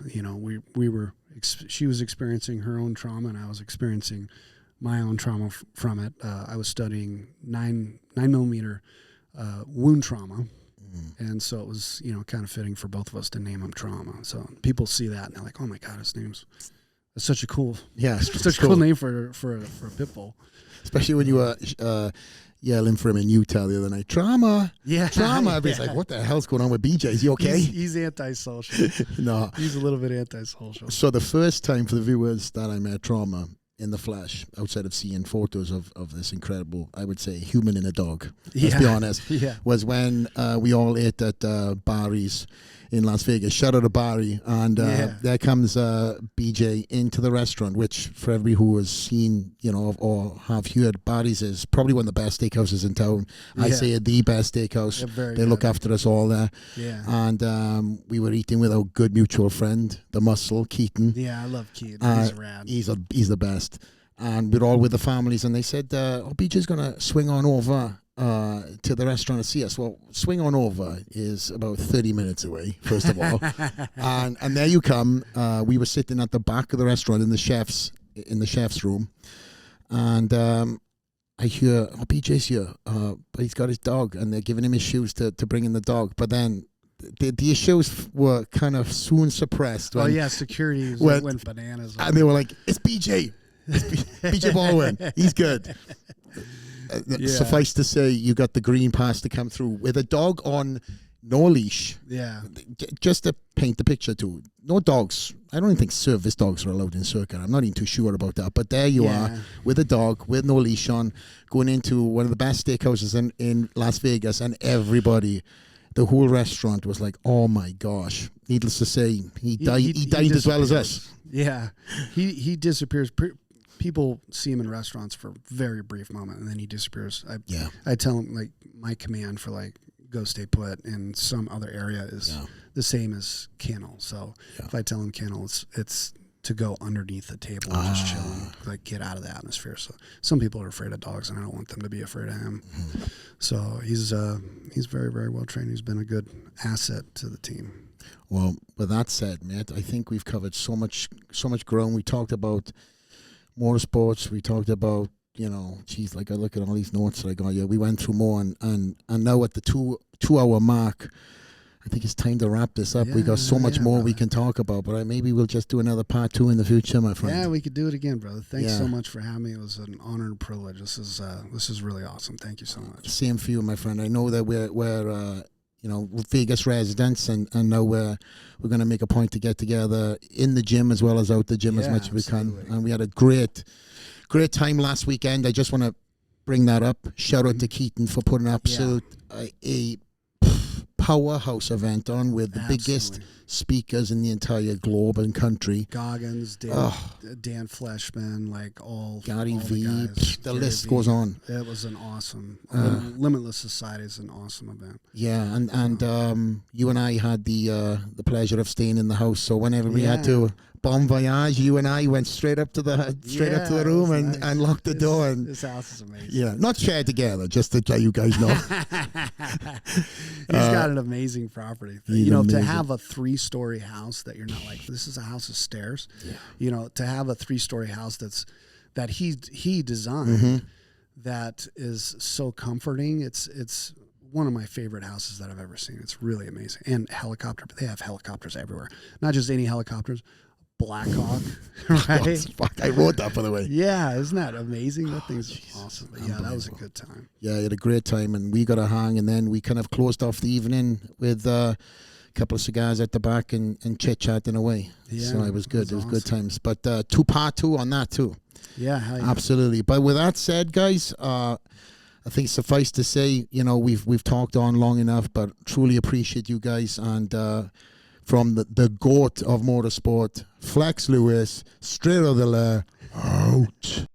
She was experiencing her own trauma, and I was experiencing my own trauma from it. I was studying 9mm wound trauma, and so it was kind of fitting for both of us to name him Trauma. So people see that and they're like, oh my God, his name's such a cool cool name for a pit bull, especially when you were yelling for him in Utah the other night. Trauma. Everybody's like, what the hell's going on with BJ? Is he okay? He's antisocial. No, he's a little bit antisocial. So the first time, for the viewers, that I met Trauma in the flesh, outside of seeing photos of this incredible, I would say, human in a dog, let's be honest, was when we all ate at Barry's in Las Vegas. Shout out to Barry. And there comes BJ into the restaurant, which for everybody who has seen, or have heard, Barry's is probably one of the best steakhouses in town. I say the best steakhouse. They look after us all there. Yeah. And we were eating with our good mutual friend, the Muscle, Keaton. Yeah, I love Keaton. He's rad. He's the best. And we're all with the families, and they said, BJ's going to swing on over to the restaurant to see us. Well, swing on over is about 30 minutes away, first of all. and there you come. We were sitting at the back of the restaurant in the chef's room, and I hear, BJ's here, but he's got his dog, and they're giving him his shoes to bring in the dog. But then the issues were kind of soon suppressed. Security went bananas. And they were like, it's BJ. BJ Baldwin. He's good. Suffice to say, you got the green pass to come through with a dog on no leash. Yeah. Just to paint the picture too. No dogs. I don't even think service dogs are allowed in circuit. I'm not even too sure about that. But there you are with a dog with no leash on, going into one of the best steakhouses in Las Vegas, and everybody, the whole restaurant was like, oh my gosh. Needless to say, he died as well as us. Yeah. He disappears. People see him in restaurants for a very brief moment, and then he disappears. I tell him, like, my command for, like, go stay put in some other area is the same as kennel. So if I tell him kennel, it's to go underneath the table and just chilling, like, get out of the atmosphere. So some people are afraid of dogs, and I don't want them to be afraid of him. So he's very, very well trained. He's been a good asset to the team. Well, with that said, Matt, I think we've covered so much ground. We talked about Motorsports, we talked about, like I look at all these notes that I got. We went through more, and now at the 2 hour mark, I think it's time to wrap this up. We got so Yeah, much yeah, more we brother. can talk about, but maybe we'll just do another part 2 in the future, my friend. Yeah, we could do it again, brother. Thanks Yeah. so much for having me. It was an honor and privilege. This is really awesome. Thank you so much. Same for you, my friend. I know that we're Vegas residents, and now we're going to make a point to get together in the gym as well as out the gym as Yeah, much as we can. absolutely. And we had a great time last weekend. I just want to bring that up. Shout out to Keaton for putting absolute a powerhouse event on with the biggest Absolutely. speakers in the entire globe and country. Goggins, Dan Fleshman, like Gary all V, the guys. the Gary list V. goes on. It was an awesome Limitless Society is an awesome event. Yeah, and you and I had the pleasure of staying in the house. So whenever we had to bon voyage, you and I went straight up to the room it was and nice. locked the door. And This house is amazing. yeah, not shared together, just to let you guys know. He's got an amazing property. He's To amazing. have a 3-story house that you're not like, this is a house of stairs. Yeah. To have a 3-story house that he designed that is so comforting. It's one of my favorite houses that I've ever seen. It's really amazing. And helicopter, but they have helicopters everywhere. Not just any helicopters. Black Hawk, right? Fuck, I wrote that, by the way. Yeah, isn't that amazing? That thing's awesome. But yeah, that was a good time. Yeah, I had a great time, and we got a hang, and then we kind of closed off the evening with a couple of cigars at the back and chit-chatting away. Yeah, so it was good. it It was was good times. But part 2 on that, too. Yeah, hell yeah. Absolutely. But with that said, guys, I think suffice to say, we've talked on long enough, but truly appreciate you guys. And from the GOAT of motorsport, Flex Lewis, straight out of the lair, out.